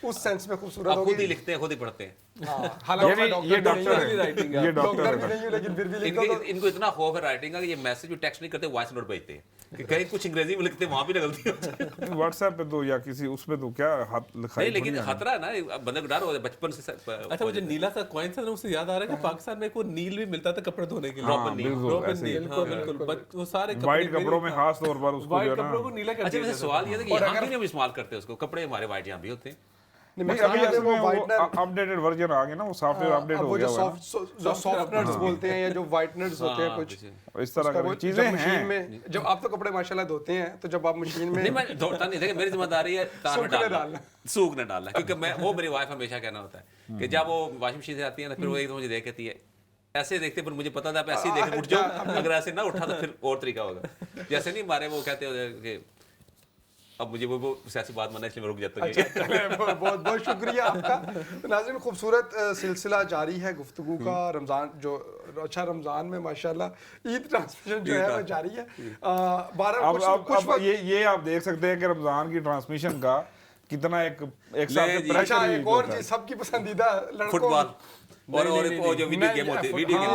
उस सेंस में खूबसूरत आप खुद ही होगी। लिखते हैं, खुद ही पढ़ते हैं। हाँ, ये हालांकि मैं भी ये डॉक्टर डॉक्टर नहीं writing है, है। ये हूँ, डॉक्टर डॉक्टर भी है। नहीं हूँ, लेकिन फिर भी लिखता हूँ। इनको इतना खौफ है राइटिंग का कि ये मैसेज भी टेक्स्ट नहीं करते, वॉइस नोट भेजते हैं कि कहीं कुछ अंग्रेजी में लिखते हैं, वहां भी ना गलती हो जाए। व्हाट्सएप पे तो या किसी उस पे तो क्या हाथ लिखाई नहीं, लेकिन थोड़ी है। खतरा है ना, बंदे को डर हो जाए बचपन से। अच्छा, मुझे नीला सा कॉइन था ना, उससे याद आ रहा है कि पाकिस्तान में एक वो नील भी मिलता था कपड़े धोने के लिए। हाँ, रॉबन नील। बिल्कुल, रॉबन ऐसे ही। नील, हाँ, बिल्कुल। वो सारे वाइट कपड़ों में खास तौर पर उसको जो वाइट है कपड़ों को ना। नीला कर अच्छा, दिया वैसे जाता सवाल ये था कि यहाँ क्यों नहीं हम इस्तेमाल करते उसको? कपड़े हमारे वाइट यहाँ भी होते हैं। नहीं, नहीं, मैं अभी समझ असल गया, में वो whitener- अपडेटेड वर्जन आ गया ना, वो सॉफ्टवेयर अपडेट अब हो वो गया जो हुआ है सॉफ्टनर्स बोलते हैं या जो व्हाइटनर्स होते हैं कुछ ना। इस तरह उसका वो की जब चीजें मशीन हैं। में, जब आप तो कपड़े माशाल्लाह धोते हैं तो जब आप मशीन में नहीं, मैं दौड़ता नहीं था, मेरी जिम्मेदारी है तार में सूखने डालना, डालना। सूखने डालना, क्योंकि मैं वो मेरी वाइफ हमेशा कहना होता है कि जब वो वॉशिंग मशीन से आती है ना, फिर वो एक मुझे देख कहती है ऐसे देखते, पर मुझे पता था आप ऐसे ही देख उठ जाओ, अगर ऐसे ना उठा तो फिर और तरीका होगा। जैसे नहीं हमारे वो कहते हो कि अब मुझे वो ऐसी बात माना, इसलिए मैं रुक जाता हूँ। चलें, बहुत बहुत शुक्रिया आपका। तो नाज़रीन, खूबसूरत सिलसिला जारी है गुफ्तगू का। रमज़ान जो अच्छा, रमज़ान में माशाल्लाह ईद ट्रांसमिशन जो है वो जारी है। अब ये आप देख सकते हैं कि रमजान की ट्रांसमिशन का कितना एक हिसाब से ले जी। प्रेशर अच्छा, भी एक और होता है। चीज सबकी पसंदीदा लड़कों फुटबॉल और वो जो वीडियो गेम होती है, वीडियो गेम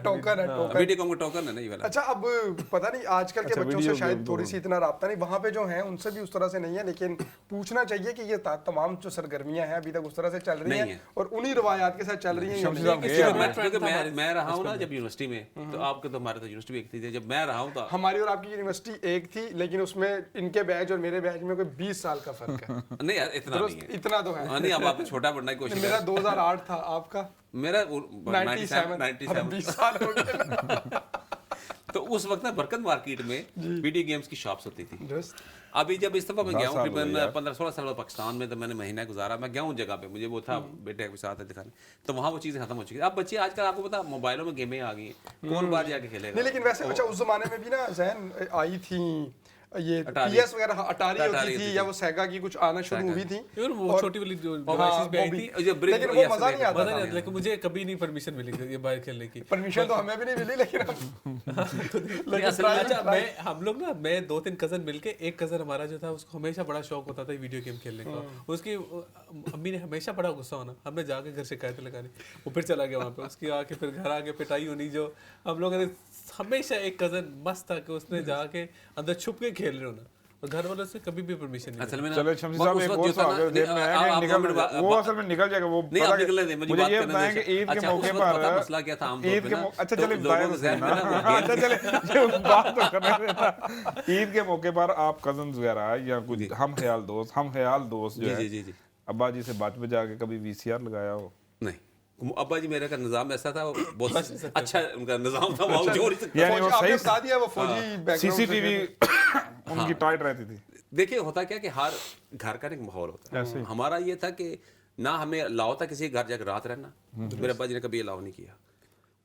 टोकन है टोकन। वीडियो गेम का टोकन है ना ये वाला। अच्छा, अब पता नहीं आजकल के अच्छा, बच्चों से वीडियो शायद गेम थोड़ी तो- सी इतना राब्ता नहीं, वहाँ पे जो है उनसे भी उस तरह से नहीं है, लेकिन पूछना चाहिए कि ये तमाम जो सरगर्मियां हैं अभी तक उस तरह से चल रही नहीं हैं है। और उन्हीं रवायात के साथ चल रही हैं। शमशी ये साहब नहीं। गए हैं। क्योंकि मैं रहा हूँ ना जब यूनिवर्सिटी में, तो आपके तो हमारे तो यूनिवर्सिटी भी एक थी, जब मैं रहा हूँ तो हमारी और आपकी यूनिवर्सिटी एक थी, लेकिन उसमें इनके बैच और मेरे बैच में कोई 20 साल का फर्क है। नहीं इतना नहीं है। इतना तो है। हाँ, नहीं, अब आप छोटा पढ़ने की कोशिश मेरा करें। 2008 था, आपका मेरा 97। 97। अब 20 साल हो गए। तो उस वक्त ना बरकत मार्केट में वीडियो गेम्स की शॉप्स होती थी। Just- अभी जब इस दफा मैं 10 गया हूँ, साल हो करीबन गए यार। 15-16 साल बाद पाकिस्तान में, तो मैंने महीना गुजारा, मैं गया हूँ जगह पे, मुझे वो था बेटे के साथ है दिखाने, तो वहाँ वो चीज़ें खत्म हो चुकी है। अब बच्चे आजकल आपको पता मोबाइलों में गेमें आ गई हैं, कौन बाहर जाके खेलेगा? नहीं, लेकिन वैसे अच्छा उस जमाने में भी ना जहन आई थी ये अटारी। PS वगैरह, अटारी अटारी होती होती थी थी। या वो सेगा की कुछ आना शुरू हुई थी। इवन वो और- छोटी वाली जो हाँ, डिवाइसेस पे आई वो भी। थी, जो ब्रिज लेकिन वो वगैरह मजा से नहीं आता मजा था। नहीं आता, लेकिन मुझे कभी नहीं परमिशन मिली ये बाहर खेलने की। परमिशन तो हमें भी नहीं मिली, लेकिन लेकिन असल में try- अच्छा, try- मैं हम लोग ना, मैं 2-3 कजन मिलके, एक कजन हमारा जो था उसको हमेशा बड़ा शौक होता था वीडियो गेम खेलने का। उसकी अम्मी ने हमेशा बड़ा गुस्सा होना, हमने जाके घर शिकायतें लगानी, वो फिर चला गया वहाँ पे, उसकी आके फिर घर आके पिटाई होनी। जो हम लोगों ने हमेशा, एक कजन मस्त था कि उसने जाके अंदर छुप के खेल रहे होना, और घर वालों से कभी भी परमिशन नहीं असल में ना, चलो शमशी और साहब उस एक वक्त और जो था सवाल ना, जेब में है आप कि निकल मिनट वो असल में निकल जाएगा वो नहीं, पता आप कि- निकलने दें, मुझे मुझे बात ये करने बताएं दें। कि ईद के अच्छा, मौके उस वक्त पता पर मसला क्या था आमतौर ईद पे के ना, अच्छा तो चले लोगों बताएं के ज़हन में ना वो अच्छा चले ये बात तो करने देना। ईद के मौके पर आप कजन्स वगैरह या कुछ हम ख्याल दोस्त जो जी है जी जी जी अब्बा जी से बात पे जाके कभी VCR लगाया हो? नहीं, अब्बा जी मेरे का निज़ाम ऐसा था, बहुत अच्छा उनका निज़ाम था, वो जोड़ ही सकता। यानी वो आपने सही बता दिया वो फौजी बैकग्राउंड से CCTV थे। उनकी टाइट रहती थी। देखिए होता क्या कि हर घर का एक माहौल होता है। हमारा ये था कि ना हमें अलाउ था किसी के घर जाकर रात रहना, मेरे अब्बा जी ने कभी अलाउ नहीं किया।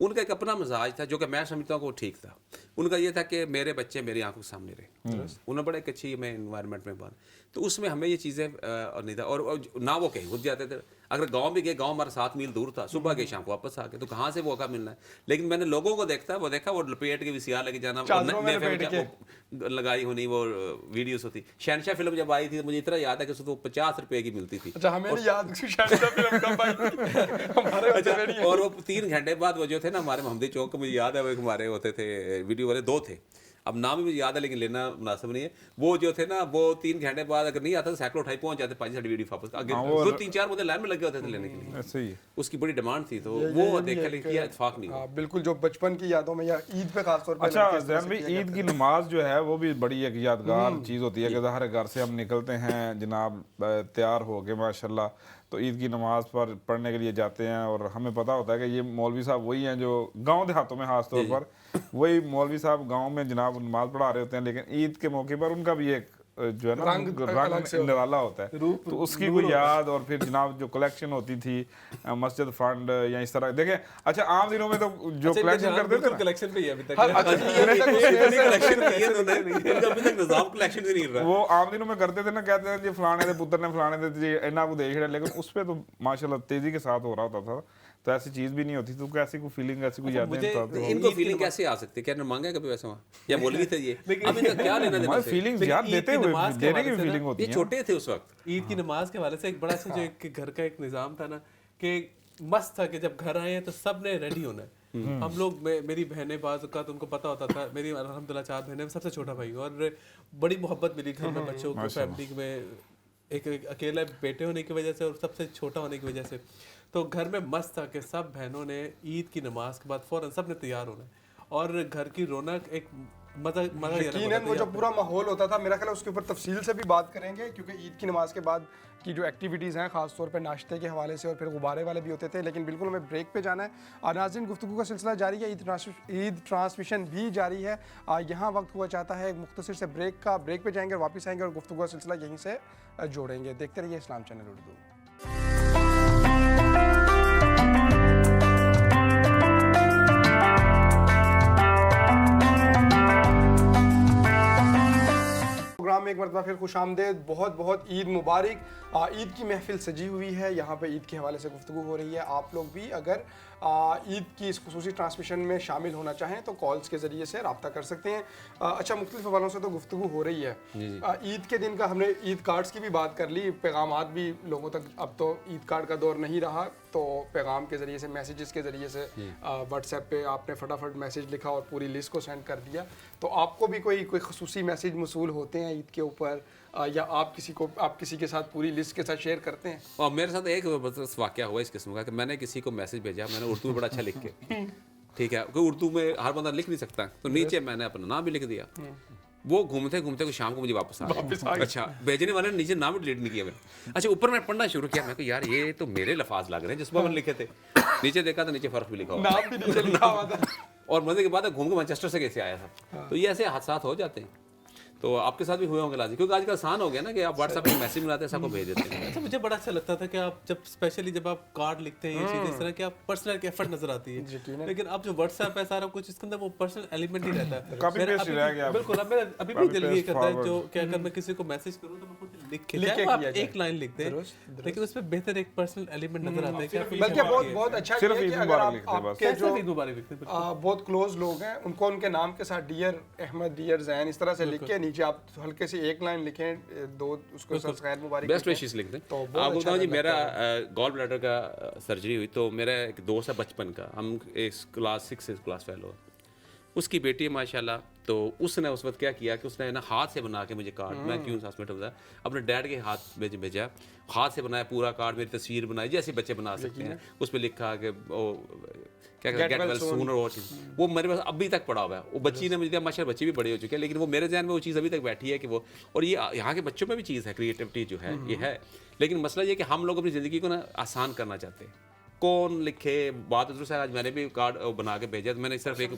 उनका एक अपना मिजाज था जो कि मैं समझता हूँ कि वो ठीक था। उनका ये था कि मेरे बच्चे मेरी आंखों के सामने रहे, उन्हें बड़े एक अच्छी में इन्वायरमेंट में बन, तो उसमें हमें ये चीज़ें नहीं था। और ना वो कहीं घुस जाते थे, अगर गांव भी गए, गांव हमारा 7 मील दूर था, सुबह गए शाम को वापस आ गए, तो कहाँ से वो का मिलना है। लेकिन मैंने लोगों को देखा वो लपेट के VCR लेके जाना, चादरों में लपेट के। वो लगाई होनी वो वीडियोस होती। शहनशाह फिल्म जब आई थी तो मुझे इतना याद है कि उसको 50 रुपए की मिलती थी। अच्छा, हमें नहीं याद शहनशाह फिल्म कब आई थी। हमारे बच्चे में नहीं है। और वो 3 घंटे बाद वो जो थे ना हमारे मोहम्मदी चौक, मुझे याद है वो एक हमारे होते थे वीडियो वाले 2 थे, अब नाम भी मुझे याद है लेकिन लेना मुनासिब नहीं है। वो जो थे ना, वो 3 घंटे बाद अगर नहीं आता तो सैकड़ों उठाई पहुंच जाते 5 वीडियो वापस आगे, 2-3-4 बंदे लाइन में लगे होते थे लेने के लिए। ऐसे ही उसकी बड़ी डिमांड थी, तो वो देखा लेकिन किया इत्तेफाक नहीं हुआ। हाँ, बिल्कुल जो बचपन की यादों में या ईद पे खासतौर पर अच्छा जैन भाई, ईद की नमाज जो है वो भी बड़ी एक यादगार चीज़ होती है कि हर घर से हम निकलते हैं जनाब तैयार हो के माशाल्लाह, तो ईद की नमाज पर पढ़ने के लिए जाते हैं और हमें पता होता है कि ये मौलवी साहब वही हैं जो गांव देहातों में खास तौर पर वही मौलवी साहब गांव में जनाब नमाज पढ़ा रहे होते हैं, लेकिन ईद के मौके पर उनका भी एक जो है ना रंग निराला होता है, तो उसकी कोई याद और फिर जनाब जो कलेक्शन होती थी मस्जिद फंड या इस तरह देखें। अच्छा आम दिनों में तो जो कलेक्शन करते थे कलेक्शन पे ही है अभी तक। कलेक्शन भी नहीं रहा। वो आम दिनों में करते थे ना, कहते हैं जी फलाने दे पुत्र ने फलाने दे जी इन्ना को देख रहे, लेकिन उस पे तो माशाल्लाह तेजी के साथ हो रहा होता था, तो ऐसी चीज भी नहीं होती। तो कैसी कोई फीलिंग, ऐसी कोई यादें इनको फीलिंग कैसे आ सकती है? क्या मांगा कभी वैसे वहाँ या मौलवी थे ये? अब इनका क्या लेना देना? फीलिंग्स याद देते हुए देने की फीलिंग होती ये है। छोटे थे उस वक्त। ईद की नमाज के हवाले से एक बड़ा सा जो एक घर का एक निज़ाम था ना कि मस्त था कि जब घर आए हैं तो सब ने रेडी होना है। हम लोग मेरी बहनें बाज़ औक़ात उनको पता होता था, मेरी अल्हम्दुलिल्लाह 4 बहनें, सबसे छोटा भाई, और बड़ी मोहब्बत मिली घर में बच्चों को, फैमिली में, एक अकेला बेटे होने की वजह से और सबसे छोटा होने की वजह से। तो घर में मस्त था कि सब बहनों ने ईद की नमाज के बाद फ़ौरन सब ने तैयार होना है और घर की रौनक एक यकीनन वो जो पूरा माहौल होता था, मेरा ख्याल है उसके ऊपर तफसील से भी बात करेंगे, क्योंकि ईद की नमाज के बाद की जो एक्टिविटीज़ हैं ख़ास तौर पे नाश्ते के हवाले से और फिर गुब्बारे वाले भी होते थे। लेकिन बिल्कुल हमें ब्रेक पे जाना है और नाज़रीन गुफ्तगू का सिलसिला जारी है, ईद ट्रांसमिशन भी जारी है। यहाँ वक्त हुआ चाहता है एक मुख्तसर से ब्रेक का, ब्रेक पे जाएंगे और वापस आएंगे और गुफ्तगू का सिलसिला यहीं से जोड़ेंगे। देखते रहिए इस्लाम चैनल उर्दू। प्रोग्राम में एक मरतबा फिर खुश आमदेद, बहुत बहुत ईद मुबारक। ईद की महफिल सजी हुई है, यहाँ पे ईद के हवाले से गुफ्तगू हो रही है। आप लोग भी अगर ईद की इस खुसूसी ट्रांसमिशन में शामिल होना चाहें तो कॉल्स के ज़रिए से रब्ता कर सकते हैं। अच्छा, मुख्तलिफ हवालों से तो गुफ्तगू हो रही है। ईद के दिन का हमने ईद कार्ड्स की भी बात कर ली, पैगामात भी लोगों तक, अब तो ईद कार्ड का दौर नहीं रहा, तो पैगाम के ज़रिए से, मैसेजेस के ज़रिए से, व्हाट्सएप पे आपने फटाफट मैसेज लिखा और पूरी लिस्ट को सेंड कर दिया। तो आपको भी कोई खुसूसी मैसेज मसूल होते हैं ईद के ऊपर, या आप किसी के साथ पूरी लिस्ट के साथ शेयर करते हैं? और मेरे साथ एक वाक़या हुआ इस किस्म का कि मैंने किसी को मैसेज भेजा, मैंने उर्दू में बड़ा अच्छा लिख के, ठीक है, क्योंकि उर्दू में हर बंदा लिख नहीं सकता, तो नीचे मैंने अपना नाम भी लिख दिया। वो घूमते घूमते को शाम को मुझे वापस आ गया। अच्छा, भेजने वाले ने नीचे नाम भी डिलीट नहीं किया मैंने। अच्छा, ऊपर मैं पढ़ना शुरू किया, मैं को यार ये तो मेरे लफाज लग रहे हैं जिस पर मैंने लिखे थे। नीचे देखा तो नीचे फ़र्क भी लिखा हुआ, नाम भी नीचे लिखा हुआ था। और मजे के बाद घूम के मैनचेस्टर से कैसे आया था। तो ये ऐसे हादसा हो जाते हैं, तो आपके साथ भी हुए होंगे लाजी, क्योंकि आजकल आसान हो गया ना कि आप व्हाट्सएप पे मैसेज मिलाते हैं, सबको भेज देते हैं। अच्छा, मुझे बड़ा अच्छा लगता था कि आप जब स्पेशली जब आप कार्ड लिखते हैं, ये चीज़ें इस तरह की आप पर्सनल की एफर्ट नजर आती है, लेकिन अब जो व्हाट्सएप है सारा कुछ इसके अंदर वो पर्सनल एलिमेंट ही रहता है। बिल्कुल, अब मेरा अभी भी दिल ये करता है जो कि अगर मैं किसी को मैसेज करूँ तो मैं खुद लिख के आप एक लाइन लिखते हैं, लेकिन उसमें बेहतर एक पर्सनल एलिमेंट नजर आता है। बल्कि बहुत अच्छा है कि अगर आपके जो लिखते हैं बहुत क्लोज लोग हैं उनको उनके नाम के साथ डियर अहमद, डियर जैन, इस तरह से लिख के नीचे आप हल्के से एक लाइन लिखें, दो उसको खैर मुबारक, बेस्ट विशेस लिख दें। तो आपको बताऊं जी, मेरा गॉल ब्लैडर का सर्जरी हुई, तो मेरा एक दोस्त है बचपन का, हम क्लास 6 से क्लास फेलो, उसकी बेटी है माशाल्लाह। तो उसने उस वक्त क्या किया कि उसने ना हाथ से बना के मुझे कार्ड, मैं क्यों हॉस्पिटल में अपने डैड के हाथ में भेजा, हाथ से बनाया पूरा कार्ड, मेरी तस्वीर बनाई जैसे बच्चे बना सकते हैं, उस पर लिखा कि क्या गेट वेल सून, और वो मेरे पास अभी तक पड़ा हुआ है। वो बच्ची ने मुझे दिया, माशाल्लाह बच्ची भी बड़ी हो चुकी है, लेकिन वो मेरे ज़हन में वो चीज़ अभी तक बैठी है कि वो, और ये यहाँ के बच्चों में भी चीज़ है, क्रिएटिविटी जो है ये है। लेकिन मसला ये कि हम लोग अपनी ज़िंदगी को ना आसान करना चाहते हैं, कौन लिखे बात उधर से। आज मैंने भी कार्ड बना के भेजा, तो मैंने सिर्फ एक,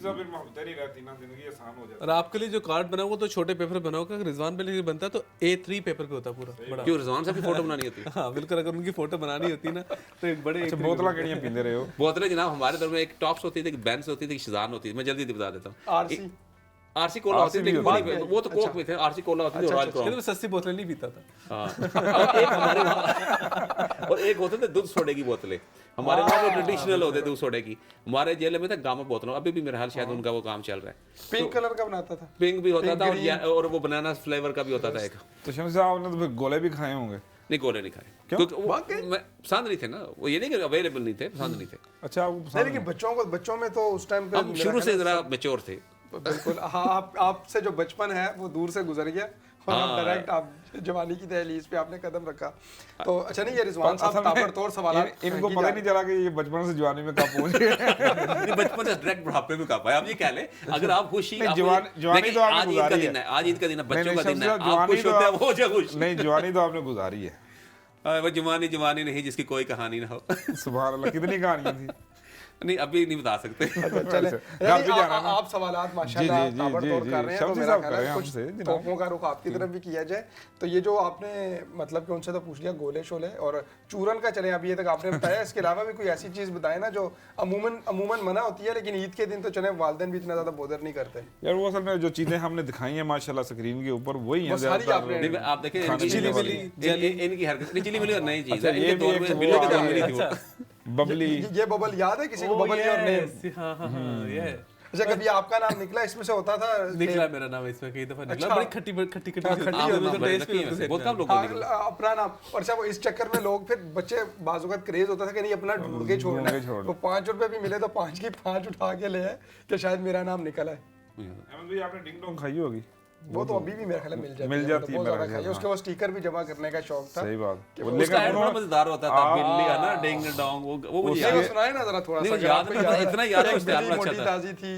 और आपके लिए जो कार्ड बना वो तो छोटे पेपर बना होगा, रिजवान पे बनता है तो A3 पेपर पे होता है पूरा बड़ा। क्यों रिजवान साहब की फोटो बनानी होती है? हाँ बिल्कुल, अगर उनकी फोटो बनानी होती ना तो एक बड़े बोतला कड़ियां पींदे रहे हो? बोतलें जनाब हमारे दौर में एक टॉप्स होती थी, एक बेंस होती थी, एक शिजान होती थी, मैं जल्दी बता देता हूँ। आरसी कोला होती थी, लेकिन वो तो कोक में थे, आरसी कोला होती थी, रॉयल क्रॉन। सस्ती बोतलें नहीं पीता था। हाँ, एक हमारे वहाँ और एक होते थे दूध सोडे की बोतलें, हमारे वहाँ वो ट्रेडिशनल होते दूध सोडे की। हमारे जेल में था गामा बोतलों, अभी भी मेरे हाल शायद उनका वो काम चल रहा है। पिंक कलर का बनाता था, पिंक भी होता था और वो बनाना फ्लेवर का भी होता था एक। तो शम्स साहब आपने तो गोले भी खाए होंगे? नहीं, गोले नहीं खाए, क्योंकि पसंद नहीं थे ना, वो ये नहीं कि अवेलेबल नहीं थे, पसंद नहीं थे। अच्छा, लेकिन बच्चों में तो उस टाइम पे हम शुरू से जरा मैच्योर थे, बिल्कुल हाँ, आपसे जो बचपन है वो दूर से गुजर गया और आप डायरेक्ट आप जवानी की दहलीज पे आपने कदम रखा। तो अच्छा नहीं, ये रिजवान साहब ताबड़तोड़ सवाल इनको पता नहीं चला कि ये बचपन से जवानी में कब पहुंच गए। नहीं, बचपन से डायरेक्ट बुढ़ापे में कब आए आप ये कह लें। अगर आप खुशी जवानी तो आपने गुजारी है, आज ईद का दिन है, बच्चों का दिन है, आप जवानी खुश होते हैं, वो जो खुश नहीं, जवानी तो आपने गुजारी है। वो जवानी जवानी नहीं जिसकी कोई कहानी ना हो। सुभान अल्लाह, कितनी कहानियां थी। नहीं अभी नहीं बता सकते। चले आप सवालात माशाल्लाह ताबड़तोड़ कर रहे हैं, तो मेरा ख्याल है कुछ तोपों का रुख आपकी तरफ भी किया जाए। तो ये जो आपने मतलब कि उनसे तो पूछ लिया गोले शोले और चूरन का, चले अभी ये तक आपने बताया, इसके अलावा भी कोई ऐसी चीज बताए ना जो अमूमन मना होती है, लेकिन ईद के दिन तो चले वालिदैन भी इतना ज्यादा बोदर नहीं करते यार। वो असल में जो चीजें हमने दिखाई हैं माशाल्लाह स्क्रीन के ऊपर वही हैं नहीं, आप देखें इनकी हरकत चिली मिली और नई चीज है, ये इनके दौर में बिल्ली के दौर में नहीं थी वो। बबली, ये बबल याद है किसी को? बबल और नेम। हाँ ये अच्छा, कभी आपका नाम निकला इसमें से? होता था निकला मेरा नाम इसमें कई दफा निकला। अच्छा। बड़ी खट्टी खट्टी बहुत कम लोगों को हाँ, अपना नाम। और अच्छा, वो इस चक्कर में लोग फिर बच्चे बाजुगत क्रेज होता था कि नहीं अपना ढूंढ के छोड़ना है, तो 5 रुपए भी मिले तो 5 की 5 उठा के ले आए कि शायद मेरा नाम निकला है। अहमद भाई आपने डिंग डोंग खाई होगी? वो तो अभी भी मेरे ख्याल में मिल जाती है, बहुत ज्यादा खाई है। उसके बाद स्टिकर भी जमा करने का शौक था। सही बात। उसका ऐड बड़ा मजेदार होता था, बिल्ली है ना, डिंग डोंग, वो मुझे वो सुनाए ना जरा थोड़ा सा, याद नहीं, इतना याद है, बिल्ली अच्छा मोटी था। ताजी थी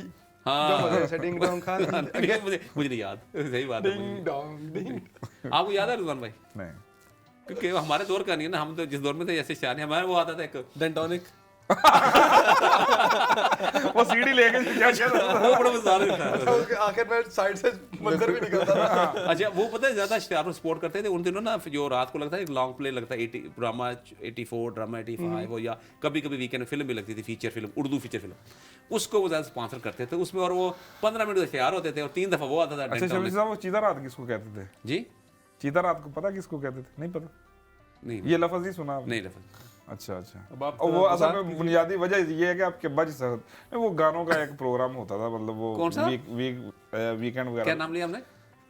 हाँ। जो मजे से डिंग डोंग खा मुझे नहीं याद, सही बात है। Ding dong ding. आपको याद है रिजवान भाई? नहीं, क्योंकि हमारे दौर का नहीं है ना, हम तो जिस दौर में थे ऐसे शान हमारे, वो आता था एक डेंटोनिक। वो सीढ़ी लेके क्या वो बड़ा मजेदार था। उसके आखिर में साइड से मंदिर भी निकलता था। अच्छा, वो पता है ज्यादा स्टार सपोर्ट करते थे उन दिनों ना, जो रात को लगता है एक लॉन्ग प्ले लगता है, ड्रामा 84, ड्रामा 85 वो, या कभी कभी वीकेंड में फिल्म भी लगती थी, feature film, Urdu feature film, उसको वो ज्यादा स्पॉन्सर करते थे उसमें, और वो 15 मिनट तैयार होते थे और 3 दफा वो आता था। अच्छा शमीम साहब, वो चीता रात किसको कहते थे? जी चीता रात को पता किसको कहते थे? नहीं पता? नहीं ये लफ्ज ही सुना आपने? नहीं लफ्ज। अच्छा अच्छा। अब आप और वो असल में बुनियादी वजह ये है कि आपके बज सकते, वो गानों का एक प्रोग्राम होता था, मतलब वो कौन सा? वीकेंड वगैरह। क्या नाम लिया हमने?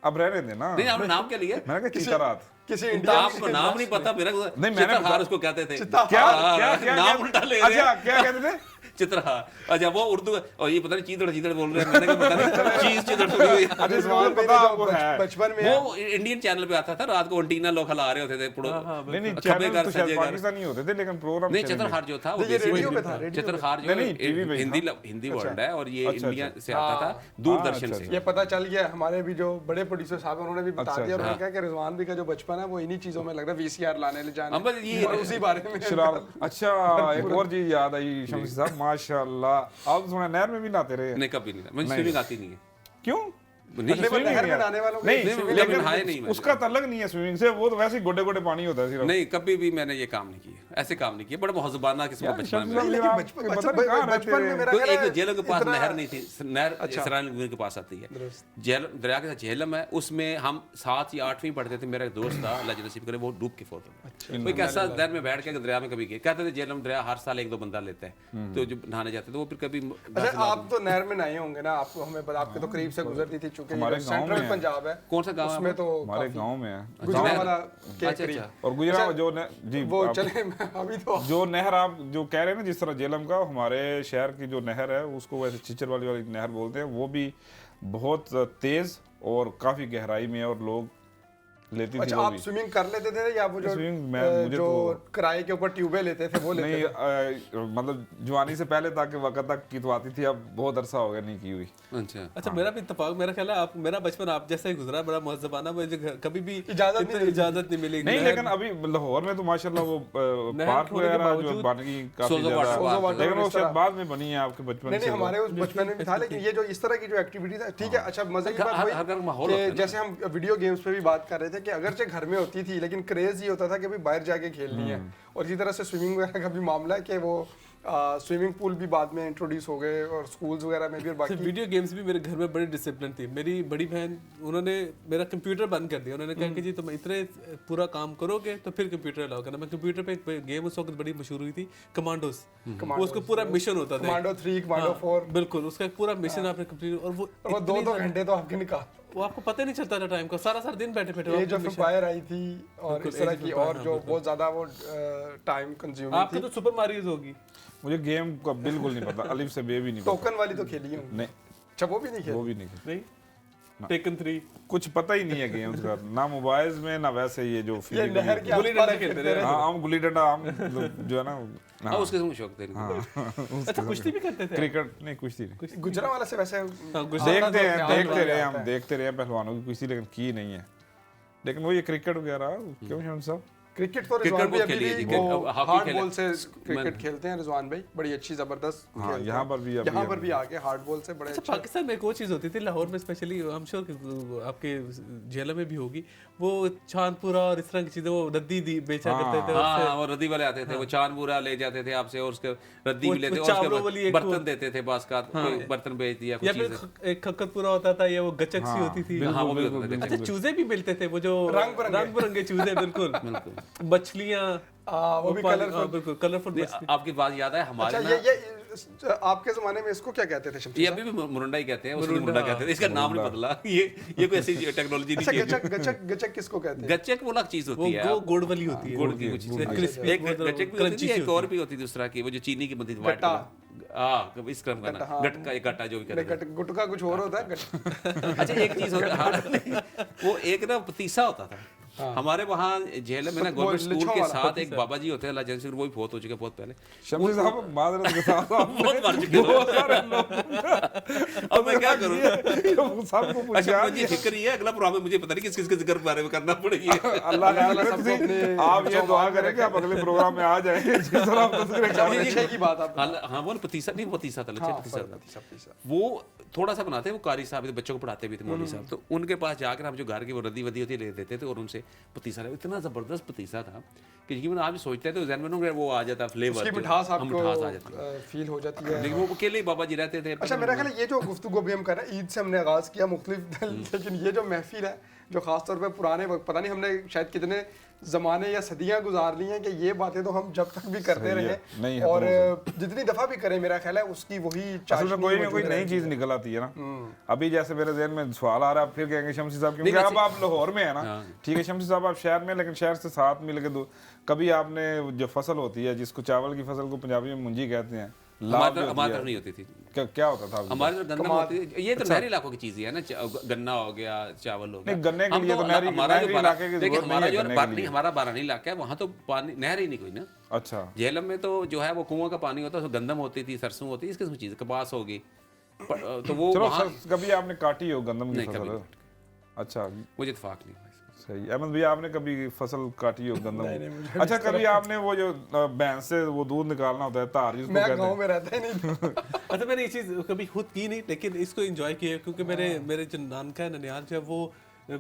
अब रहने देना। नहीं, आपने नाम क्या लिया? मैंने कहा चीता रात। किसी तो इंडिया आपको नाम नहीं पता मेरा? नहीं, मैंने चित्रहार उसको कहते थे। क्या क्या क्या नाम उल्टा ले रहे अच्छा, क्या कहते थे? चित्रहार। अच्छा, वो उर्दू, और ये पता नहीं चीदड़ चीदड़ बोल रहे हैं, मैंने कहा पता नहीं चीज चिदड़ थोड़ी हुई। अरे सवाल पता आपको है? बचपन में वो इंडियन चैनल पे आता था रात को, एंटीना लोग हला रहे होते थे, नहीं खबे चैनल कर तो शायद सजेगा। पाकिस्तानी होते थे, लेकिन प्रोग्राम नहीं, चित्रहार जो था वो ये रेडियो पे था, रेडियो चित्रहार जो नहीं, टीवी पे हिंदी वर्ड है, और ये अच्छा, इंडिया अच्छा। से आता था, दूरदर्शन अच्छा, से। ये पता चल गया। हमारे भी जो बड़े प्रोड्यूसर साहब हैं उन्होंने भी बता अच्छा, दिया, और अच्छा। उन्होंने कहा कि रिजवान भी का जो बचपन है वो इन्हीं चीजों में लग रहा है, वीसीआर लाने ले जाने, अब ये और उसी बारे में शराब। अच्छा, एक और चीज याद आई शम्सी साहब, माशाल्लाह आप सुना नहर में भी नहाते रहे? नहीं, कभी नहीं, मुझे स्विमिंग आती नहीं है। क्यों? नहीं, नहर में नहाने वालों को नहीं, लेकिन नहाए नहीं मैंने। उसका तल्लक नहीं है स्विमिंग से, वो तो वैसे ही गोडे गोडे पानी होता है सिर्फ। नहीं, कभी भी मैंने ये काम नहीं किया, ऐसे काम नहीं किया, बड़ा मुहज़्ज़बाना किस्म का बचपन में। लेकिन बचपन में मेरा तो ख्याल एक है जेलों के पास इतना- नहर नहीं थी, नहर इसराइल के पास आती है, जेल दरिया के साथ झेलम है, उसमें हम 7 या 8वीं पढ़ते थे, मेरा एक दोस्त था, अल्लाह जी नसीब करे, वो डूब के फोत हो गया। कोई कैसा दर में बैठ के दरिया में कभी गए, कहते थे जेलम दरिया हर साल 1-2 बंदा लेता है, तो जो नहाने जाते थे वो फिर कभी। अच्छा, आप तो नहर में नहाए होंगे ना, आपको हमें पता, आपके तो करीब से गुजरती थी, चूंकि हमारे गाँव सेंट्रल में पंजाब है, कौन सा गाँव है उसमें तो हमारे काफी- गांव में है। गुजरांवाला के अच्छा, करीब। अच्छा। और गुजरा जो जी वो आप- चले अभी तो जो नहर आप जो कह रहे हैं ना, जिस तरह जेलम का, हमारे शहर की जो नहर है उसको वैसे चिचर वाली नहर बोलते हैं, वो भी बहुत तेज और काफी गहराई में है, और लोग लेती थी अच्छा, वो आप भी। स्विमिंग कर लेते थे या वो जो स्विमिंग मुझे जो तो- किराए के ऊपर ट्यूबे लेते थे वो लेते नहीं थे? मतलब जवानी से पहले ताकि वक्त तक की तो आती थी, अब बहुत अरसा हो गया नहीं की हुई। अच्छा, अच्छा, मेरा भी इत्तेफाक, मेरा ख्याल है आप, मेरा बचपन आप जैसे ही गुजरा, बड़ा मुहज़्ज़बाना, मुझे कभी भी इजाजत इजाजत नहीं मिली। नहीं, लेकिन अभी लाहौर में तो माशाल्लाह वो पार्क होने के वगैरह जो बावजूद बन गई काफी सोजो ज्यादा, वाटर पार्क। लेकिन वो इस तरह- शायद बाद में बनी है आपके बचपन नहीं से। नहीं, हमारे उस बचपन में भी था, लेकिन ये जो इस तरह की जो एक्टिविटी था, ठीक है। अच्छा, मजे की बात हर- वही हर घर का माहौल कि होता है ना। जैसे हम वीडियो गेम्स पे भी बात कर रहे थे कि अगरचे घर में होती थी, लेकिन क्रेज ये होता था कि भाई बाहर जाके खेलनी है। और इसी तरह से स्विमिंग वगैरह का भी मामला है कि वो स्विमिंग पूल भी बाद में इंट्रोड्यूस हो गए, और स्कूल्स वगैरह में भी, और बाकी वीडियो गेम्स भी मेरे घर में बड़ी डिसिप्लिन थी। मेरी बड़ी बहन, उन्होंने मेरा कंप्यूटर बंद कर दिया, उन्होंने कहा कि जी तुम इतने पूरा काम करोगे तो फिर कंप्यूटर अलाउ करना। मैं कंप्यूटर पे एक गेम उस वक्त बड़ी मशहूर हुई थी, कमांडोस, वो उसको पूरा मिशन होता था, कमांडो 3, कमांडो 4, बिल्कुल उसका एक पूरा मिशन आपने कंप्लीट, और वो वो 2-2 घंटे तो आपके निकाल, वो आपको पता ही नहीं चलता था टाइम का, सारा सारा दिन बैठे बैठे एज ऑफ एम्पायर आई थी, और इस तरह की, और जो बहुत ज्यादा वो टाइम कंज्यूमिंग आपके थी। तो सुपर मारियोज होगी। मुझे गेम का बिल्कुल नहीं पता, अलिफ से बे भी नहीं पता। टोकन वाली तो खेली हूँ। नहीं, अच्छा वो भी नहीं वो खेलते? भी नहीं खेलते। नहीं टेकन 3 कुछ पता ही नहीं है गेम्स का, ना मोबाइल्स में ना वैसे ये जो ये नहर के गुल्ली आसपास डंडा ही खेलते फिरते रहे। रहे। हाँ हम गुल्ली डंडा हम जो है ना हाँ उसके मुझे शौक थे अच्छा कुश्ती भी करते थे क्रिकेट नहीं कुश्ती नहीं। गुजरावाला से वैसे गुजरात देखते हैं ख्याल देखते रहे आता हम है। देखते रहे पहलवानों की कुश्ती, लेकिन की नहीं है। लेकिन वो ये क्रिकेट वगैरह क्यों शमस साहब? क्रिकेट तो क्रिकेट रिजवान भी बहुत अभी खेली है भी जी, वो हॉकी हार्ड खेले। बॉल से क्रिकेट खेलते हैं रिजवान भाई, बड़ी अच्छी जबरदस्त हाँ, खेलते यहाँ हैं। पर भी अभी यहाँ पर अभी- भी आगे हार्ड बॉल से बड़े अच्छा अच्छे। पाकिस्तान में एक और चीज़ होती थी लाहौर में स्पेशली, आई एम श्योर आपके जेल में भी होगी, वो चांदपुरा और इस तरह की चीज़ें वो रद्दी बेचा करते थे। हाँ उससे हाँ, वो रद्दी वाले आते थे, वो चांदपुरा ले जाते थे आपसे और उसके रद्दी भी लेते वो और चावलों वाली उसके एक बर्तन वो- देते थे, बास्कात कोई बर्तन बेच दिया या कुछ फिर चीजें। एक खक्कतपुरा होता था, या वो गचक सी होती थी। हाँ वो भी बिल्कुल, होता था। अच्छा चूजे भी मिलते थे, वो जो रंग बिरंगे। रंग बिरंगे चूजे, बिल्कुल मछलियाँ, वो भी कलरफुल। बिल्कुल कलरफुल नहीं, आपकी बात याद है हमारे अच्छा ना, ये आपके जमाने में इसको क्या कहते थे शमशेर ये साहब? अभी भी मुरंडा ही कहते हैं, उसको मुरंडा कहते हैं, इसका नाम नहीं बदला। ये कोई ऐसी टेक्नोलॉजी अच्छा नहीं है। गचक गचक गचक किसको कहते हैं? गच्चक वो अलग चीज वो होती है। गुड़ वाली होती है, गुड़ की कुछ चीज़। क्रिस्पी, एक गच्चक भी होती क्रंची थी, सी एक और भी होती थी दूसरा की, वो जो चीनी की बनती थी, व्हाइट गट्टा। कलर। हाँ इस क्रम का ना, हाँ। गटका एक गट्टा जो भी कहते हैं। गुटका कुछ और होता है अच्छा एक चीज होता है, वो एक ना पतीसा होता था हमारे वहाँ जेल में ना, वो गवर्नमेंट स्कूल लिच्छों के वाला साथ एक बाबा जी होते हैं, अल्लाह जंग वो भी बहुत हो चुके हैं बहुत पहले, शमस साहब माजरत के साथ बहुत मर चुके हैं। अब मैं क्या करूँ? सबको पूछा अच्छा मुझे फिक्र ही है, अगला प्रोग्राम मुझे पता नहीं किस किस के जिक्र के बारे में करना पड़ेगी। अल्लाह अल्लाह ने सबको अपने आप ये दुआ चौपाल में करें कि आप अगले प्रोग्राम में आ जाएं जिस तरह आप तस्वीरें कर रहे हैं। लच्छे की बात आप हाँ वो पतीसा नहीं, पतीसा था, लच्छे हाँ, पतीसा sorry, था। पतीसा। वो थोड़ा सा बनाते हैं, वो कारी साहब थे, बच्चों को पढ़ाते भी थे मौलवी साहब, तो उनके पास जाकर हम जो घर की वो रद्दी वद्दी होती ले देते थे और उनसे पतीसा ले, इतना जबरदस्त पतीसा था कि यकीन आप सोचते हैं तो ज़हन में वो आ जाता फ्लेवर, उसकी मिठास मिठास आ जाती है। आपको फील हो जाती है। लेकिन वो अकेले ही बाबा जी रहते थे। अच्छा मेरा ख्याल है ये जो गुफ्तगू भी हम कर रहे हैं, ईद से हमने आगाज़ किया मुख्तलिफ, लेकिन ये जो महफिल है जो ख़ासतौर पे पुराने वक्त, पता नहीं हमने शायद कितने ज़माने या सदियां गुजार ली हैं कि ये बातें तो हम जब तक भी करते सही है। रहे नहीं है और तो जितनी दफ़ा भी करें मेरा ख्याल है उसकी वही असल में चाशनी कोई ना मौजूद कोई नई रहेगी। चीज निकल आती है ना। अभी जैसे मेरे ज़हन में सवाल आ रहा है, फिर कहेंगे शमसी साहब क्योंकि नहीं, अब आप लाहौर में है ना, ठीक है शमसी साहब आप शहर में, लेकिन शहर से साथ मिल के कभी आपने जो फसल होती है जिसको चावल की फसल को पंजाबी में मुंजी कहते हैं, लाभ जो हमारे होती तरफ नहीं है, होती थी, क्या होता था? हमारे तरफ गन्ना होती है, ये तो नहरी इलाकों की चीज़ है ना, गन्ना हो गया, चावल हो गया। नहीं, गन्ने के हम लिए तो नहरी हमारा जो इलाके की देखिए जरूरत हमारा नहीं है जो गन्ने के बारानी लिए। हमारा बारानी इलाका है, वहाँ तो पानी नहर ही नहीं कोई ना। अच्छा झेलम में तो जो है वो कुआं का पानी होता है, उसमें गंदम होती थी, सरसों होती है, इस किस्म की चीज़, कपास होगी, तो वो चलो वहाँ कभी आपने काटी हो गंदम की नहीं, कभी फसल? नहीं। अच्छा मुझे इतफाक नहीं हुआ इसमें। सही। अहमद भैया आपने कभी फसल काटी हो गंदम? अच्छा कभी आपने वो जो भैंस से वो दूध निकालना होता है, तार जिसको मैं कहते गाँव हैं, में रहता ही नहीं। अच्छा मैंने ये चीज़ कभी खुद की नहीं, लेकिन इसको एंजॉय किया क्योंकि मेरे जो नानका है ननिहाल जो है वो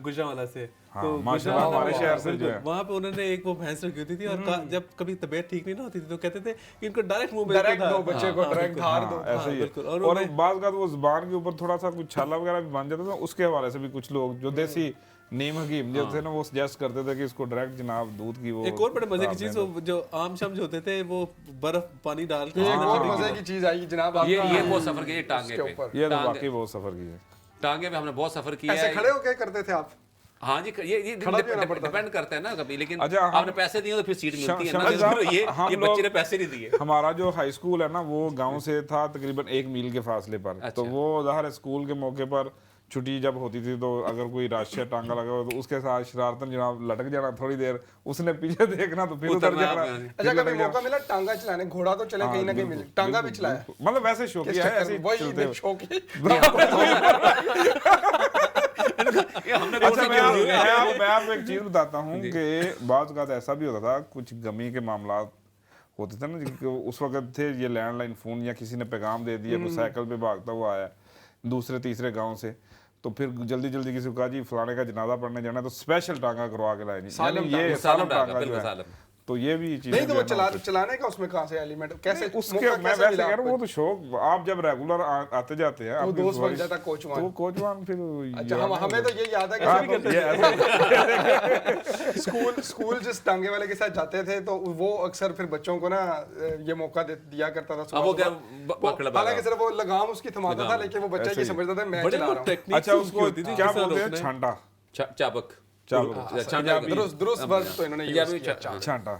गुजरांवाला से, हाँ, तो माशाल्लाह गुजरांवाला हमारे शहर से जो बिल्कुल, है। वहाँ पे उन्होंने एक वो भैंस रखी होती थी और जब कभी तबीयत ठीक नहीं ना होती थी तो कहते थे कि इनको डायरेक्ट मुंह में डायरेक्ट दो बच्चे को डायरेक्ट धार दो। हाँ, ऐसे ही है। बिल्कुल। और और उन्हें- बाज़ का वो जुबान के ऊपर थोड़ा सा कुछ छाला वगैरह भी बन जाता था, उसके हवाले से भी कुछ लोग जो देसी नीम हकीम जो थे ना वो सजेस्ट करते थे कि इसको डायरेक्ट जनाब दूध की वो एक और बड़े मजे की डाल चीज, दें। वो जो आम शाम जो होते थे वो बर्फ पानी डाल के एक और मजे की चीज आई जनाब ये आपका बहुत सफर किया टांगे उसके पे, ऊपर। ये तो वाकई बहुत सफर की है। टांगे पे हमने बहुत सफर किया ऐसे है। खड़े होके करते थे आप? हाँ जी, ये खड़ा भी होना पड़ता था। डिपेंड करता है ना कभी, लेकिन अच्छा, हम- आपने पैसे दिए तो फिर सीट मिलती है ना, शमस साहब, ये हम बच्चे लोग- ने पैसे नहीं दिए। हमारा जो हाई स्कूल है ना वो गांव से था तकरीबन 1 मील के फासले पर, तो अच्छा। वो ज़ाहिर है स्कूल के मौके पर छुट्टी जब होती थी तो अगर कोई राशिया टांगा लगा हो तो उसके साथ शरारतन जनाब लटक जाना थोड़ी देर, उसने पीछे देखना तो फिर उतर उतरना जाना, आपने। फिर अच्छा कभी लटक जाना। मौका मिला टांगा चलाने? घोड़ा तो चले कहीं ना कहीं मिले, टांगा भी चलाया? बिल्कुल। मतलब वैसे शौकिया है, ऐसे ही वही चलते मैं हुए। शौकी। ये हमने कौन अच्छा सी मैं गेम खेली है? मैं आपको एक चीज बताता हूँ कि बाज़ औक़ात ऐसा भी होता था, कुछ गमी के मामला होते थे ना कि उस वक्त थे ये लैंडलाइन फ़ोन या किसी ने पैगाम दे दिया, कोई साइकिल पे भागता हुआ आया दूसरे तीसरे गांव से, तो फिर जल्दी जल्दी किसी को कहा जी फलाने का जनाजा पढ़ने जाना है तो स्पेशल टांगा करवा के लाए। सालम ये टांगा, सालम सालम टांगा, टांगा जो बिल्कुल है, सालम। तो ये भी चीज़ नहीं तो वो चलाने का उसमें कहाँ से एलिमेंट कैसे उसके मौका मैं कैसे वैसे मिला कह रहा हूँ, आपको? वो तो शौक आप जब रेगुलर आते जाते हैं वो आपकी दोस्त बन सवारी- जाता कोचवान। तो वो कोचवान फिर अच्छा ये हम है ना, हमें तो ये याद है हाँ, कि तो ये ऐसे- स्कूल जिस टांगे वाले के साथ जाते थे तो वो अक्सर फिर बच्चों को ना ये मौका दिया करता था अब वो क्या सुबह। पकड़ पा हालांकि सिर्फ वो लगाम उसकी थमाता था, लेकिन वो बच्चा ऐसे ये ही। समझता था मैं बड़े चला वो रहा हूँ। टेक्निक अच्छा उसको होती थी क्या किसान बोलते हैं? रोकने। छांटा चाबक चाबक दुरुस्त वर्ड तो इन्होंने यूज पंजाबी किया। छांटा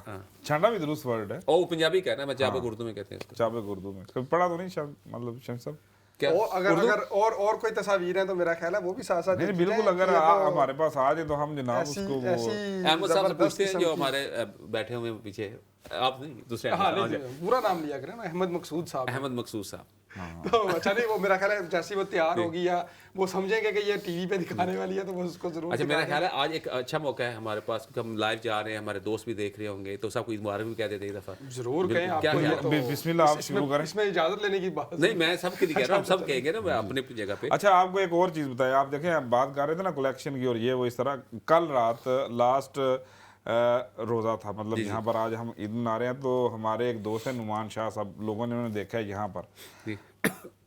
छांटा भी दुरुस्त वर्ड है, ओ पंजाबी कहना है, मैं चाबक उर्दू में कहते हैं इसको। चाबक उर्दू में कभी पढ़ा तो नहीं शायद, मतलब शमस साहब क्या और अगर और कोई तस्वीर है तो मेरा ख्याल है वो भी साथ साथ नहीं बिल्कुल, अगर हमारे पास आ जाए तो हम जनाब उसको वो अहमद साहब से पूछते हैं जो हमारे बैठे हुए हैं पीछे, आप नहीं दूसरे हाँ अहमद नहीं, पूरा नाम लिया करें ना, अहमद मकसूद साहब। अहमद मकसूद साहब। तो अच्छा नहीं, वो मेरा ख्याल है जैसी वो तैयार होगी या वो समझेंगे कि ये टीवी पे दिखाने वाली है तो वो उसको जरूर अच्छा, मेरा दिखाएंगे। ख्याल है आज एक अच्छा मौका है हमारे पास, क्योंकि हम लाइव जा रहे हैं, हमारे दोस्त भी देख रहे होंगे, तो सबको ईद मुबारक भी कह देते हैं एक दफा। जरूर कहें क्या आपको, ये ख्याल तो बिस्मिल्लाह आप शुरू करें। इसमें इजाजत लेने की बात नहीं, मैं सबके लिए कह रहा हूँ, सब कहेंगे ना, मैं अपनी अपनी जगह पे। अच्छा, आपको एक और चीज बताएं, आप देखें, आप बात कर रहे थे ना कलेक्शन की और ये वो इस तरह, कल रात लास्ट रोज़ा था, मतलब यहाँ पर आज हम ईद मना रहे हैं, तो हमारे एक दोस्त है नुमान शाह साहब, लोगों ने उन्हें देखा है यहाँ पर, जी।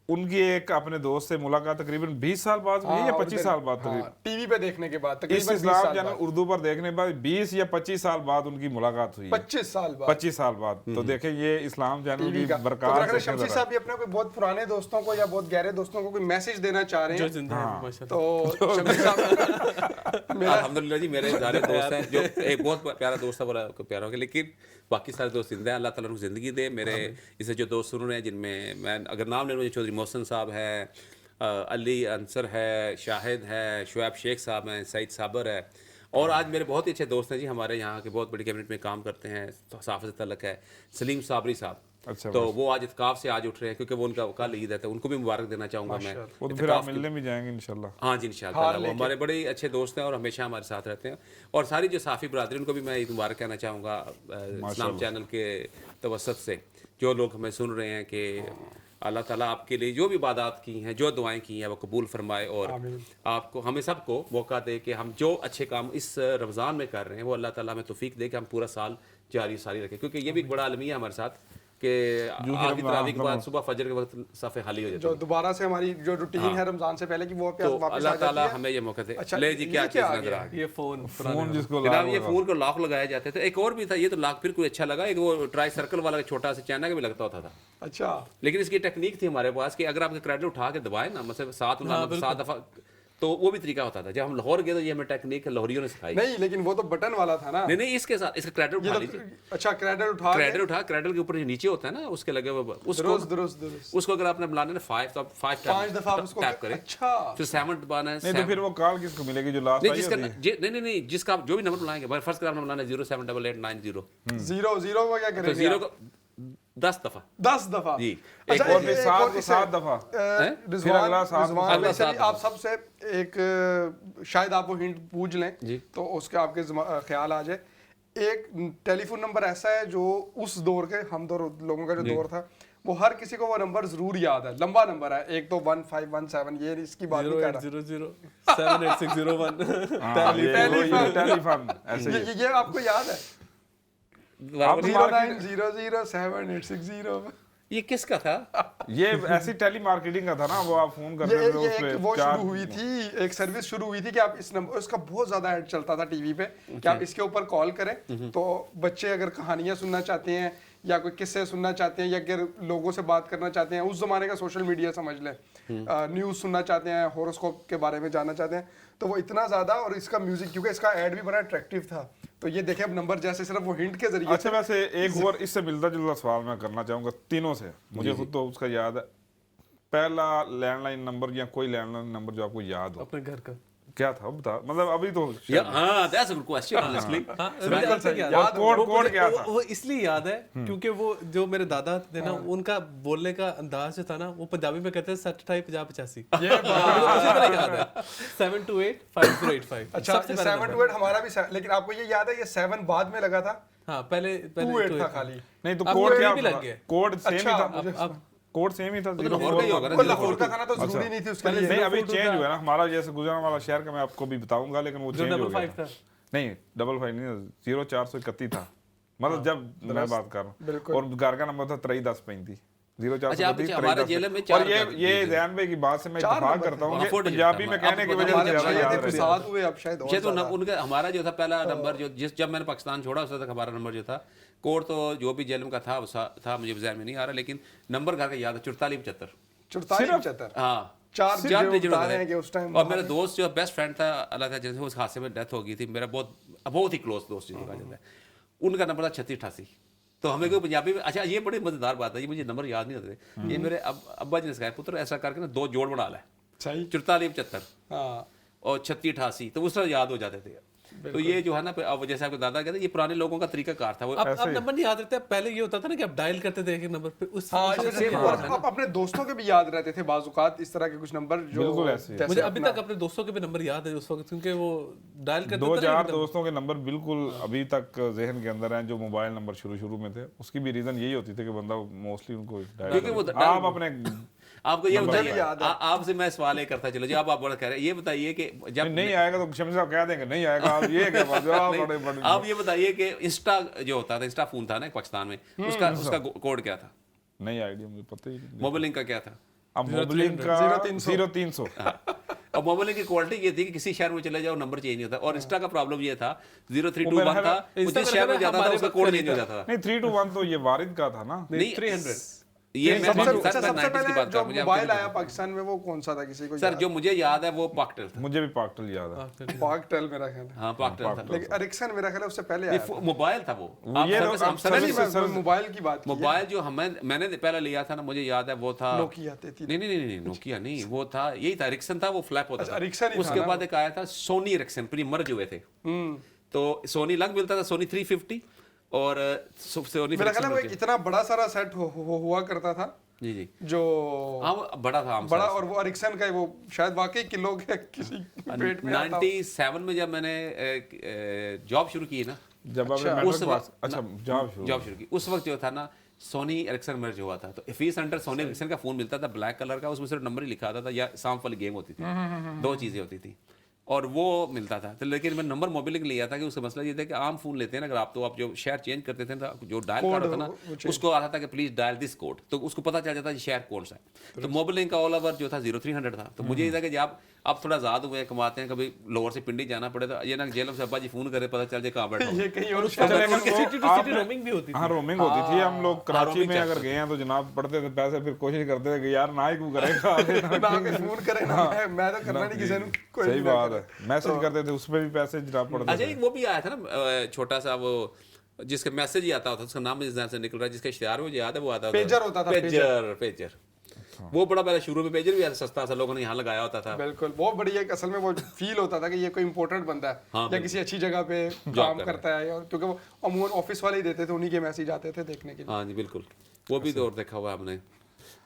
उनकी एक अपने दोस्त से मुलाकात तकरीबन 20 साल बाद हुई या 25 साल बाद तकरीबन, टीवी पे देखने के बाद इस तकरीबन 20 इस्लाम साल चैनल बाद। उर्दू पर देखने के बाद 20 या 25 साल बाद उनकी मुलाकात हुई है। 25 साल बाद 25 साल बाद। तो देखें ये इस्लाम चैनल टीवी की का। तो बरकत मेरा ख्याल है से शमसी साहब भी अपने कोई बहुत पुराने दोस्तों को या बहुत गहरे दोस्तों को कोई मैसेज देना चाह रहे जो हैं, जिंदा है माशाल्लाह। तो शमसी साहब मेरा अल्हम्दुलिल्लाह जी, मेरे सारे दोस्त हैं, जो एक बहुत प्यारा दोस्त है, बड़ा प्यारा हो गया, लेकिन बाकी सारे दोस्त जिंदा हैं, अल्लाह ताला उनको ज़िंदगी दे। मेरे इसे जो दोस्त सुन रहे हैं, जिनमें मैं अगर नाम ले लूँ, चौधरी मोहसिन साहब है, अली अंसर है, शाहिद है, शुएब शेख साहब हैं, सईद साबर है, और आज मेरे बहुत ही अच्छे दोस्त हैं जी, हमारे यहाँ के बहुत बड़ी कैबिनेट में काम करते हैं, साफ़ से तलक है, सलीम साबरी साहब। अच्छा, तो वो आज इत्काफ से आज उठ रहे हैं, क्योंकि वो उनका कल ईद है, तो उनको भी मुबारक देना चाहूँगा मैं। वो तो फिर आप मिलने भी जाएंगे इंशाल्लाह। हाँ जी, इंशाल्लाह। वो हमारे बड़े अच्छे दोस्त हैं और हमेशा हमारे साथ रहते हैं, और सारी जो साफ़ी बरादरी, उनको भी मैं ईद मुबारक कहना चाहूँगा इस्लाम चैनल के तवसत से। जो लोग हमें सुन रहे हैं कि अल्लाह ताला आपके लिए जो भी इबादत की हैं, जो दुआएं की हैं, वो कबूल फरमाए, और आपको हमें सबको मौका दे कि हम जो अच्छे काम इस रमज़ान में कर रहे हैं, वो अल्लाह ताला हमें तौफीक दे कि हम पूरा साल जारी सारी रखें, क्योंकि ये भी एक बड़ा अलमिया है हमारे साथ कि आखिरी तरावी के बाद सुबह फजर के वक्त सफ़े खाली हो जाते जो हैं। दोबारा से हमारी जो रूटीन है रमजान से पहले की वो तो वापस अल्लाह आ जाती ताला है। हमें ये मौका दे। अच्छा, ले जी, क्या ये चीज़ क्या आ नजर गया? आ गई? ये फोन फोन जिसको जनाब, लाभ ये होगा। फोन को लॉक लगाए जाते थे। एक और भी था, ये तो लॉक फिर कोई अच्छा लगा, एक वो ट्राई सर्कल वाला छोटा सा चैनल भी लगता होता था, अच्छा, लेकिन इसकी टेक्निक थी हमारे पास कि अगर आपके क्रेडिट उठा के दबाए ना, मतलब 7 दफा, तो वो भी तरीका होता था। जब हम लाहौर गए तो ये हमें टेक्निक लाहौरियों ने सिखाई। नहीं लेकिन वो तो बटन वाला था ना। नहीं, इसके साथ इसका क्रेडिट ये उठा तो लीजिए, अच्छा, क्रेडिट उठा के- क्रेडिट के ऊपर जो नीचे होता है ना, उसके लगे हुए उसको दुरुस्त उसको अगर आपने बुलाना है 5, तो आप 5 दफा आप उसको टैप करें, अच्छा, फिर 7 दबाना है। नहीं तो फिर वो कॉल किसको मिलेगी जो लास्ट नहीं, आई जिसका होती है? नहीं, जिसका आप जो भी नंबर बुलाएंगे, फर्स्ट कर आपने बुलाना है 0788990, 0 वो क्या तो करेंगे 0 आप? को 10 दफा 10 दफा जी। अच्छा, और फिर एक 7 और को इसे- 7 दफा। रिजवान अगला 7 रिजवान अगला वैसे भी 7 आप सबसे एक शायद आप वो हिंट पूछ लें जी। तो उसके आपके ख्याल आ जाए। एक टेलीफोन नंबर ऐसा है जो उस दौर के हम दौर लोगों का जो दौर था, वो हर किसी को वो नंबर जरूर याद है, लंबा नंबर है, एक तो 1517, ये इसकी बात नहीं कर रहा। 080078601 हाँ, ये टेलीफोन ऐसे ही। ये आपको याद है? आप 090078660। ये किसका था? ये ऐसी टेली मार्केटिंग का था ना, वो आप फोन करते थे ये उस पे एक वो चार- शुरू हुई थी, एक सर्विस शुरू हुई थी कि आप इस नंबर, उसका बहुत ज्यादा ऐड चलता था टीवी पे कि आप इसके ऊपर कॉल करें, तो बच्चे अगर कहानियां सुनना चाहते हैं या कोई किस्से सुनना चाहते हैं या अगर लोगों से बात करना चाहते हैं, उस जमाने का सोशल मीडिया समझ लें, न्यूज़ सुनना चाहते हैं, हॉरोस्कोप के बारे में जानना चाहते हैं, तो वो इतना ज्यादा, और इसका म्यूजिक क्योंकि इसका ऐड भी बड़ा अट्रैक्टिव था, तो ये देखें अब नंबर जैसे सिर्फ वो हिंट के जरिए। अच्छा, वैसे एक और इससे मिलता जुलता सवाल मैं करना चाहूंगा तीनों से, मुझे खुद तो उसका याद है, पहला लैंडलाइन नंबर या कोई लैंडलाइन नंबर जो आपको याद हो, अपने घर का। क्या था बता, मतलब अभी तो हाँ, that's a good question, honestly. और कोड क्या था? वो इसलिए याद है क्योंकि वो जो मेरे दादा थे ना, उनका बोलने का अंदाज जो था ना, वो पंजाबी में कहते हैं 60-50-85। ये बात उसी तरह याद है 7285085। अच्छा, 728 हमारा भी लेकिन आपको ये याद है ये 7 बाद में लगा था, हाँ, पहले 28 था खाली। नहीं तो आपको कोड भी क्या लग था? गया। कोड सेम ही था, अब कोड सेम ही था। तो लाहौर का ही होगा ना, वो लाहौर का था ना, तो जरूरी नहीं थी उसके लिए। नहीं, अभी चेंज हुआ ना, हमारा जैसे गुजरात वाला शहर का मैं आपको भी बताऊंगा, लेकिन वो जो चेंज हो 55 गया था। नहीं 55 नहीं, 0431 था, मतलब जब मैं बात कर रहा हूँ, और घर का नंबर था 231035 अच्छा, आप हमारे जेल में 0431। और ये जैन भाई की बात से मैं इत्तेफाक करता हूँ कि पंजाबी में कहने की वजह से ज्यादा याद शायद रहे। साथ हुए, अब शायद और शायद ज्यादा। उनका हमारा जो था पहला नंबर, जो जब मैंने पाकिस्तान छोड़ा उससे तक हमारा नंबर जो था, कोड तो जो भी जेल का था मुझे ज़हन में नहीं आ रहा, लेकिन नंबर घर का याद है 4475। 44-75। हाँ, चार चार जो digit बता होते रहे थे। हैं कि उस टाइम और मेरा दोस्त जो बेस्ट फ्रेंड था, अल्लाह ताला जैसे उस हादसे में डेथ हो गई थी, मेरा बहुत ही क्लोज दोस्त जिसको कहा जाता है, उनका नंबर था 3688। तो हमें कोई पंजाबी में, अच्छा ये बड़ी मजेदार बात है, ये मुझे नंबर याद नहीं होते, ये मेरे अब्बा जी ने सिखाया, पुत्र ऐसा करके ना 2 जोड़ बना ले, सही 44 75 हाँ और 36 88, तो उस तरह याद हो जाते थे। तो ये जो है ना, अब जैसे आपके दादा कहते हैं, ये पुराने लोगों का तरीका कार था वो। अब नंबर नहीं याद रहता है, पहले ये होता था ना कि आप डायल करते थे एक नंबर पे, उस हाँ उसी जैसे से और आप अपने दोस्तों के भी याद रहते थे बाजुकात इस तरह के कुछ नंबर जो बिल्कुल ऐसे ही। जैसे मुझे अभी अपना- तक अपने दोस्तों के भी नंबर याद है उस वक्त, क्योंकि वो डायल करते दो थे ना चार एकदम। दोस्तों के नंबर बिल्कुल अभी तक जहन के अंदर हैं, जो मोबाइल नंबर शुरू में थे। उसकी भी रीजन यही होती थी कि बंदा मोस्टली उनको क्योंकि वो डायल। आप अपने आपको ये नंबर बताइए, भी याद है। आपसे मैं सवाल ये करता चलो जी, आप बड़ा कह रहे हैं, ये बताइए कि जब नहीं आएगा तो शमी साहब कह देंगे नहीं आएगा, आप ये क्या बात है, आप नहीं, बड़े बड़े आप ये बताइए कि इंस्टा जो होता था, इंस्टा फोन था ना पाकिस्तान में, उसका कोड क्या था? नहीं आइडिया, मुझे पता ही नहीं। मोबाइल का क्या था? अब मोबाइल का 0300 और मोबाइल की क्वालिटी ये थी कि किसी शहर में चले जाओ नंबर चेंज नहीं होता, और इंस्टा का प्रॉब्लम ये था 0321 था, वो जिस शहर में जाता था उसका कोड चेंज हो जाता था। नहीं 321 तो ये वारिद का था ना। नहीं 300 ये मैं सबसे सर, सबसे 90s की पहले बात जो कर मुझे मोबाइल आपको आया पाकिस्तान में वो कौन सा था, किसी को सर जो मुझे याद है वो पाकटेल था। मुझे भी पाकटल याद है। पाकटेल मेरा ख्याल है, हाँ पाकटेल था, लेकिन एरिक्सन मेरा ख्याल है उससे पहले आया था। मोबाइल था वो। ये आप तो सर्विस नहीं, मैं मोबाइल की बात की है। मोबाइल जो मैंने पहले लिया था ना, मुझे याद है वो था नोकिया 33 नहीं नोकिया नहीं, वो था यही था एरिक्सन था, वो फ्लैप होता अच्छा, था। एरिक्सन ही था उसके ना बाद एक आया था सोनी एरिक्सन, फिर ये मर्ज हुए थे। तो सोनी अलग मिलता था, सोनी 350 और सोनी मेरा ख्याल है वो एक इतना बड़ा सारा सेट हुआ करता था जी जी जो हाँ वो बड़ा था बड़ा, और वो एरिक्सन का वो शायद वाकई किलो के किसी पेट में आता हो। 97 में जब मैंने जॉब शुरू की ना, जब आपने उस मेट्रिक पास, वक्त- अच्छा जॉब शुरू की, उस वक्त जो था ना सोनी एरिक्सन मर्ज हुआ था, तो फी सेंटर सोनी एरिक्सन का फोन मिलता था ब्लैक कलर का, उसमें सिर्फ नंबर ही लिखा आता था या सांप वाली गेम होती थी, 2 चीजें होती थी और वो मिलता था। तो लेकिन मैं नंबर मोबाइल के लिया था कि उसका मसला ये था कि आम फोन लेते हैं ना, अगर आप जो शहर चेंज करते थे ना, जो डायल कोड कार्ड होता वो ना, change। उसको आता था कि प्लीज डायल दिस कोड, तो उसको पता चल जाता है शहर कौन सा है। तो मोबाइल का ऑल ओवर जो था 0300 था। तो मुझे ये था कि जब आप थोड़ा आजाद हुए, कमाते हैं, कभी लोअर से पिंडी जाना पड़े तो ये ना जेलम से अब्बा जी फोन करे, पता चल जाए कहाँ बैठा ये हूँ। कहीं और उसके शायद बाद सिटी टू सिटी रोमिंग भी होती थी। हाँ रोमिंग होती थी। हम लोग कराची roaming में अगर चलती गए हैं तो जनाब पढ़ते थे पैसे, फिर कोशिश करते थे कि यार ना ही को करेगा ना कोई फोन करे ना मैं तो करना नहीं किसी ने, कोई सही भी ना बात करे। है। मैसेज करते थे, उसपे भी पैसे जनाब पड़ते अच्छा थे। एक वो भी आया था ना छोटा सा, वो जिसका मैसेज ही आता होता, उसका नाम मुझे ज़हन से निकल रहा है, जिसका इश्तिहार मुझे याद है, वो आता पेजर होता था, पेजर वो बड़ा पहले शुरू में पेजर भी ऐसा सस्ता सा लोगों ने यहाँ लगाया होता था। बिल्कुल बहुत बढ़िया, एक असल में वो फील होता था कि ये कोई इंपॉर्टेंट बंदा है हाँ, या किसी अच्छी जगह पे काम करता है, और क्योंकि वो अमूमन ऑफिस वाले ही देते थे, उन्हीं के मैसेज आते थे देखने के लिए। हाँ जी बिल्कुल, वो भी दौर देखा हुआ है हमने।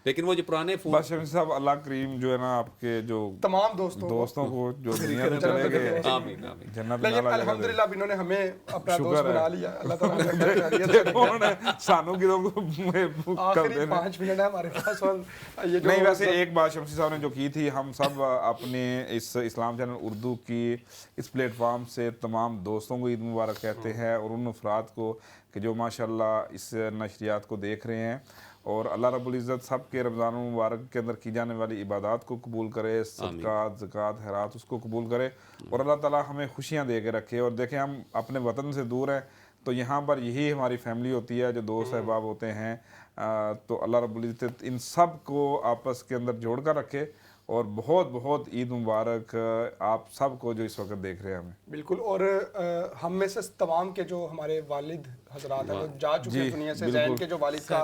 लेकिन वो जो पुराने फोन बस शमी साहब अल्लाह करीम जो है ना आपके जो तमाम दोस्तों को जो दुनिया में चले गए, आमीन आमीन। जन्नत लेकिन नाला अल्हम्दुलिल्लाह अब इन्होंने हमें अपना शुक्र दोस्त है। बना लिया, अल्लाह ताला ने खैरियत से रखा। कौन है सानू की तो कर आखिरी देने। 5 मिनट है हमारे पास, और ये जो नहीं वैसे एक बात शमसी साहब ने जो की थी, हम सब अपने इस इस्लाम चैनल उर्दू की इस प्लेटफॉर्म से तमाम दोस्तों को ईद मुबारक कहते हैं, और उन अफराद को कि जो माशाल्लाह इस नशरियात को देख रहे हैं, और अल्लाह रब्बुल इज़्ज़त सब के रमज़ान मुबारक के अंदर की जाने वाली इबादत को कबूल करे, सदक़ात ज़कात खैरात उसको कबूल करे, और अल्लाह ताला हमें खुशियाँ दे के रखे। और देखें हम अपने वतन से दूर हैं तो यहाँ पर यही हमारी फैमिली होती है, जो दोस्त अहबाब होते हैं। तो अल्लाह रब्बुल इज़्ज़त इन सब को आपस के अंदर जोड़ कर रखे, और बहुत बहुत ईद मुबारक आप सब को जो इस वक्त देख रहे हैं हमें। बिल्कुल। और हम में से तमाम के जो हमारे वालिद हजरात हैं वो जा चुके हैं दुनिया से। जैन के जो वालिद का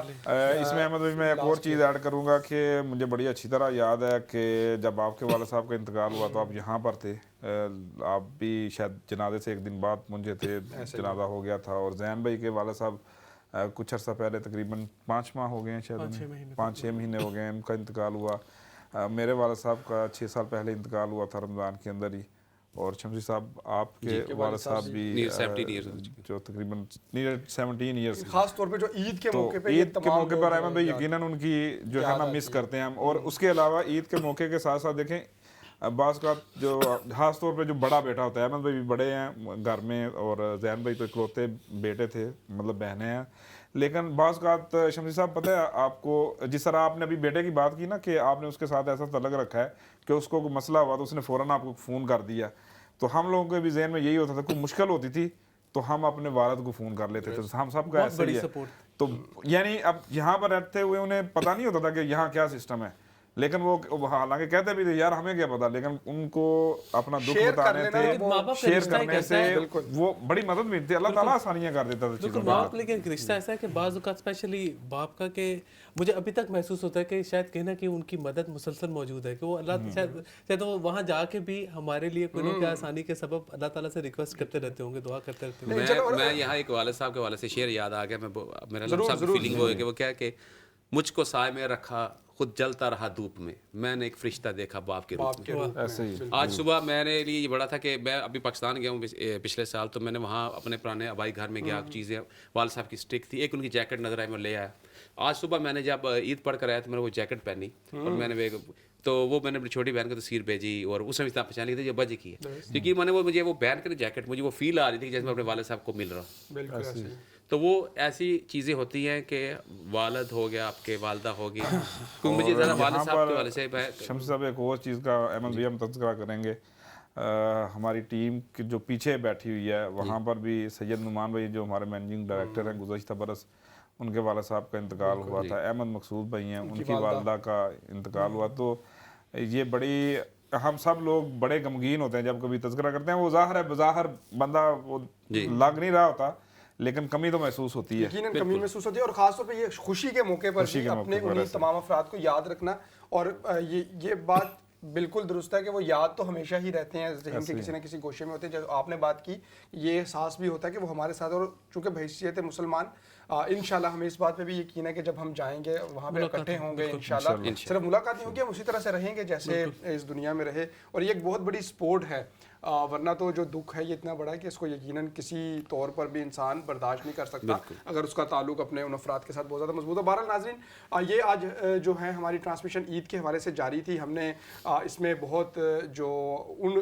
इसमें अहमद भाई मैं एक और चीज़ ऐड करूंगा कि मुझे बड़ी अच्छी तरह याद है कि जब आपके वाला साहब का इंतकाल हुआ तो आप यहाँ पर थे। आप भी शायद जनाजे से एक दिन बाद मुझे थे, जनाजा हो गया था। और जैन भाई के वाला साहब कुछ अर्सा पहले तकरीबन 5 माह हो गए हैं, शायद 5-6 महीने हो गए हैं उनका इंतकाल हुआ। मेरे वाला साहब का 6 साल पहले इंतकाल हुआ था रमज़ान के अंदर ही। और शमसी साहब आपके वाला साहब भी Near 17 years हो चुके जो तकरीबन 17 ईयर्स खास तौर पे जो ईद के तो मौके पे ये ईद के तमाम मौके पर लोग अहमद भाई याद- यकीनन उनकी जो है याद ना आती मिस है। करते हैं हम। और उसके अलावा ईद के मौके के साथ साथ देखें बास का जो खास तौर पे जो बड़ा बेटा होता है, अहमद भाई भी बड़े हैं घर में, और जैन भाई तो इकलौते बेटे थे, मतलब बहनें हैं। लेकिन बास का शमसी साहब पता है आपको, जिस तरह आपने अभी बेटे की बात की ना कि आपने उसके साथ ऐसा तलक रखा है कि उसको कोई मसला हुआ तो उसने फ़ौरन आपको फ़ोन कर दिया। तो हम लोगों के भी जहन में यही होता था, कोई मुश्किल होती थी तो हम अपने वालिद को फ़ोन कर लेते थे। तो हम सबका ऐसा ही है। तो यानी अब यहाँ पर रहते हुए उन्हें पता नहीं होता था कि यहाँ क्या सिस्टम है, लेकिन वो हालांकि कहते भी थे यार हमें क्या पता, लेकिन उनको अपना दुख शेयर कर बताने लेना, थे, वो माँ बाप का शेयर रिश्ता ही करने कैसा है? से वो बड़ी मदद मिलती है, अल्लाह ताला आसानियां कर देता था चीजों बिल्कुल में। बाप, लेकिन एक रिश्ता ऐसा है कि बाज़ औक़ात स्पेशली बाप का, कि मुझे अभी तक महसूस होता है कि शायद कहीं ना कहीं उनकी मदद मुसलसल मौजूद है, कि वो अल्लाह शायद वो वहाँ जाके भी हमारे लिए कोई ना कोई आसानी के सबब अल्लाह ताला से रिक्वेस्ट करते रहते होंगे, दुआ करते रहते होंगे। मैं यहाँ एक वाले साहब के वाले से शेर याद आ गया, मेरा लम्हा फीलिंग वो है कि वो क्या है कि मुझको साय में रखा, खुद जलता रहा धूप में, मैंने एक फरिश्ता देखा बाप के रूप में। ऐसे ही आज सुबह मेरे लिए ये बड़ा था कि मैं अभी पाकिस्तान गया हूँ पिछले साल, तो मैंने वहाँ अपने पुराने आबाई घर में गया, चीज़ें वाल साहब की स्टिक थी, एक उनकी जैकेट नजर आई, मैं ले आया। आज सुबह मैंने जब ईद पढ़ कर आया तो मैंने वो जैकेट पहनी और मैंने तो वो मैंने अपनी छोटी बहन को तस्वीर भेजी और उस समय इतना पहचान लिया था ये बजे की है, क्योंकि मैंने वो मुझे वो बहन कर जैकेट मुझे वो फील आ रही थी जैसे मैं अपने वाले साहब को मिल रहा हूँ। बिल्कुल ऐसे ही। तो वो ऐसी चीज़ें होती हैं कि वालद हो गया, आपके वालदा हो गई, क्योंकि मुझे ज़रा वालिद साहब के वाले से शम्स साहब एक और चीज़ का अहमद भी हम तज़किरा करेंगे। हमारी टीम की जो पीछे बैठी हुई है वहाँ पर भी सैयद नुमान भाई जो हमारे मैनेजिंग डायरेक्टर हैं, गुज़श्ता बरस उनके वाला साहब का इंतकाल हुआ था। अहमद मकसूद भाई हैं, उनकी वालदा का इंतकाल हुआ। तो ये बड़ी हम सब लोग बड़े गमगीन होते हैं जब कभी तज़किरा करते हैं। वो ज़ाहिर है बज़ाहिर बंदा वो लग नहीं रहा होता, लेकिन कमी तो महसूस होती है, यकीनन कमी महसूस होती है। और खासतौर पे ये खुशी के मौके पर भी अपने उन्हीं तमाम अफराद को याद रखना। और ये बात बिल्कुल दुरुस्त है कि वो याद तो हमेशा ही रहते हैं, जहन के किसी न किसी गोशे में होते हैं। जो आपने बात की, ये एहसास भी होता है कि वो हमारे साथ, और चूँकि बहैसियत मुसलमान इंशाल्लाह हमें इस बात पे भी यकीन है कि जब हम जाएंगे वहाँ पे इकट्ठे होंगे इंशाल्लाह, सिर्फ मुलाकात नहीं होगी, हम उसी तरह से रहेंगे जैसे इस दुनिया में रहे। और ये एक बहुत बड़ी सपोर्ट है, वरना तो जो दुख है ये इतना बड़ा है कि इसको यकीनन किसी तौर पर भी इंसान बर्दाश्त नहीं कर सकता अगर उसका ताल्लुक अपने उन अफराद के साथ बहुत ज़्यादा मजबूत है। बहरहाल नाज़रीन, ये आज जो है हमारी ट्रांसमिशन ईद के हवाले से जारी थी। हमने इसमें बहुत जो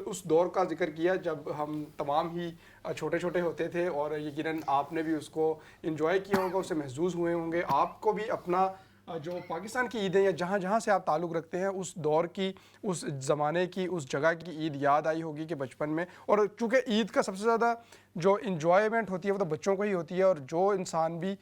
उस दौर का जिक्र किया जब हम तमाम ही छोटे छोटे होते थे, और यकीनन आपने भी उसको इंजॉय किया होगा, उससे महसूस हुए होंगे। आपको भी अपना जो पाकिस्तान की ईदें या जहाँ जहाँ से आप ताल्लुक़ रखते हैं उस दौर की, उस ज़माने की, उस जगह की ईद याद आई होगी कि बचपन में। और चूँकि ईद का सबसे ज़्यादा जो इन्जॉयमेंट होती है वो तो बच्चों को ही होती है, और जो इंसान भी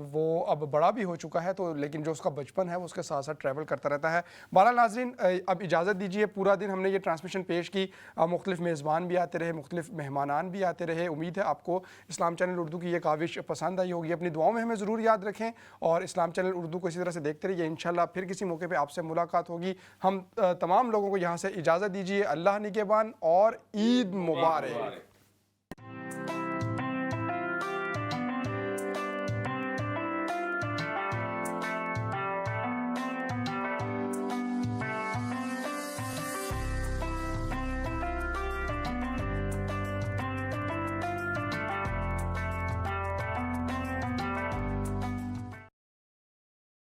वो अब बड़ा भी हो चुका है तो, लेकिन जो उसका बचपन है वो उसके साथ साथ ट्रैवल करता रहता है। बहरहाल नाज़रीन, अब इजाज़त दीजिए। पूरा दिन हमने ये ट्रांसमिशन पेश की, मुख्तलिफ़ मेज़बान भी आते रहे, मुख्तलिफ़ मेहमानान भी आते रहे। उम्मीद है आपको इस्लाम चैनल उर्दू की ये काविश पसंद आई होगी। अपनी दुआओं में हमें ज़रूर याद रखें और इस्लाम चैनल उर्दू को इसी तरह से देखते रहिए। इंशाल्लाह फिर किसी मौके पर आपसे मुलाकात होगी। हम तमाम लोगों को यहाँ से इजाज़त दीजिए। अल्लाह निगहबान और ईद मुबारक।